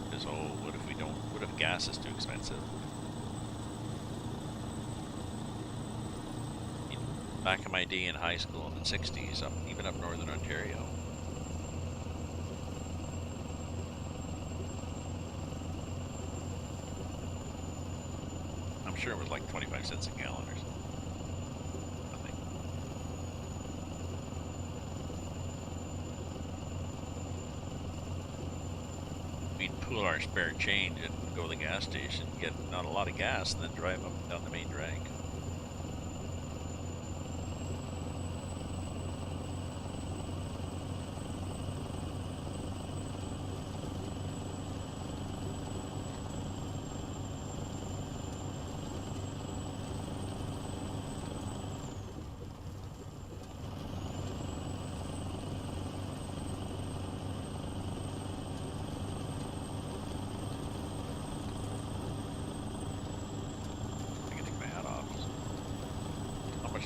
Because, oh, what if gas is too expensive? Back in my day in high school in the 60s, even up northern Ontario. I'm sure it was like 25 cents a gallon or something. Nothing. We'd pool our spare change and go to the gas station, get not a lot of gas, and then drive up and down the main drag.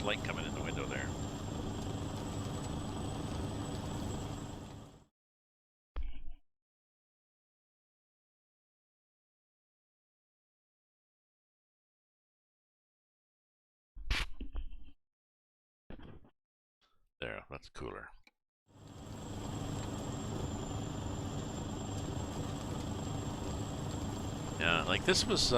Light coming in the window there. There, that's cooler. Yeah, like this was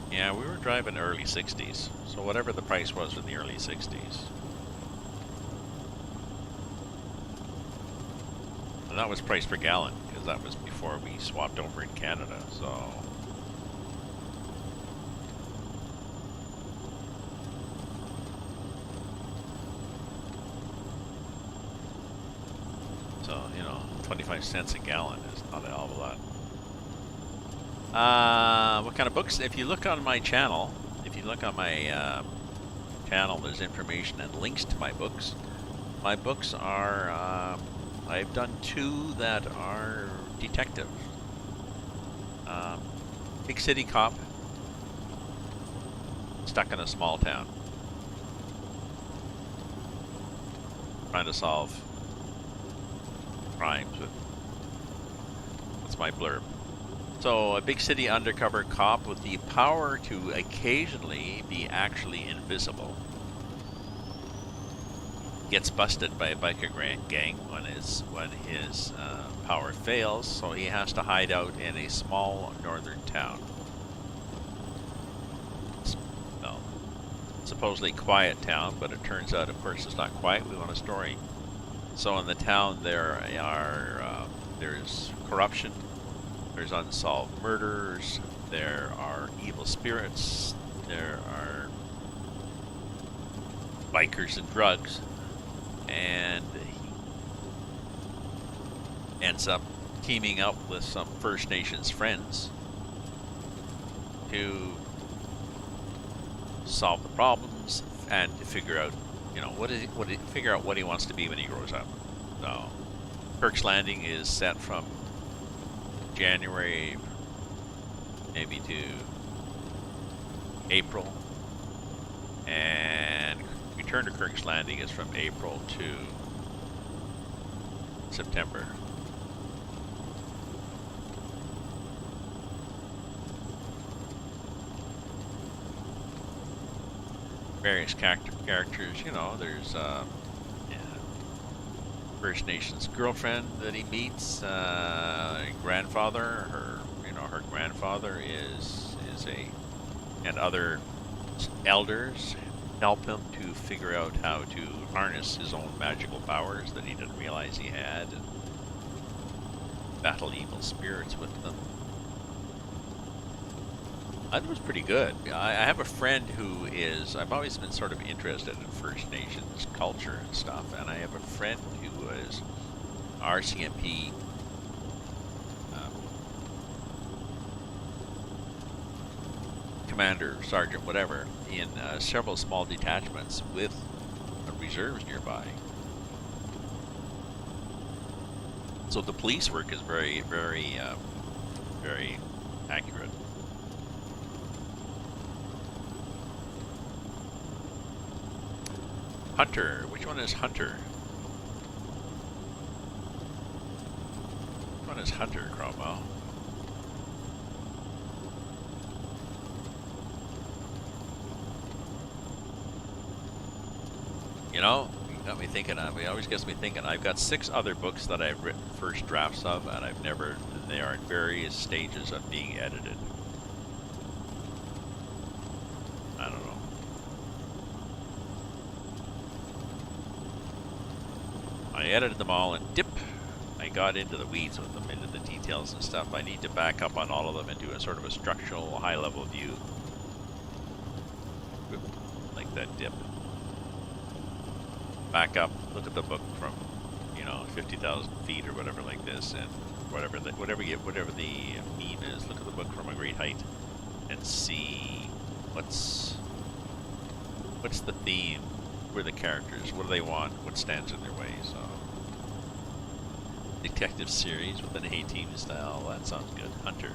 yeah, we were driving early 60s, so whatever the price was in the early 60s. And that was price per gallon, because that was before we swapped over in Canada, so... So, you know, 25 cents a gallon is not a hell of a lot. What kind of books? If you look on my channel, there's information and links to my books. My books are, I've done 2 that are detective. Big city cop, stuck in a small town, trying to solve crimes with, that's my blurb. So, a big city undercover cop with the power to occasionally be actually invisible. gets busted by a biker gang when his power fails, so he has to hide out in a small northern town. Well, supposedly quiet town, but it turns out, of course, it's not quiet. We want a story. So in the town there's corruption, there's unsolved murders, there are evil spirits, there are bikers and drugs, and he ends up teaming up with some First Nations friends to solve the problems and to figure out, figure out what he wants to be when he grows up. So, Kirk's Landing is set from January maybe to April, and Return to Kirk's Landing is from April to September. Various characters, there's First Nations girlfriend that he meets, grandfather, her grandfather and other elders help him to figure out how to harness his own magical powers that he didn't realize he had, and battle evil spirits with them. That was pretty good. I have a friend I've always been sort of interested in First Nations culture and stuff, and I have a friend who was RCMP commander, sergeant, whatever, in several small detachments with reserves nearby. So the police work is very, very, very accurate. Hunter. Which one is Hunter? Which one is Hunter, Cromwell? You got me thinking. It always gets me thinking. I've got 6 other books that I've written first drafts of, and they are in various stages of being edited. I don't know. I edited them all, and I got into the weeds with them, into the details and stuff. I need to back up on all of them and do a sort of a structural, high-level view. Like that dip. Back up, look at the book from, 50,000 feet or whatever like this, and whatever the meme is, look at the book from a great height and see what's the theme, who are the characters, what do they want, what stands in their way. So, detective series with an A-team style, that sounds good. Hunter.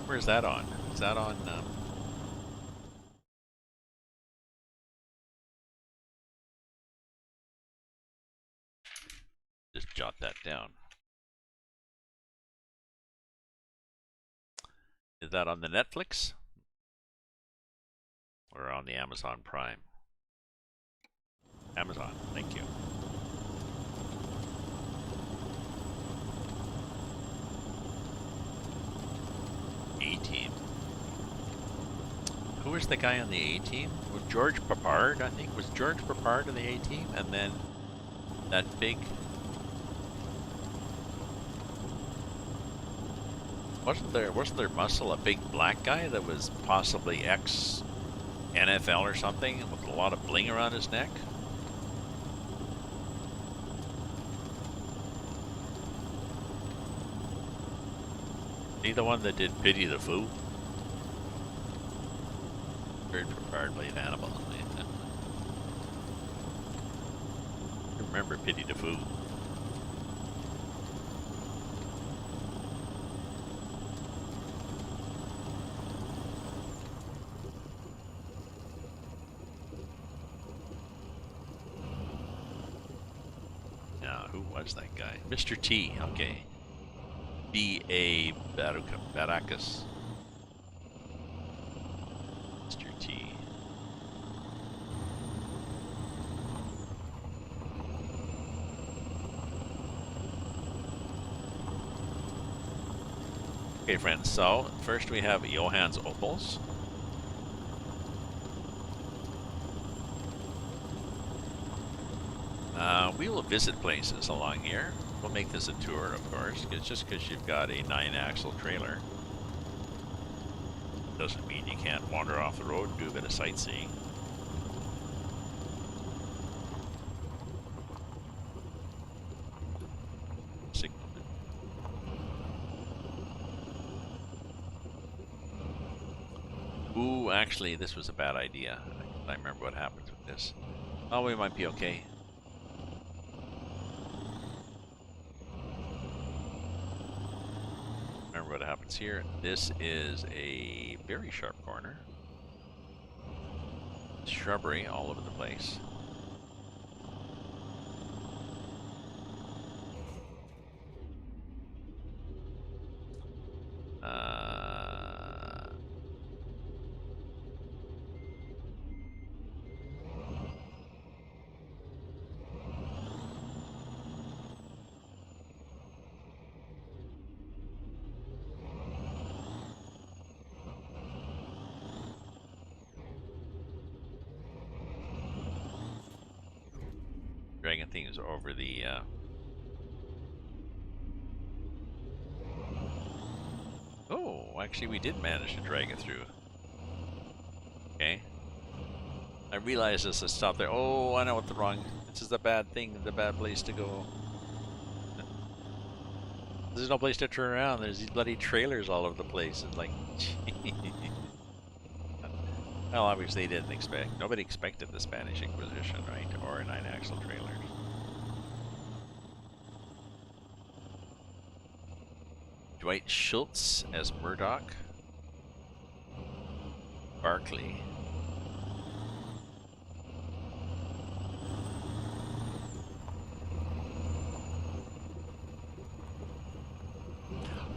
Where's that on? Is that on, just jot that down. Is that on the Netflix? Or on the Amazon Prime? Amazon, thank you. A-Team. Who was the guy on the A-Team? Was George Papard, I think? Was George Papard on the A-Team? And then that big... Wasn't there Muscle, a big black guy that was possibly ex-NFL or something with a lot of bling around his neck? He the one that did Pity the Fool? George Papard played Hannibal. I remember Pity the Fool. Who was that guy? Mr. T, okay. B.A. Baracus. Mr. T. Okay, friends, so first we have Johann's Opals. We will visit places along here. We'll make this a tour, of course. It's just because you've got a 9-axle trailer doesn't mean you can't wander off the road and do a bit of sightseeing. Ooh, actually, this was a bad idea. I remember what happens with this. Oh, we might be okay. Remember what happens here. This is a very sharp corner. Shrubbery all over the place. Dragging things over the Oh, actually we did manage to drag it through. Okay. I realized this is stop there. Oh, I know what the wrong. This is the bad thing, the bad place to go. There's no place to turn around. There's these bloody trailers all over the place. It's like, well, obviously they didn't expect. Nobody expected the Spanish Inquisition, right? Or 9-axle trailers. Dwight Schultz as Murdoch. Barkley.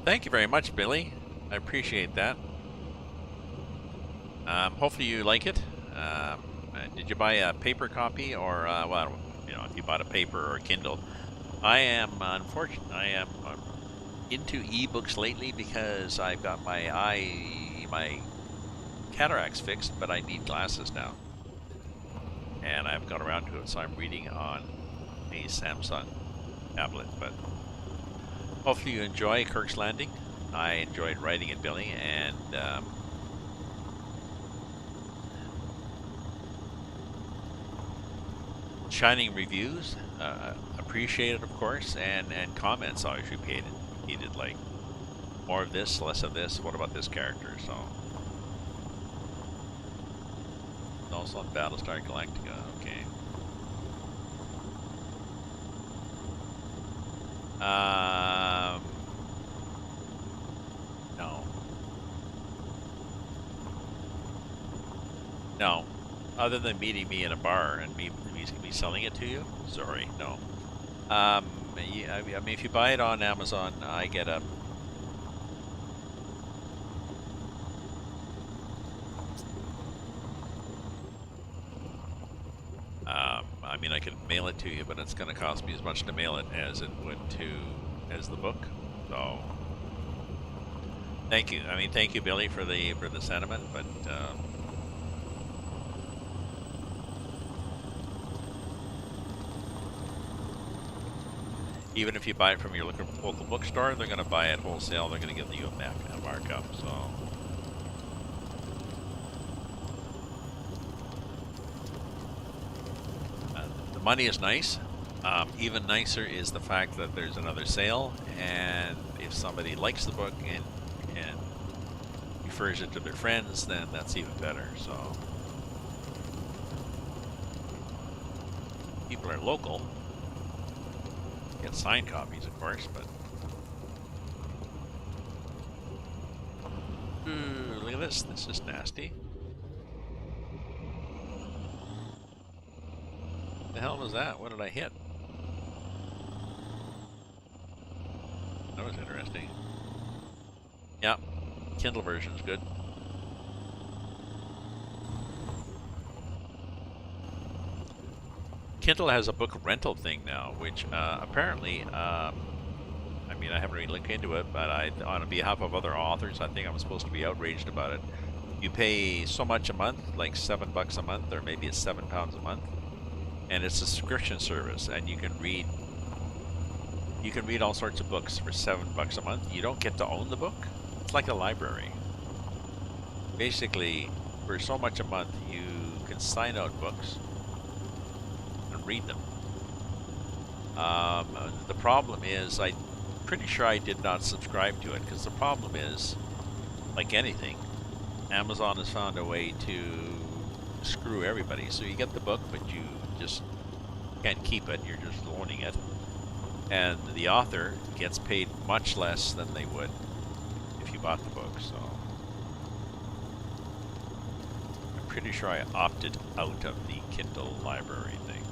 Thank you very much, Billy. I appreciate that. Hopefully you like it. Did you buy a paper copy or, well, you know, if you bought a paper or a Kindle? I am, unfortunately, I am into ebooks lately because I've got my cataracts fixed, but I need glasses now. And I've got around to it, so I'm reading on a Samsung tablet, but hopefully you enjoy Kirk's Landing. I enjoyed writing it, Billy, and shining reviews, appreciated, of course, and comments always repeated, like more of this, less of this. What about this character? So also on Battlestar Galactica. Okay. No. Other than meeting me in a bar and me selling it to you? Sorry, no. I mean, if you buy it on Amazon, I get a... I mean, I could mail it to you, but it's going to cost me as much to mail it as it would as the book. So, thank you. I mean, thank you, Billy, for the sentiment, but... even if you buy it from your local bookstore, they're going to buy it wholesale. They're going to give you a markup. So, the money is nice. Even nicer is the fact that there's another sale, and if somebody likes the book and refers it to their friends, then that's even better. So, people are local. Get signed copies, of course, but... Ooh, look at this. This is nasty. What the hell was that? What did I hit? That was interesting. Yeah, Kindle version's good. Kindle has a book rental thing now, which apparently, I'm mean, I haven't really looked into it, but on behalf of other authors, I think I'm supposed to be outraged about it. You pay so much a month, like $7 a month, or maybe it's £7 a month, and it's a subscription service, and you can read all sorts of books for $7 a month. You don't get to own the book. It's like a library. Basically, for so much a month, you can sign out books and read them. The problem is, I'm pretty sure I did not subscribe to it, because the problem is, like anything, Amazon has found a way to screw everybody. So you get the book, but you just can't keep it. You're just loaning it. And the author gets paid much less than they would if you bought the book. So I'm pretty sure I opted out of the Kindle library thing.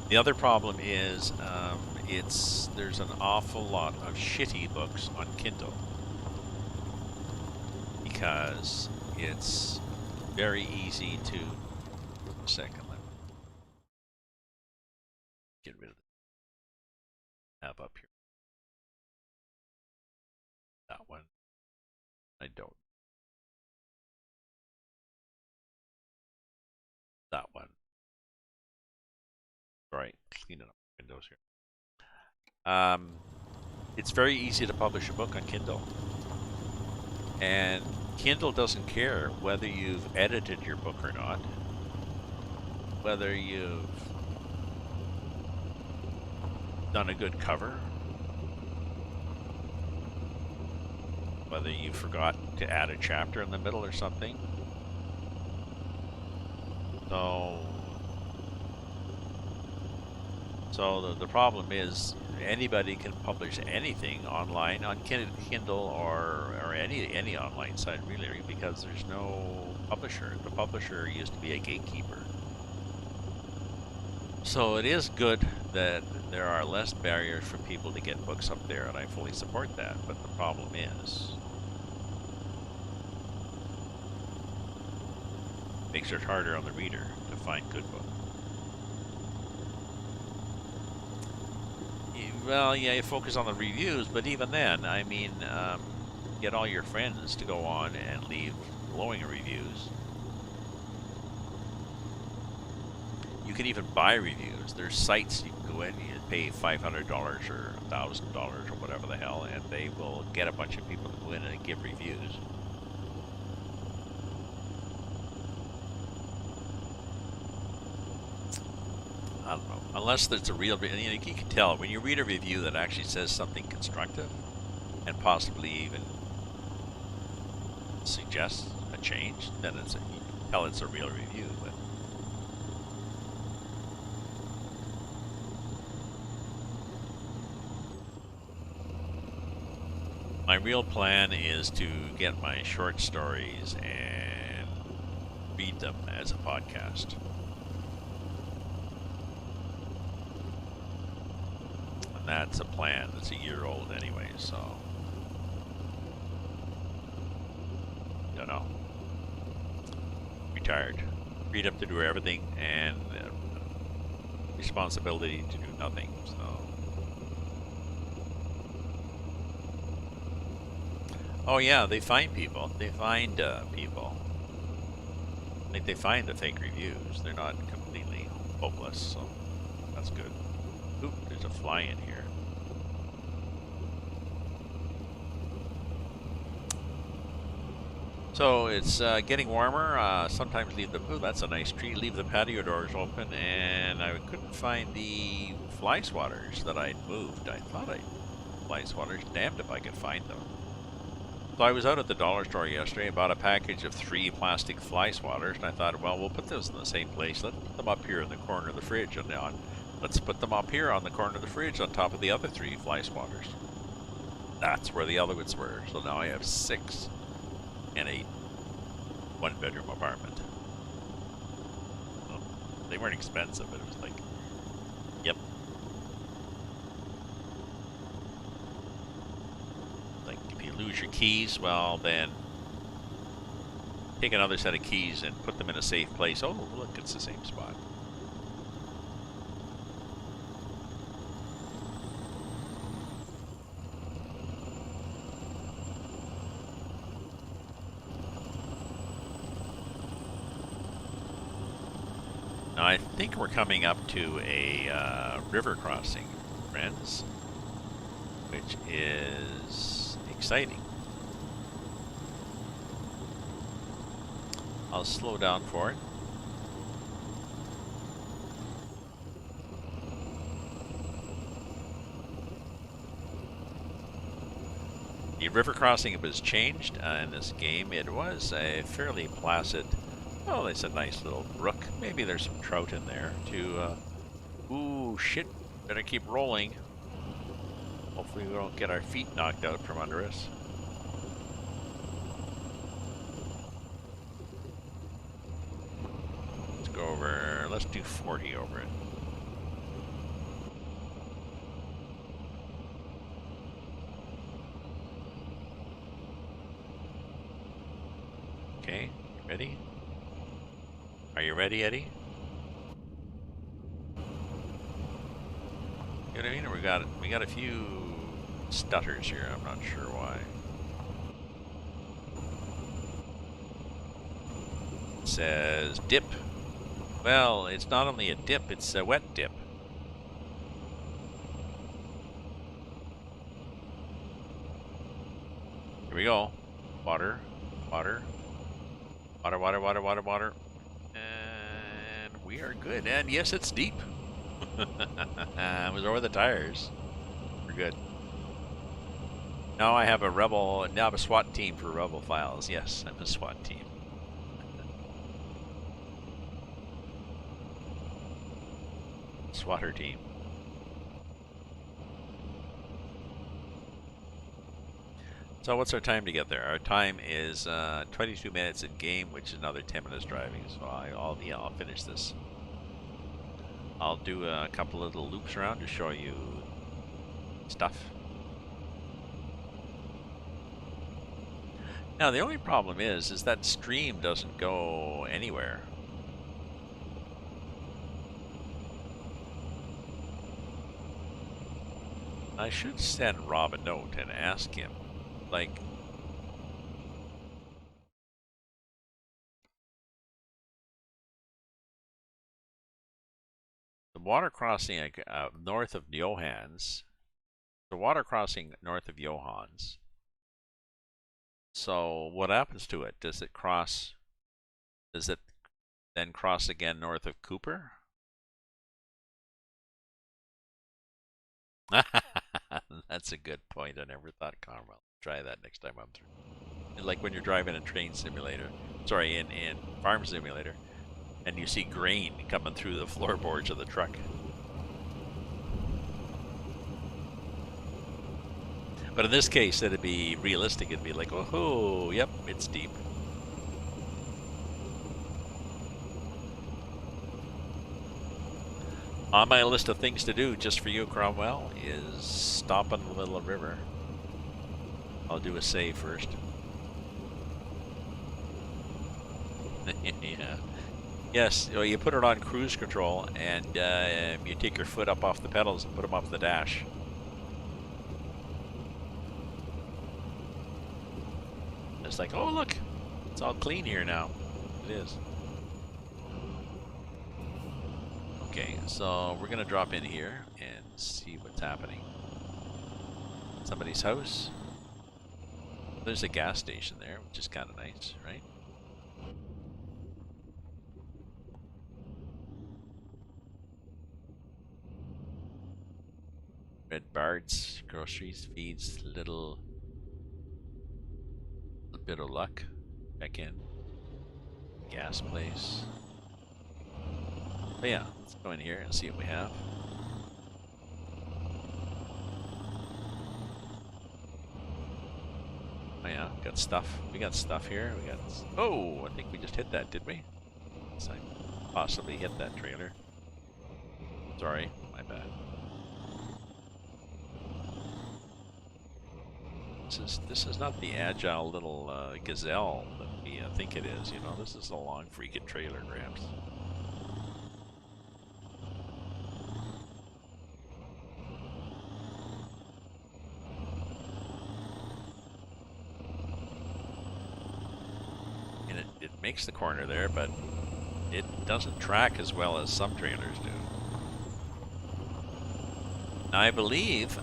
The other problem is there's an awful lot of shitty books on Kindle, because it's very easy to... Second, let me get rid of the tab up here. That one. I don't. That one. Right, cleaning up windows here. It's very easy to publish a book on Kindle. And Kindle doesn't care whether you've edited your book or not, whether you've done a good cover, whether you forgot to add a chapter in the middle or something. So the problem is, anybody can publish anything online on Kindle or any online site, really, because there's no publisher. The publisher used to be a gatekeeper. So it is good that there are less barriers for people to get books up there, and I fully support that. But the problem is, it makes it harder on the reader to find good books. Well, yeah, you focus on the reviews, but even then, I mean, get all your friends to go on and leave glowing reviews. You can even buy reviews. There's sites you can go in, you pay $500 or $1,000 or whatever the hell, and they will get a bunch of people to go in and give reviews. I don't know. Unless there's a real, you can tell when you read a review that actually says something constructive and possibly even suggests a change, then you can tell it's a real review. But my real plan is to get my short stories and read them as a podcast. That's a plan. That's a year old anyway, so don't know. Retired. Freedom to do everything, and responsibility to do nothing. So, oh yeah, they find people. They find people. Like, they find the fake reviews. They're not completely hopeless, so that's good. Ooh, there's a fly in here. So it's getting warmer. Sometimes leave the... Ooh, that's a nice tree. Leave the patio doors open, and I couldn't find the fly swatters that I'd moved. I thought I'd fly swatters. Damned if I could find them. So I was out at the dollar store yesterday and bought a package of 3 plastic fly swatters, and I thought, well, we'll put those in the same place. Let's put them up here in the corner of the fridge, and let's put them up here on the corner of the fridge on top of the other 3 fly swatters. That's where the other ones were. So now I have 6 in a 1-bedroom apartment. Well, they weren't expensive, but it was like, yep. Like, if you lose your keys, well, then take another set of keys and put them in a safe place. Oh, look, it's the same spot. Now I think we're coming up to a river crossing, friends, which is exciting. I'll slow down for it. The river crossing was changed in this game. It was a fairly placid, oh, it's a nice little brook. Maybe there's some trout in there to, ooh, shit, better keep rolling. Hopefully we don't get our feet knocked out from under us. Let's go over, let's do 40 over it. Okay, ready? Are you ready, Eddie? You know what I mean? We got a few stutters here. I'm not sure why. It says dip. Well, it's not only a dip, it's a wet dip. Here we go. Water, water, water, water, water, water, water. And we are good. And yes, it's deep. It was over the tires. We're good. Now I have a rebel, now I have a SWAT team for rebel files. Yes, I'm a SWAT team. SWATer team. So what's our time to get there? Our time is 22 minutes in game, which is another 10 minutes driving. So I'll finish this. I'll do a couple of little loops around to show you stuff. Now the only problem is that stream doesn't go anywhere. I should send Rob a note and ask him, like, the water crossing north of Johans, the water crossing north of Johans. So what happens to it? Does it cross? Does it then cross again north of Cooper? That's a good point. I never thought, Conwell. Try that next time I'm through. Like when you're driving a train simulator, sorry, in farm simulator, and you see grain coming through the floorboards of the truck. But in this case, it'd be realistic. It'd be like, oh, yep, it's deep. On my list of things to do, just for you, Cromwell, is stop in the middle of the river. I'll do a save first. Yeah. Yes, well, you put it on cruise control, and you take your foot up off the pedals and put them off the dash. It's like, oh look, it's all clean here now. It is. Okay, so we're gonna drop in here and see what's happening. Somebody's house. There's a gas station there, which is kind of nice, right? Red Bard's groceries, feeds, little bit of luck. Check in. Gas place. But yeah, let's go in here and see what we have. Oh yeah, got stuff. We got stuff here. We got. Oh, I think we just hit that, did we? So I possibly hit that trailer. Sorry, my bad. This is not the agile little gazelle that we think it is. You know, this is a long freaking trailer, Gramps. And it makes the corner there, but it doesn't track as well as some trailers do. Now, I believe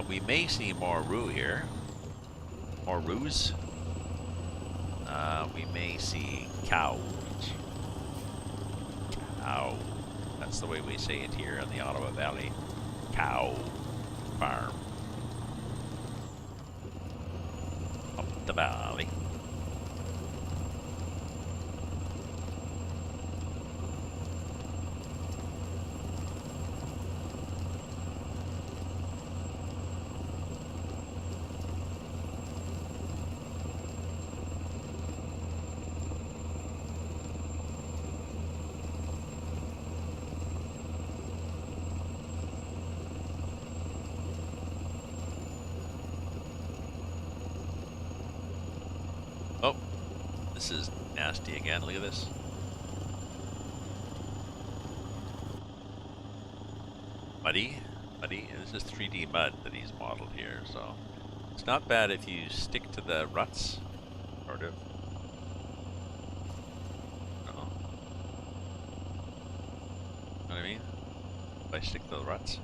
we may see more roo here. More roos. We may see cows. Cow. That's the way we say it here in the Ottawa Valley. Cow farm. Up the valley. Oh, this is nasty again. Look at this. Muddy. This is 3D mud that he's modeled here, so it's not bad if you stick to the ruts, sort of. Know what I mean? If I stick to the ruts.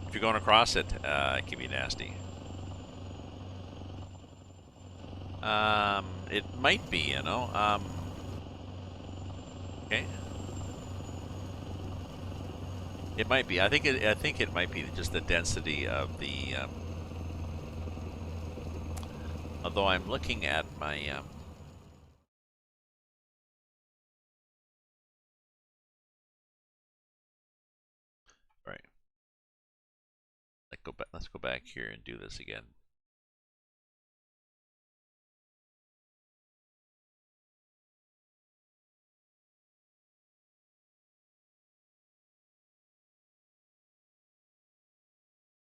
If you're going across it, it can be nasty. It might be, you know. Okay. It might be. I think it might be just the density of the. Although I'm looking at my. Right. Let's go back here and do this again.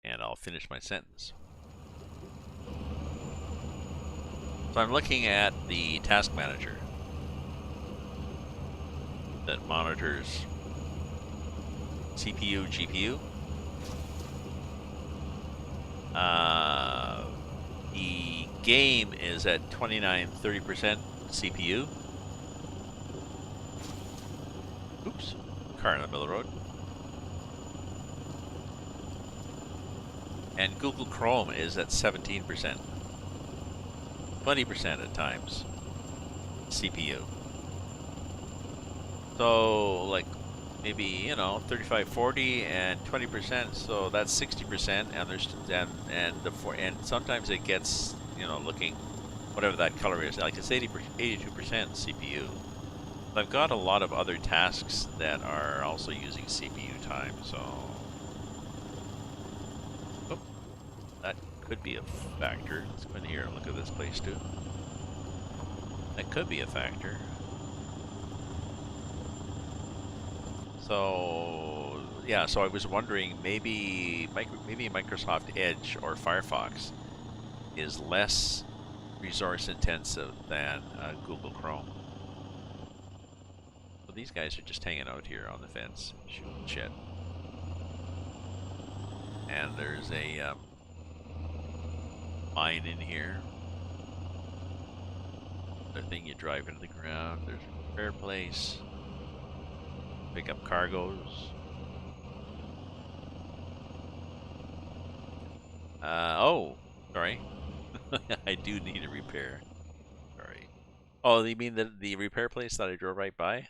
And I'll finish my sentence. So I'm looking at the task manager that monitors CPU, GPU. The game is at 29-30% CPU. Oops, car in the middle of the road. And Google Chrome is at 17%. 20% at times. CPU. So, like, maybe, you know, 35-40 and 20%, so that's 60%, and there's and sometimes it gets, you know, looking whatever that color is, like it's 82% CPU. So I've got a lot of other tasks that are also using CPU time, so that could be a factor. Let's go in here and look at this place too. That could be a factor. So yeah, so I was wondering maybe Microsoft Edge or Firefox is less resource intensive than Google Chrome. So these guys are just hanging out here on the fence, shooting shit. And there's a mine in here. The thing you drive into the ground. There's a repair place. Pick up cargoes. Oh, sorry. I do need a repair. Sorry. Oh, you mean the repair place that I drove right by?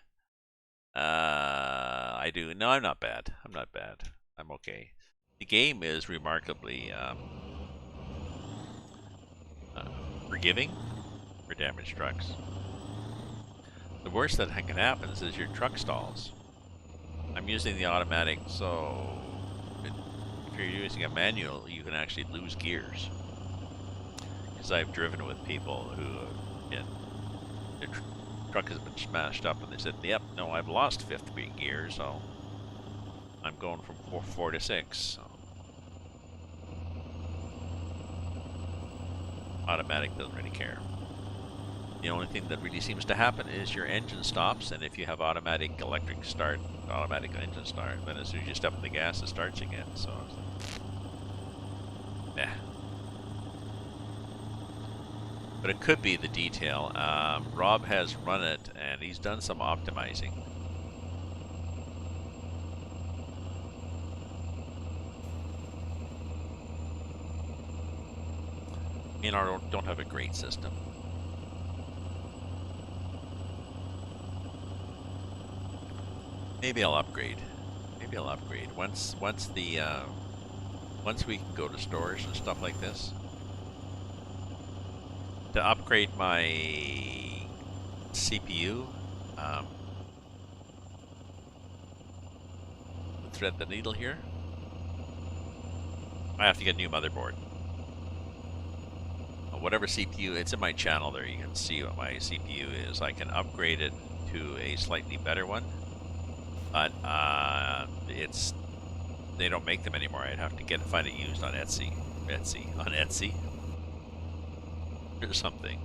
I do. No, I'm not bad. I'm not bad. I'm okay. The game is remarkably forgiving for damaged trucks. The worst that can happen is your truck stalls. I'm using the automatic, so if you're using a manual, you can actually lose gears. Because I've driven with people who their truck has been smashed up, and they said, "Yep, no, I've lost fifth gear, so I'm going from 4 to 6." So. Automatic doesn't really care. The only thing that really seems to happen is your engine stops, and if you have automatic electric start, automatic engine start, then as soon as you step on the gas, it starts again. So, yeah. but it could be the detail. Rob has run it, and he's done some optimizing. Me and I don't have a great system. Maybe I'll upgrade. Maybe I'll upgrade once we can go to stores and stuff like this. To upgrade my CPU, thread the needle here. I have to get a new motherboard. Whatever CPU, it's in my channel there. You can see what my CPU is. I can upgrade it to a slightly better one, but they don't make them anymore. I'd have to find it used on Etsy or something.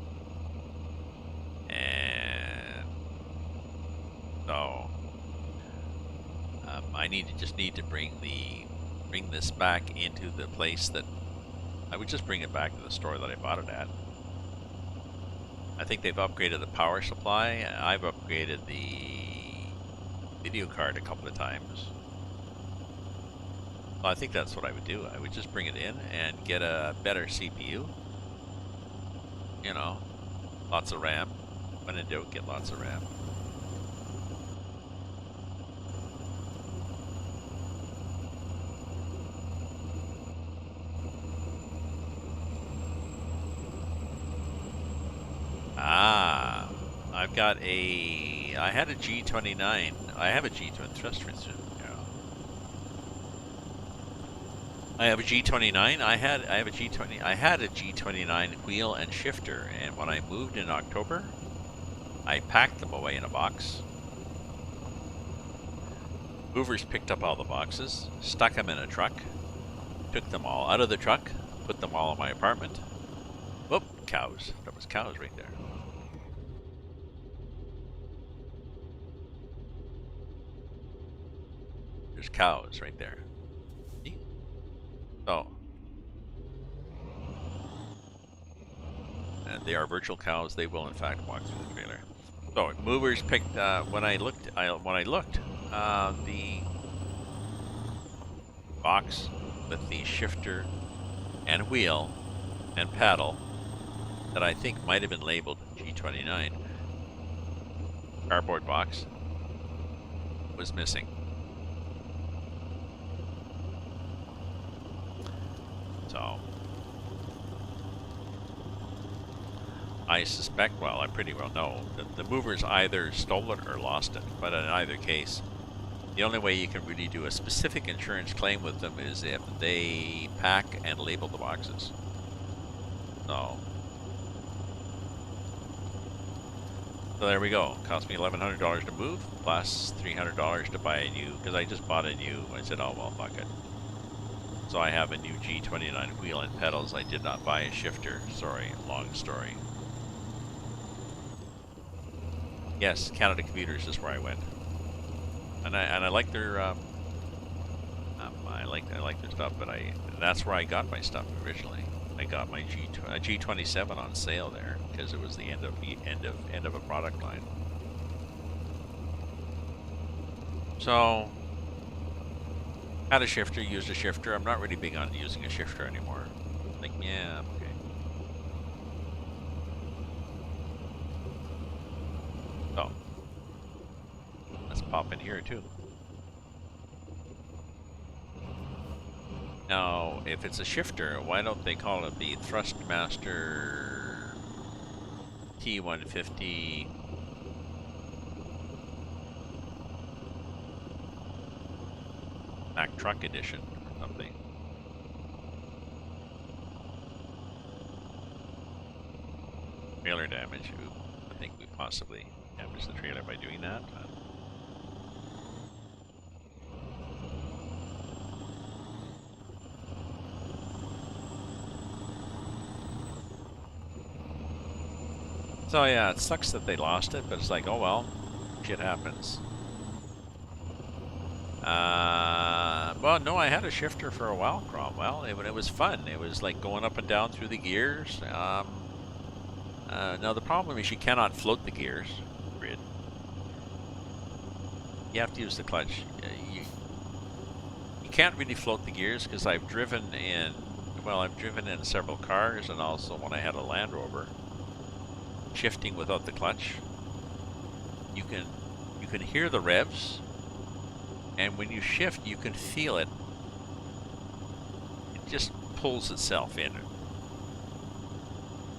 And so I just need to bring this back into the place that I would just bring it back to the store that I bought it at. I think they've upgraded the power supply. I've upgraded the video card a couple of times. Well, I think that's what I would do. I would just bring it in and get a better CPU. You know, lots of RAM. When in doubt, get lots of RAM. I had a G29. I have a G29 thrust resume. I have a G29. I had a G29 wheel and shifter, and when I moved in October, I packed them away in a box. Movers picked up all the boxes, stuck them in a truck, took them all out of the truck, put them all in my apartment. Whoop, cows. That was cows right there. There's cows right there. See? So, and they are virtual cows. They will in fact walk through the trailer. So movers picked. When I looked, the box with the shifter and wheel and paddle that I think might have been labeled G29 cardboard box was missing. So I suspect, well, I pretty well know that the movers either stole it or lost it. But in either case, the only way you can really do a specific insurance claim with them is if they pack and label the boxes. So there we go. Cost me $1,100 to move, plus $300 to buy a new, because I just bought a new. I said, oh well, fuck it. So I have a new G29 wheel and pedals. I did not buy a shifter. Sorry, long story. Yes, Canada Commuters is where I went, and I like their I like their stuff. But that's where I got my stuff originally. I got my G27 on sale there because it was the end of a product line. So had a shifter, used a shifter. I'm not really big on using a shifter anymore. Like, yeah, okay. So let's pop in here too. Now, if it's a shifter, why don't they call it the Thrustmaster T150 Mack Truck Edition or something? Trailer damage. Ooh, I think we possibly damaged the trailer by doing that. So yeah, it sucks that they lost it, but it's like, oh well, shit happens. Well, no, I had a shifter for a while, Cromwell. It was fun. It was like going up and down through the gears. Now the problem is you cannot float the gears. Grid. You have to use the clutch. You can't really float the gears because I've driven in. Well, I've driven in several cars, and also when I had a Land Rover, shifting without the clutch. You can hear the revs, and when you shift, you can feel it. It just pulls itself in. You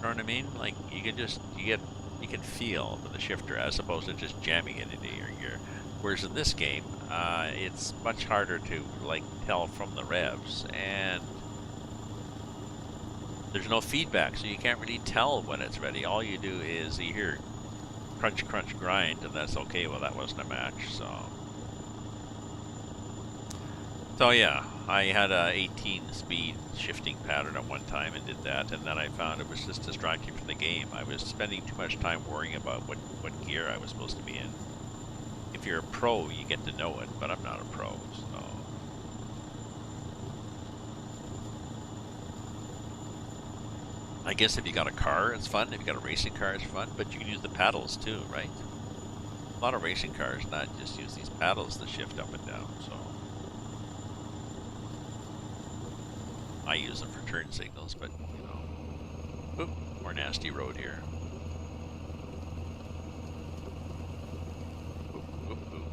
know what I mean? Like you can feel the shifter as opposed to just jamming it into your gear. Whereas in this game, it's much harder to like tell from the revs, and there's no feedback, so you can't really tell when it's ready. All you do is you hear crunch, crunch, grind, and that's okay. Well, that wasn't a match, so yeah, I had a 18 speed shifting pattern at one time and did that, and then I found it was just distracting from the game. I was spending too much time worrying about what gear I was supposed to be in. If you're a pro, you get to know it, but I'm not a pro, so. I guess if you got a car, it's fun. If you got a racing car, it's fun, but you can use the paddles too, right? A lot of racing cars not just use these paddles to shift up and down, so. I use them for turn signals, but, you know. Oop, more nasty road here. Oop, oop, oop.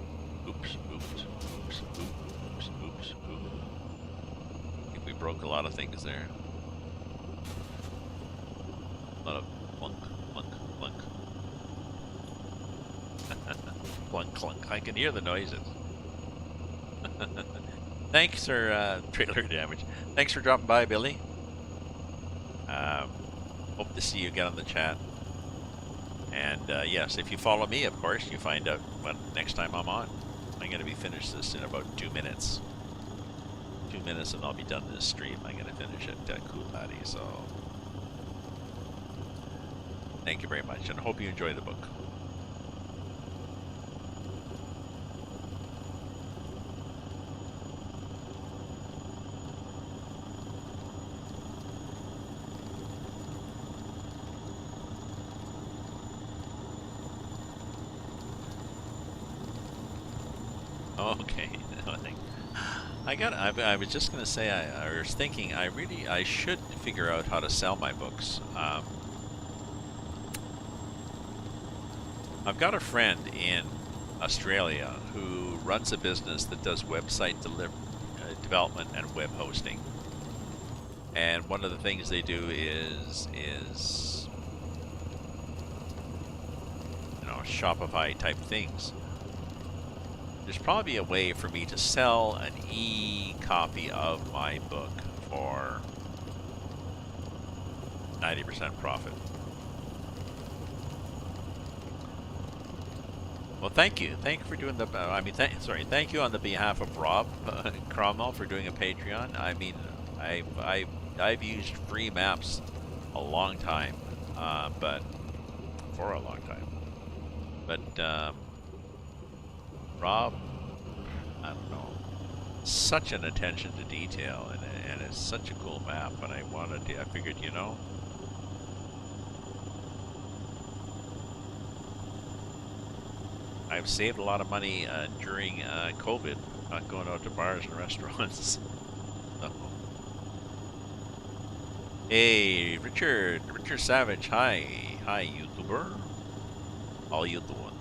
Oops, oops, oops, oops, oops, oops. I think we broke a lot of things there. A lot of clunk, clunk, clunk. Clunk, clunk. I can hear the noises. Thanks for trailer damage. Thanks for dropping by, Billy. Hope to see you again on the chat. And yes, if you follow me, of course, you find out when next time I'm on. I'm going to be finished this in about 2 minutes. 2 minutes and I'll be done this stream. I'm going to finish it Cool Laddie, so. Thank you very much, and I hope you enjoy the book. Okay, I was just gonna say, I was thinking, I should figure out how to sell my books. I've got a friend in Australia who runs a business that does website development and web hosting. And one of the things they do is you know, Shopify type things. There's probably a way for me to sell an e-copy of my book for 90% profit. Well, thank you. Thank you for doing the. Thank you on the behalf of Rob Cromwell for doing a Patreon. I mean, I've used free maps a long time, but for a long time. But Rob, I don't know, such an attention to detail, and it's such a cool map. And I figured, you know. I've saved a lot of money during COVID, not going out to bars and restaurants. So. Hey, Richard Savage, hi, YouTuber. How you doing?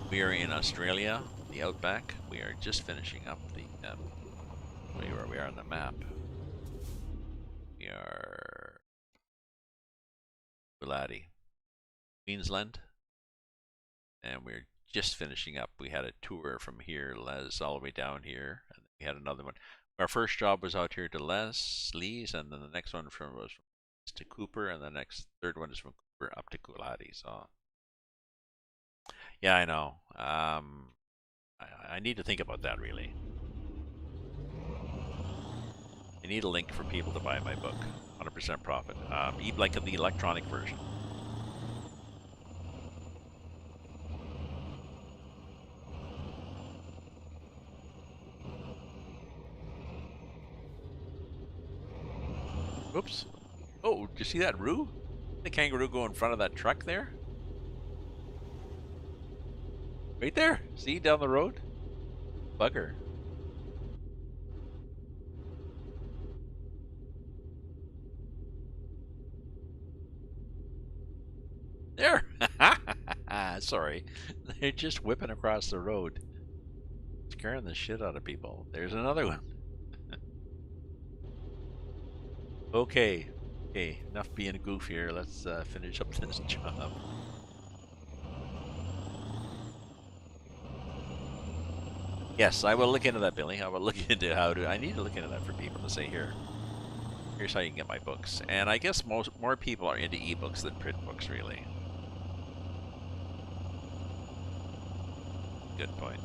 We are in Australia, the outback. We are just finishing up the. Where we are on the map. We are Bulati, Queensland. And we're just finishing up. We had a tour from here, Les, all the way down here, and we had another one. Our first job was out here to Lee's, and then the next one was from to Cooper, and the third one is from Cooper up to Coolati. So, yeah, I know. I need to think about that, really. I need a link for people to buy my book, 100% profit, like the electronic version. Oops. Oh, did you see that, Rue? The kangaroo go in front of that truck there? Right there. See, down the road? Bugger. There. Sorry. They're just whipping across the road. Scaring the shit out of people. There's another one. Okay. Okay, enough being a goof here. Let's finish up this job. Yes, I will look into that, Billy. I will look into how to. I need to look into that for people to say here. Here's how you can get my books. And I guess more people are into ebooks than print books, really. Good point.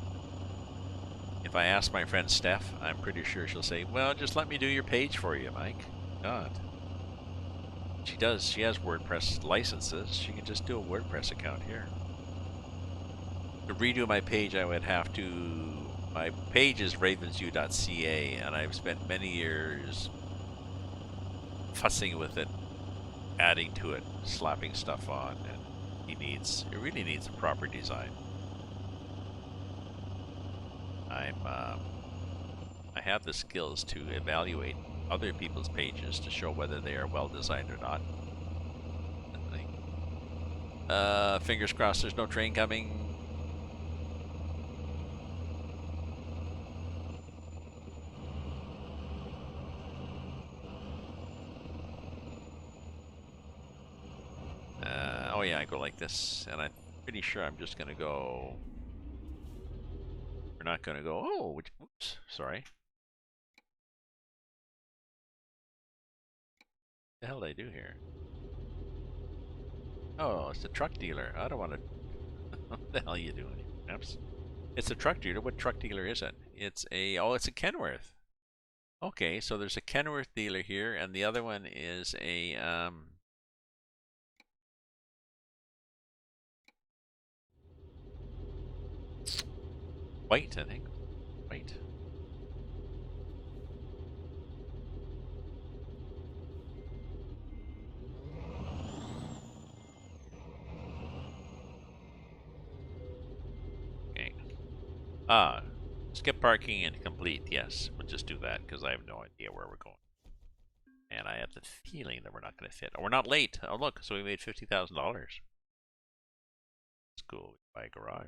If I ask my friend Steph, I'm pretty sure she'll say, "Well, just let me do your page for you, Mike." God. She does. She has WordPress licenses. She can just do a WordPress account here. To redo my page, I would have to. My page is ravensview.ca, and I've spent many years fussing with it, adding to it, slapping stuff on, and it really needs a proper design. I have the skills to evaluate other people's pages to show whether they are well designed or not. Fingers crossed there's no train coming. Oh yeah, I go like this, and I'm pretty sure I'm just gonna go. We're not gonna go. Oh, oops, sorry. What the hell did I do here? Oh, it's a truck dealer. I don't want to. What the hell are you doing? Oops. It's a truck dealer. What truck dealer is it? It's a. Oh, it's a Kenworth. Okay, so there's a Kenworth dealer here, and the other one is a. White, I think. White. Okay. Ah, skip parking and complete. Yes, we'll just do that because I have no idea where we're going. And I have the feeling that we're not going to fit. Oh, we're not late. Oh, look, so we made $50,000. Let's go buy a garage.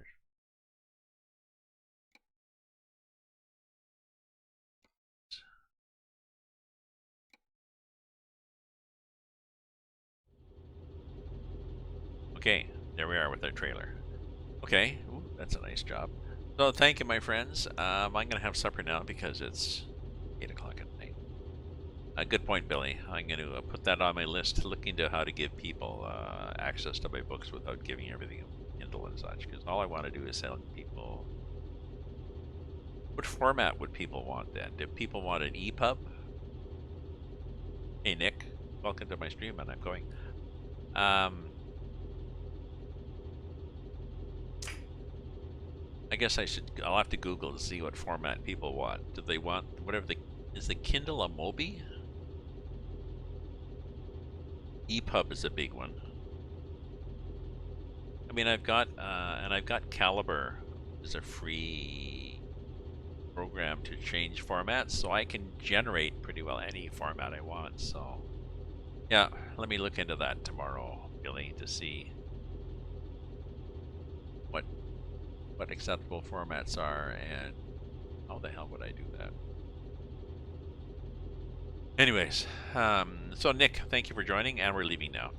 Okay, there we are with our trailer. Okay, ooh, that's a nice job. So thank you, my friends. I'm going to have supper now because it's 8 o'clock at night. Good point, Billy. I'm going to put that on my list to look into how to give people access to my books without giving everything a Kindle and such. Because all I want to do is sell people. What format would people want then? Do people want an EPUB? Hey, Nick. Welcome to my stream, and I'm going. Um, I guess I'll have to Google to see what format people want. Do they want whatever is the Kindle a Mobi? EPUB is a big one. I mean, I've got Caliber, which is a free program to change formats, so I can generate pretty well any format I want. So, yeah, let me look into that tomorrow, Billy, to see what what acceptable formats are and how the hell would I do that. Anyways, so Nick, thank you for joining, and we're leaving now.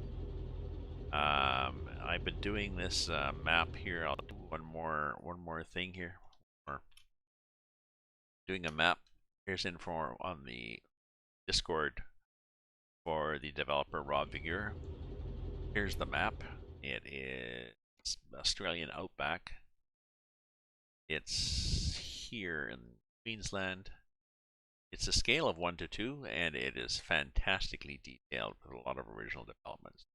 I've been doing this map here. I'll do one more thing here. Or doing a map. Here's info on the Discord for the developer Rob Vigure. Here's the map. It is Australian Outback. It's here in Queensland. It's a scale of 1 to 2, and it is fantastically detailed with a lot of original developments.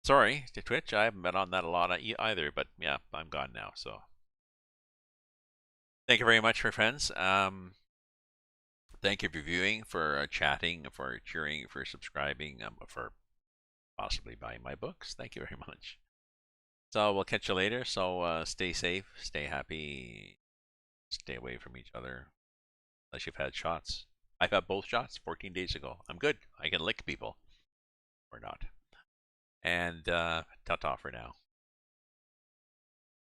Sorry to Twitch, I haven't been on that a lot either, but yeah, I'm gone now, so. Thank you very much, my friends. Thank you for viewing, for chatting, for cheering, for subscribing, for possibly buying my books. Thank you very much. So we'll catch you later. So stay safe, stay happy, stay away from each other, unless you've had shots. I've had both shots 14 days ago. I'm good. I can lick people or not. And ta-ta for now.